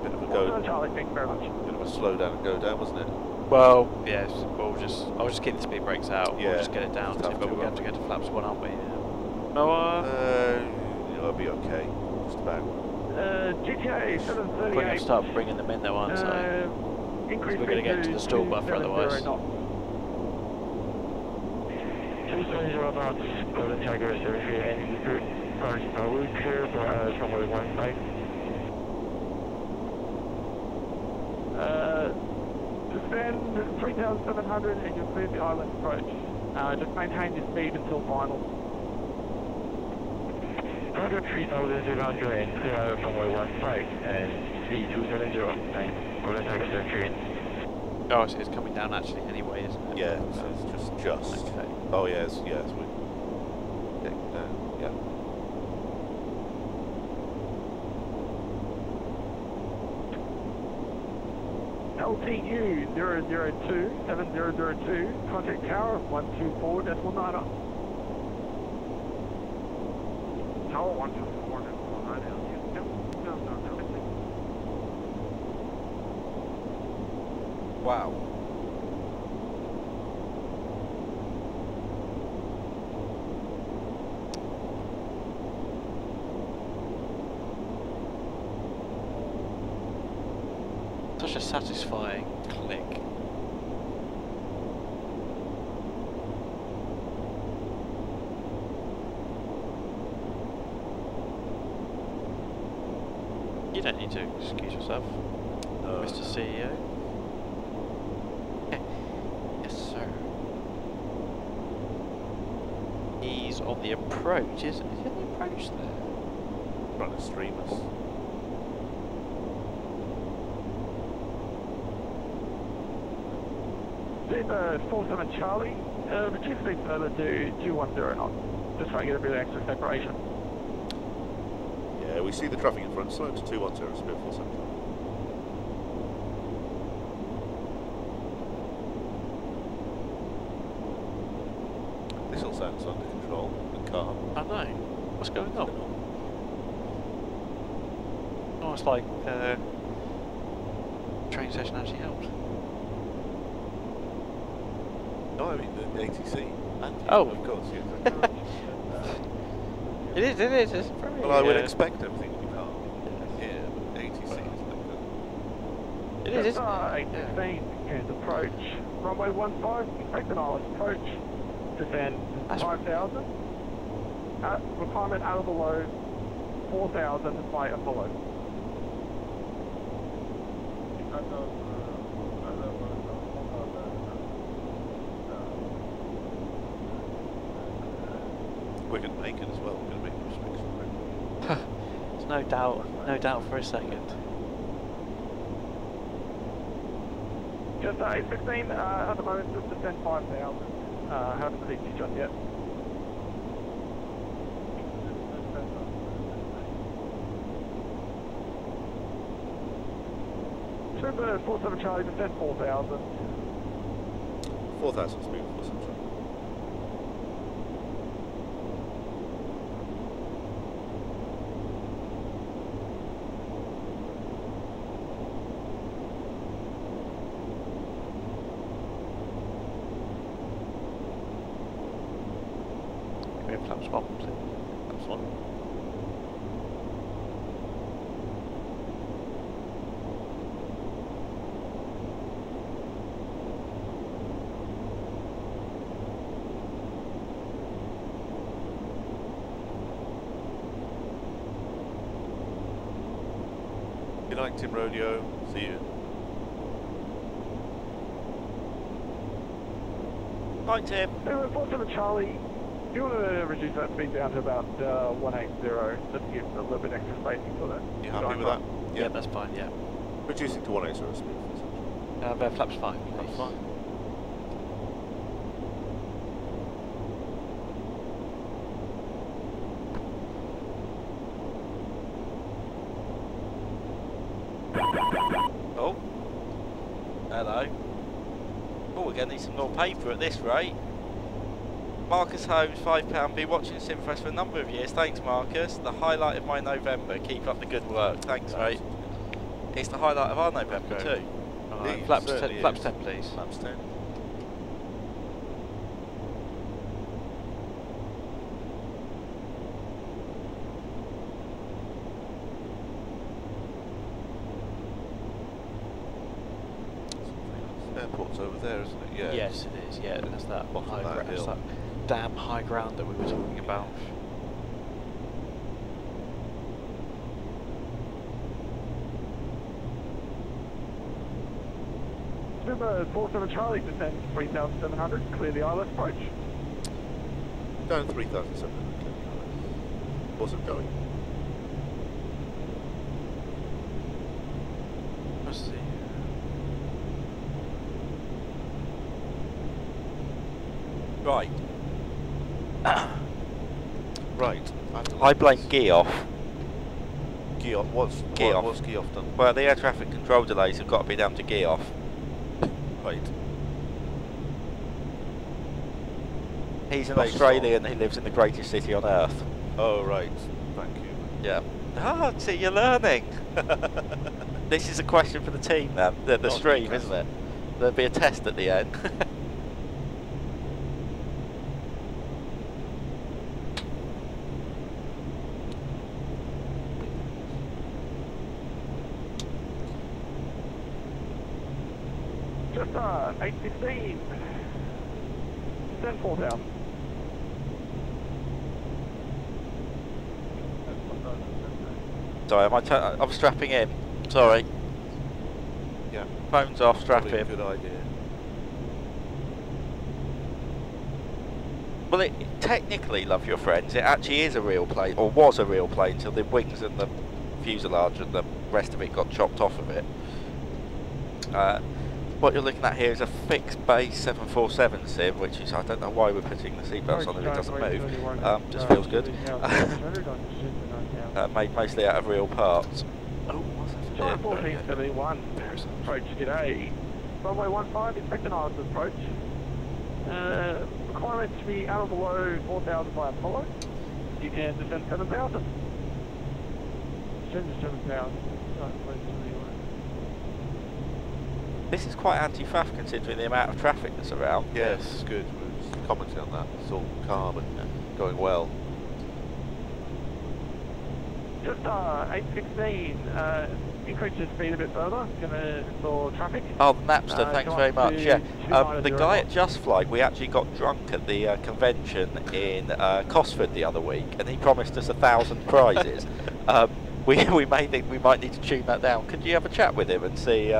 Bit of a go. Charlie, thank you very much. Bit of a slow down and go down, wasn't it? Well, yes. I'll just keep the speed brakes out. Yeah. We'll just get it down to, but we're going to go to flaps 1, aren't we? It'll be okay. Just about. GTA 738. We're going to start bringing them in though, aren't we? Increase We're going to get to the stall buffer otherwise. 270 knots, Golden Tiger 73, and cars route clear for runway 15. Descend 3,700 and you'll clear the island approach. Just maintain your speed until final. 3,700 and clear runway 15 and speed 270, and Golden Tiger 73. Oh, so it's coming down actually anyway, isn't it? Yeah, so it's just. Okay. Oh yes, we getting down. Yeah. LTU 002 7002, contact tower 124.9. Tower 124.9. Wow. Such a satisfying click. You don't need to excuse yourself, Mr. CEO. Yes, sir. He's on the approach, isn't he? Is he on the approach there? Running streamers. Zebra 47 Charlie, reduce speed further to 210 knots. Just trying to get a bit of extra separation. Yeah, we see the traffic in front, slow to 210, speed 47. This all sounds under control and calm. I know. What's going on? Oh, it's like train station actually helped. No, I mean the ATC. And Oh, of course, yeah. It is. It's very, Well, I would expect everything to be calm. Yeah, but ATC is like It is. Just 815 and approach. Runway 15, expect an ILS approach. Descend 5,000. Requirement out of the low 4,000 by Apollo. We're going to make it as well. We're going to make the restriction. There's no doubt for a second. Just 815 at the moment, just descend 5,000. Haven't seen you just yet. Super 47 Charlie, descend 4,000. 4,000 speed, 47. We have flaps one, please. That's one. Good night, Tim Rodeo. See you. Night, Tim. Super 47 Charlie. Do you want to reduce that speed down to about 180, just to give a little bit extra spacing for that? You happy with that? Yeah, that's fine. Yeah. Reducing to 180 speed. Bare flaps 5, please. That's fine. Oh. Hello. Oh, we're going to need some more paper at this rate. Marcus Holmes, £5. Been watching Simfresh for a number of years. Thanks, Marcus. The highlight of my November. Keep up the good work. Thanks, mate. It's the highlight of our November too. Alright, flaps 10, please. Flaps 10. Airport's over there, isn't it? Yeah. Yes, it is. Yeah, that's that Bottom high of that ground. That's hill. that damn high ground that we were talking about. Super 47 Charlie, descend 3,700. Clear the ILS approach. Down 3,700. What's it going? Let's see. Right. Right. I blame Geoff. Geoff. What's Geoff done? Well, the air traffic control delays have got to be down to Geoff. Right. He's an Based Australian who lives in the greatest city on earth. Oh, right. Thank you. Yeah. Ah, see, you're learning. This is a question for the team then, the stream, isn't it? There'll be a test at the end. Just 815. Descend 4,000. Sorry, I'm strapping in. Sorry. Yeah. Phone's off, strap Probably a in. good idea. Well, it technically, love your friends, it actually is a real plane, or was a real plane, until the wings and the fuselage and the rest of it got chopped off of it. What you're looking at here is a fixed base 747 sim, which is, I don't know why we're putting the seatbelts on if it doesn't move. Just feels good. Made mostly out of real parts. Oh, what's that? 1471, approach today. Runway 15, expect an island approach. Requirement to be out or below 4,000 by Apollo. You can descend 7,000. Descend to 7,000. This is quite anti-faff considering the amount of traffic that's around. Yes, good. We were commenting on that. It's all calm and going well. Just 816, increase the speed a bit further, gonna install traffic. Oh, Napster, thanks very much. Yeah, the guy at Just Flight, we actually got drunk at the convention in Cosford the other week, and he promised us 1,000 prizes. We may think we might need to tune that down. Could you have a chat with him and see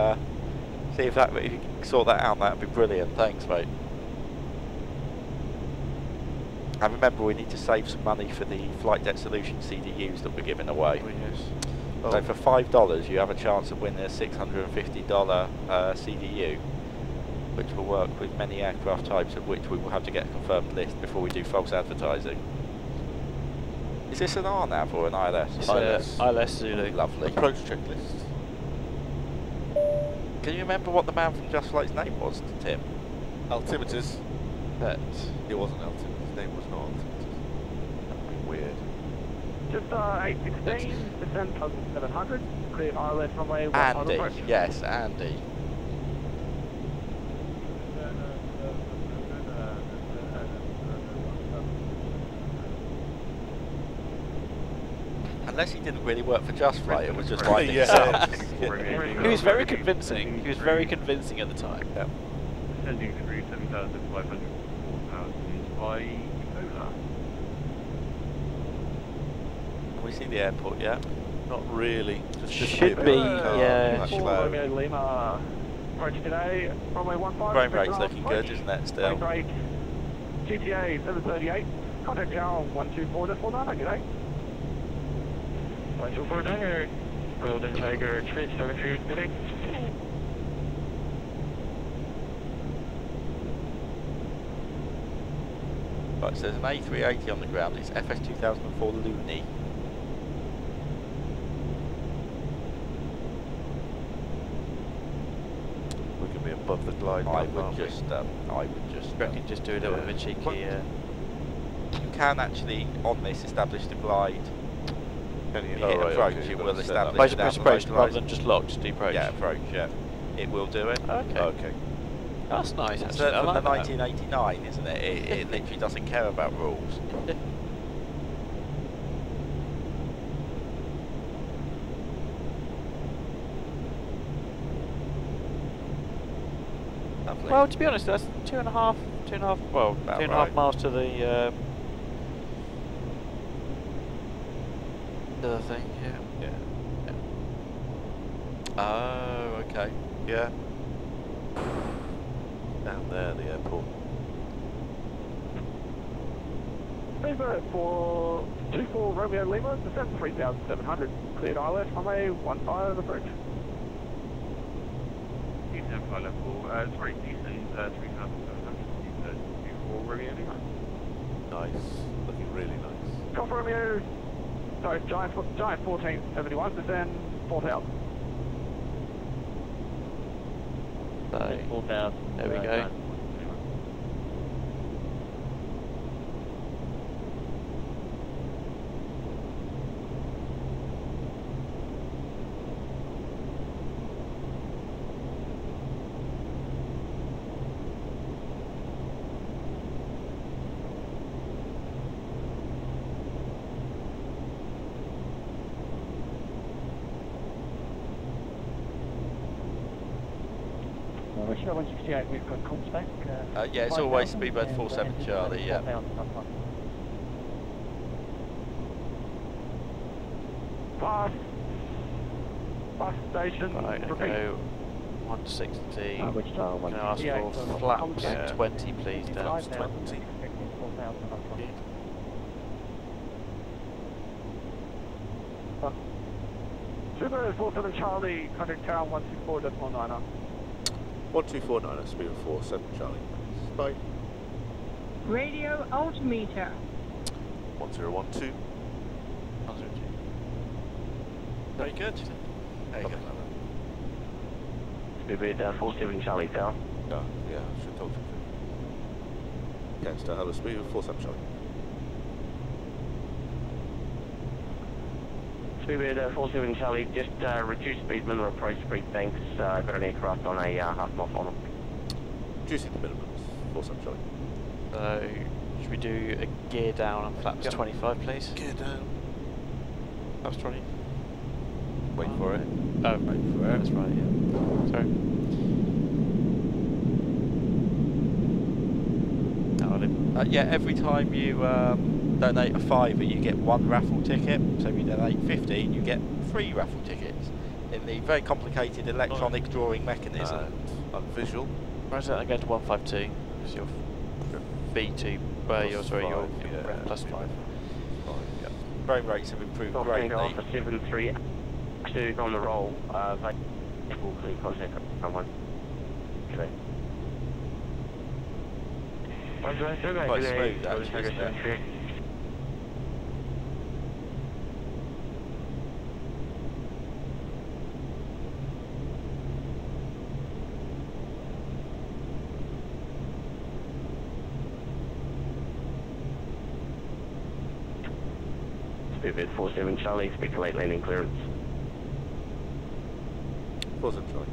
if you can sort that out? That'd be brilliant. Thanks, mate. And remember, we need to save some money for the Flight Deck Solution CDUs that we're giving away. Oh, yes. So for $5, you have a chance of winning a $650 CDU, which will work with many aircraft types, of which we will have to get a confirmed list before we do false advertising. Is this an RNAV or an ILS? ILS Zulu. Lovely. Approach checklist. Can you remember what the man from Just Flight's name was, Tim? Altimeters. That. It wasn't Altimeters. His name was not Altimeters. That'd be weird. Just 816, descend 700, clear ILS runway 15 Andy. approach. Yes, Andy. Unless he didn't really work for Just Flight, it was just writing himself. He was very convincing. He was very convincing at the time. Yeah. Sending through 7,500 by Ebola. Can we see the airport yet? Not really. Should be, yeah. Much 4 low. Romeo Lima, approach today, runway 15. Frame rate's looking good, isn't it, still? Break, GTA 738, contact Cairns 124.49, g'day. 1249, Golden Tiger, Trade 73, Right, so there's an A380 on the ground. It's FS 2004 Looney. We can be above the glide path. I would just Reckon just do a little bit of a cheeky. You can actually on this establish the glide. Can you? Hit Oh, right, approach, okay, it you've will got to set that. establish Press down approach the rather localised- than just locked, just approach. Yeah, approach, yeah. It will do it. Okay. Okay. That's nice, It's actually. I from like the that. 1989, isn't it? It literally doesn't care about rules. Lovely. Well, to be honest, that's two and a half, well, About 2.5 right. miles to the other thing, yeah. Oh, okay. Yeah. Down there, the airport. Favor for 24 Romeo Lima, descend 3,700, cleared ILS, runway 15 approach. Decent flight level, sorry, decent 3,700, 24 Romeo Lima. Nice. Looking really nice. Golf Romeo, sorry, Giant 1471, descend 4,000. So, 4,000. there we go. We're 168, we've got comps back. Yeah, it's always Speedbird 47 Charlie, yeah. Bus station, Right, repeat. go 160. Which Can I ask for flaps 20, please, down. 20. Super 47 Charlie, contact town 164.9. 1249, speed of 47 Charlie. Bye. Radio altimeter. 1012. Very good. There you go. Speedbird 47 Charlie Tower. Yeah, yeah, I should have told you. Okay, so hello, speed of 47 Charlie. Speedbird 47 Charlie, just reduce speed, minimum approach speed, thanks. Got an aircraft on a half-mile final. Reducing the minimum, 47 Charlie. So, should we do a gear down on flaps 25, please? Gear down. Flaps 20. Wait for it. Oh, wait for it. That's right, yeah. Sorry. Yeah, every time you donate a £5, you get 1 raffle ticket. So if you donate 15, you get 3 raffle tickets in the very complicated electronic drawing mechanism. And visual. Why does that go to 152? Because your V2, your plus 5. Yeah. Frame rates have improved greatly. Alpha 732 on the roll. They will clear contact someone. Okay. Quite smooth actually, isn't it? Speedbird 47 Charlie, speak to late landing clearance. 47 Charlie.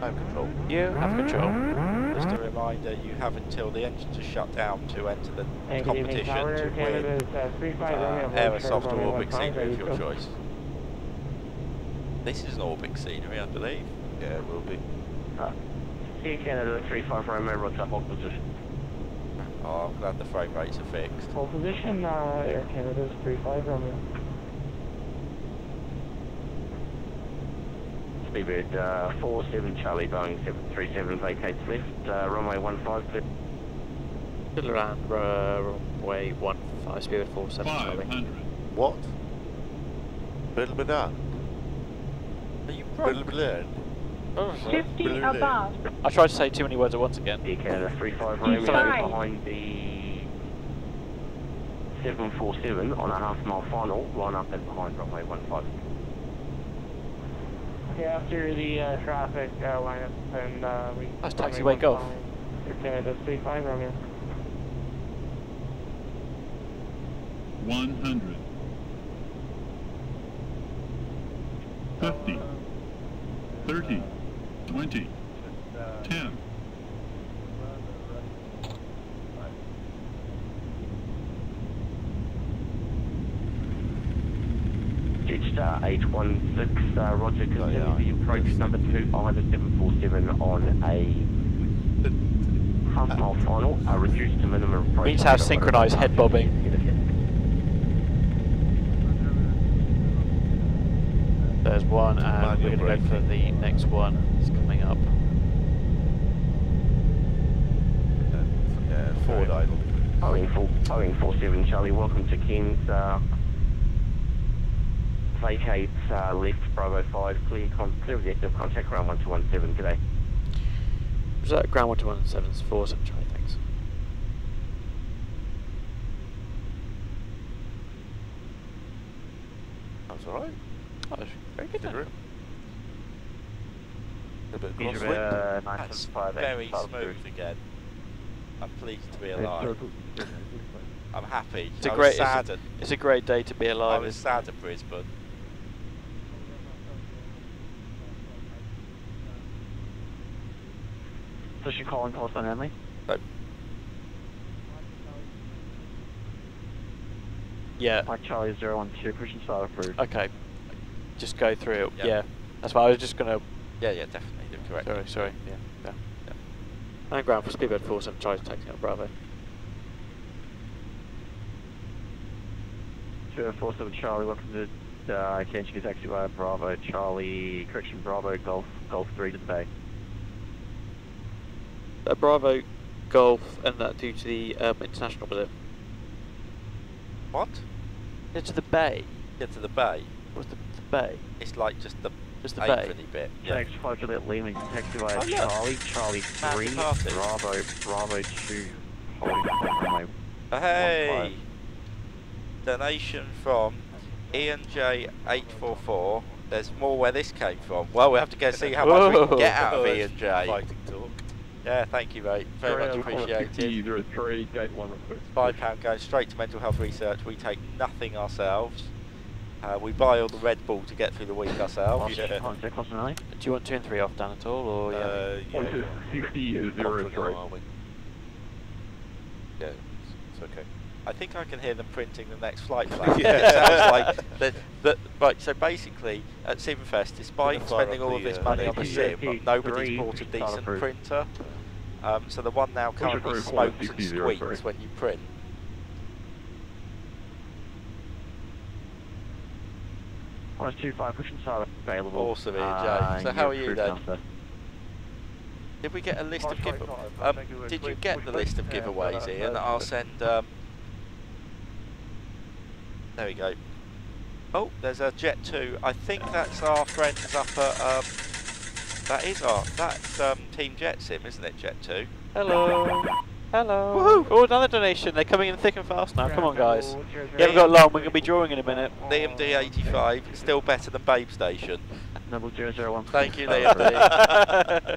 Have control. You have control. Just a reminder, you have until the engines are shut down to enter the competition to win Aerosoft or Orbic scenery of your choice. This is an Orbic scenery, I believe. Yeah, it will be. Sea Canada 35 Romeo, roger, hold position. Oh, I'm glad the frame rates are fixed. Hold position, Air Canada's 35 Romeo. Speedbird 47 Charlie, Boeing 737 vacates left, runway 15 clear. Still around runway 15, Speedbird 47 Charlie. What? Brilbada. Are you broke? 50 above. I tried to say too many words at once again. Sea Canada 35 Romeo behind the 747 on a half-mile final, line up and behind runway 15. Okay, after the traffic lineup, and we... That's taxiway Golf. Canada 35 Romeo. 100. 50. 30. 20. 10. Jetstar 816, roger, continue the approach number 2 behind the 747 on a half-mile final, reduced to minimum approach. We need to have synchronised head bobbing. There's one, and we're going to go for the next one. It's coming up. Forward idle. Boeing 47 Charlie, welcome to Cairns. Vacates left, Bravo 5, clear with the active contact, ground 1217, today. Was that ground 1217's 47 Charlie, thanks. That's alright. Oh, that's very good. A bit These crosswind. are That's very smooth again. I'm pleased to be alive. I'm happy. It's a great day to be alive. I was sad at Brisbane. So she calling close on Henley? Yeah. Mike Charlie 012, pushing start approved. Okay. Just go through it. Yep. Yeah. That's why I was just going to... Yeah, definitely. You're correct. Sorry. Yeah. And ground for Speedbird 47 Charlie, taking out Bravo. 47 Charlie, welcome to Cairns taxiway Bravo Charlie, correction Bravo Golf 3 to the bay. Bravo Golf, and that due to the international, was it? What? Get to the bay. Get to the bay. What's the bay? It's like just the bay. aprony bit. Thanks, Flight Juliet Lima, taxi via Charlie 3, Bravo 2. Hey! Donation from Ian J844. There's more where this came from. Well, we have to go see how much we can get out of Ian J. Fighting talk. Yeah, thank you, mate. Very much appreciated. £5 going straight to mental health research. We take nothing ourselves. We buy all the Red Bull to get through the week ourselves. Do you want 2 and 3 off, Dan, at all? Or yeah. 60 0 Yeah, it's okay. I think I can hear them printing the next flight plan. It sounds like right. So basically, at Simfest, despite spending all of this money on the sim, nobody's bought a decent printer. So the one now currently smokes and squeaks when you print. Pushing start available. Awesome, Ian J. So how are you then? Did we get a list of giveaways? Did you get the list of giveaways, Ian? I'll send. There we go. Oh, there's a Jet 2. I think that's our friends up at. That's Team Jet Sim, isn't it? Jet 2. Hello. Hello. Woohoo! Oh, another donation. They're coming in thick and fast now. Come on, guys. You haven't got long. We're going to be drawing in a minute. Liam D85, still better than Babe Station. Number 001. Thank you, Liam D.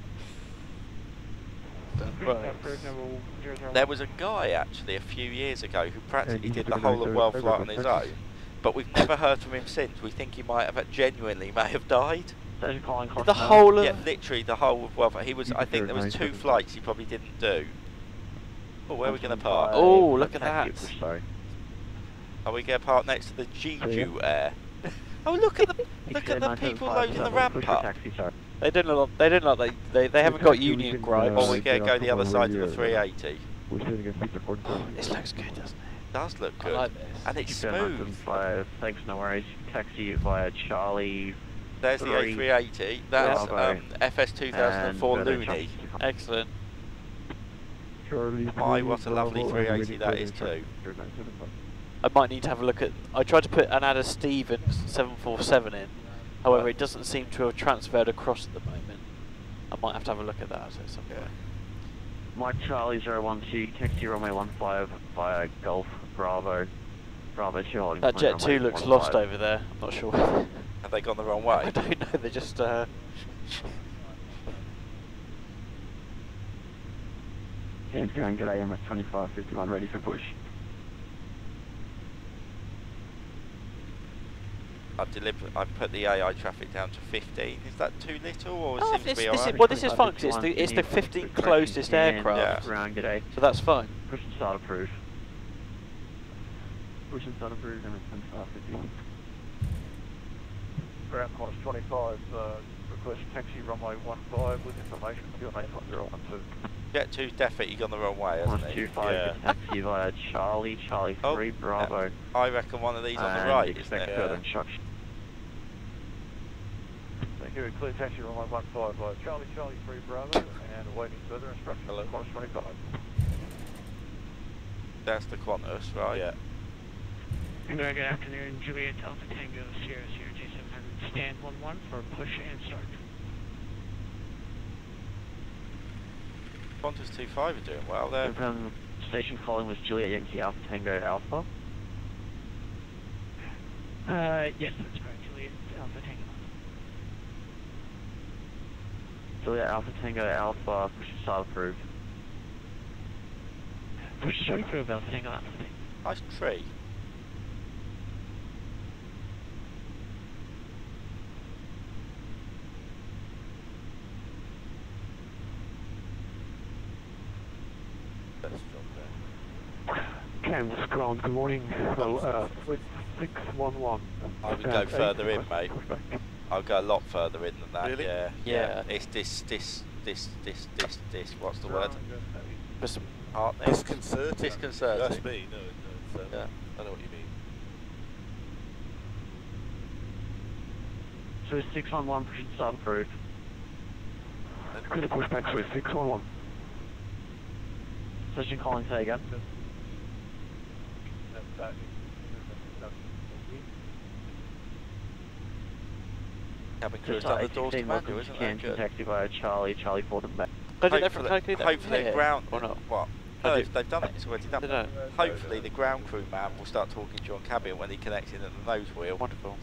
There was a guy actually a few years ago who practically did the whole of Worldflight on his own, but we've never heard from him since. We think he might have genuinely may have died. The whole of... Yeah, literally the whole of Worldflight. He was. I think there was 2 flights he probably didn't do. Oh, where are we going to park? Oh, look at that. Are we going to park next to the Jeju Air? Oh, look at the people loading the ramp up. They didn't look like they haven't got union gripes. Or we go the other side of the 380. This looks good, doesn't it? It does look good. I like this. And it's smooth. Thanks, no worries. Taxi via Charlie. There's the A380. That's FS 2004 Looney. Excellent. My, what a lovely 380 that is too. I might need to have a look at... I tried to put an Ada Stevens 747 in. However, it doesn't seem to have transferred across at the moment. I might have to have a look at that at some point. Mike Charlie 012, taxi runway 15 via Golf Bravo 2 holding. That Jet 2 looks lost over there. I'm not sure. Have they gone the wrong way? I don't know. They just... Cairns going, g'day, MS 2551, ready for push. I've put the AI traffic down to 15. Is that too little, or seems to be alright? Well, this is fine because it's the 15th closest aircraft. Yeah. So that's fine. Push and start approved. Push and start approved, MS 2551. Ground course 25, request taxi runway 15 with information for your 81012. Jet 2's definitely gone the wrong way, hasn't he? 125 taxi via Charlie 3 Bravo. I reckon one of these on the right, isn't it? Further instruction. Thank you, clear taxi runway 15 via Charlie 3 Bravo and awaiting further instruction. Hello. Course 25. That's the Qantas, right? Yeah. Good afternoon, Juliet Alpha Tango Sierra J700, stand 11 for push and start. Qantas 25 are doing well there. Station calling was Juliet Yankee Alpha Tango Alpha. Yes, that's correct, Juliet Alpha Tango. Juliet Alpha Tango Alpha, push and start approved. Push and start approved, Alpha Tango Alpha. Nice tree. Cairns ground, good morning. Well, 611. I would go further in, mate. I'll go a lot further in than that. Really? Yeah. It's this. What's the word? Disconcerting. Disconcerting. That's me. No, it's, yeah. I know what you mean. So 611, push and start approved. Clear push back to 611. Station calling, say again. Cabin crew has done the doors to manual, isn't that good? Taxi via Charlie, Charlie for them back. Hopefully the ground... Or not? What? No, they've done it, it's already done. Hopefully the ground crew man will start talking to you on cabin when he connects in at the nose wheel. Wonderful.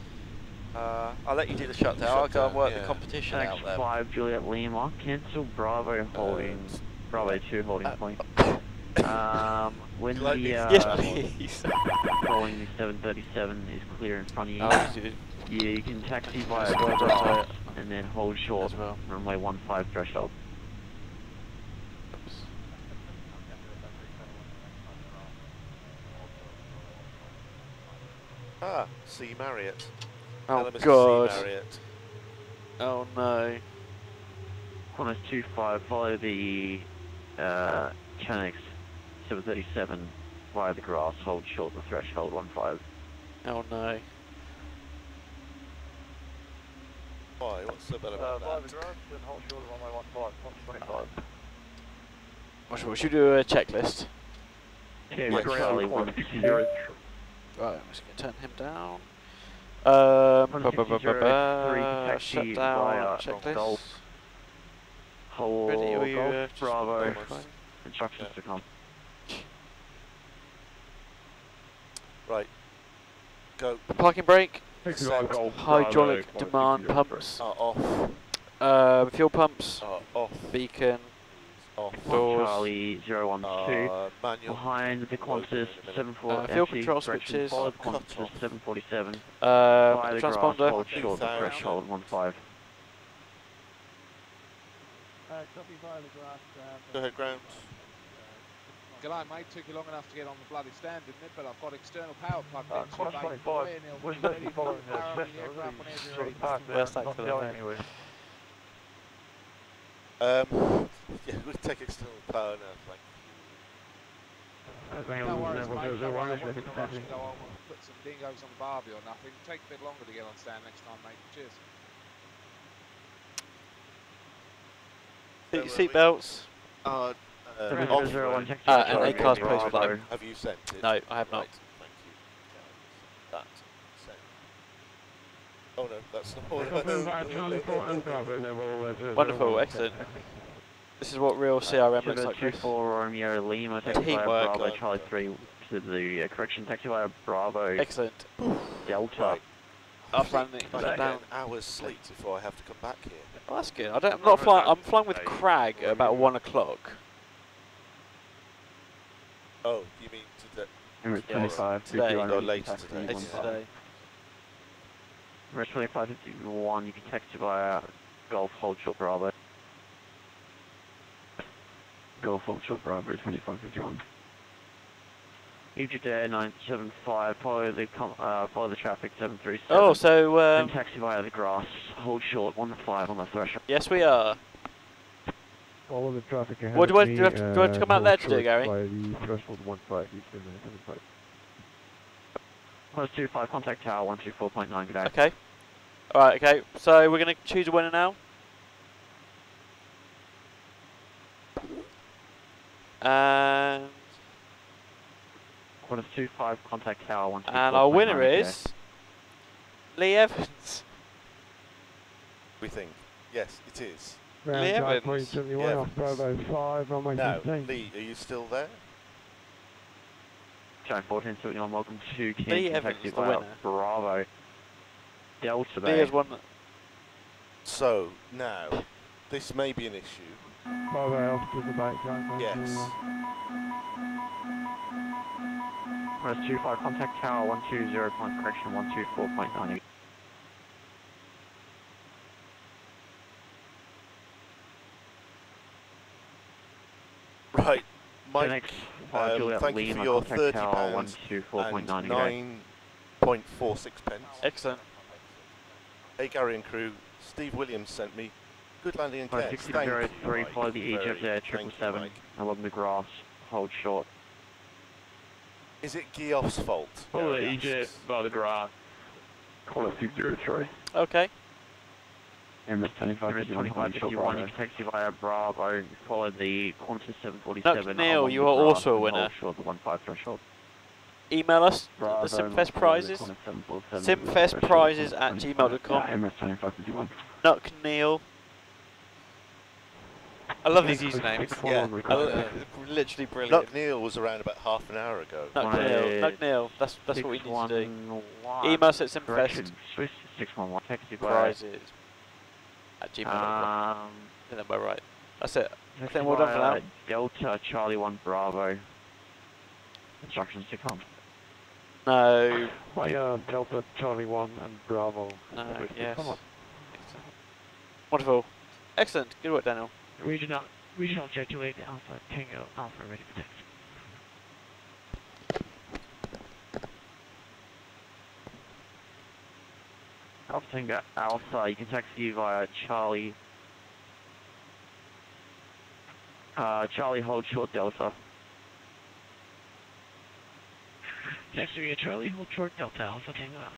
I'll let you do the shutdown. I'll go and work the competition out there. 5 Juliet Lima, cancel Bravo holding, Bravo 2 holding point. When the yes, please. following the 737 is clear in front of you, yeah, you can taxi via and then hold short as well. Runway 15 threshold. Ah, C Marriott. Oh Hello, Mr. God. C Marriott. Oh no. Qantas 25, follow the Cairns 737 via the grass, hold short the threshold 15. Oh no. Why? What's so bad about Via that? the grass and hold short of runway 15, 25. We should do a checklist. Yeah, Yeah, Charlie 160. Right, I'm just going to turn him down. Shut down, checklist. Hold Ready, or you, Golf, Bravo, instructions to come. Right. Go. Parking brake. Set. Hydraulic demand pumps. Off. Fuel pumps. Off. Beacon. Off. Doors. Charlie 012. Manual. Behind the Qantas 74 fuel control switches. Follow the Qantas 747. Transponder. Hold short the threshold 15. Copy via the grass. Go ahead, ground. G'day mate, took you long enough to get on the bloody stand, didn't it? But I've got external power plugged in. Qantas 25, we're supposed to be following the Cessna, really sort of parked there, not going anywhere. Yeah, we'll take external power now, thank you. No worries, mate. No worries. I wasn't going to rush and go on and put some dingoes on the barbie or nothing. Take a bit longer to get on stand next time, mate. Cheers. Seat belts. And A class post flight. Have you sent it? No, I have not. Right, thank you. That's sent. Oh no, that's not. Wonderful, excellent. This is what real CRM looks like. 24 Romeo Lima, taxi via Bravo, Charlie 3 to the correction, taxi via Bravo. Excellent. Delta. Right. I've landed I get down. an hour's sleep before I have to come back here. Oh, that's good. I'm not flying. I'm flying with Crag at about 1 o'clock. Oh, you mean today? Emirates 25. Today. Or later today. Later today. Emirates 25, 51, you can taxi via Golf, hold short Bravo. Golf, hold short Bravo, 2551. Egypt Air 975, follow the traffic 737. Oh, so then taxi via the grass, hold short 15 on the threshold. Yes, we are. Follow the traffic ahead. What do I have to come out there to do, Gary? By the threshold 15, Eastern 75. Plus 25, contact tower 124.9, good day. Okay. Alright, okay. So we're going to choose a winner now. And Qantas 25, contact tower 124.9. And our winner is Lee Evans. We think. Yes, it is. Lee Evans. Off Bravo 5, runway 15. Lee, are you still there? Channel 14, welcome to Lee Cairns, Evans, taxi the via winner. Bravo. Delta Lee has won. So, now, this may be an issue. Bravo off to the back, Yes. Qantas 25, contact tower 120, point correction 124.9. Right, Mike, Next, thank you for your £30 and 9.46 pence. Excellent. Hey Gary and crew, Steve Williams sent me. Good landing in Cairns. 6003, follow the Egypt Air 777 along the grass, hold short. Is it Geoff's fault? Follow the Egypt by the grass. Qantas 603. Okay. Emirates 25, 51, you can taxi via Bravo, follow the Qantas 747. Neil, you are also a winner. Short the 15 threshold. email us the Simfest prizes. Simfestprizes@gmail.com. Nuck Neil. I love these usernames. Yeah. Literally brilliant. Nuck Neil was around about half an hour ago. Nuck Neil. That's what we need to do. Email us at Simfest. Swiss 611 texted by Prizes @gmail.com. And then we're right. That's it. I think we're done for now. Delta Charlie 1 Bravo. Instructions to come. No. Delta Charlie 1 and Bravo. No, yes. Come on. Wonderful. Excellent. Good work, Daniel. Regional jet 28 Alpha Tango Alpha ready for taxi. Alpha Tango Alpha, you can taxi via Charlie. Charlie hold short Delta. Taxi via Charlie hold short Delta Alpha Tango Alpha.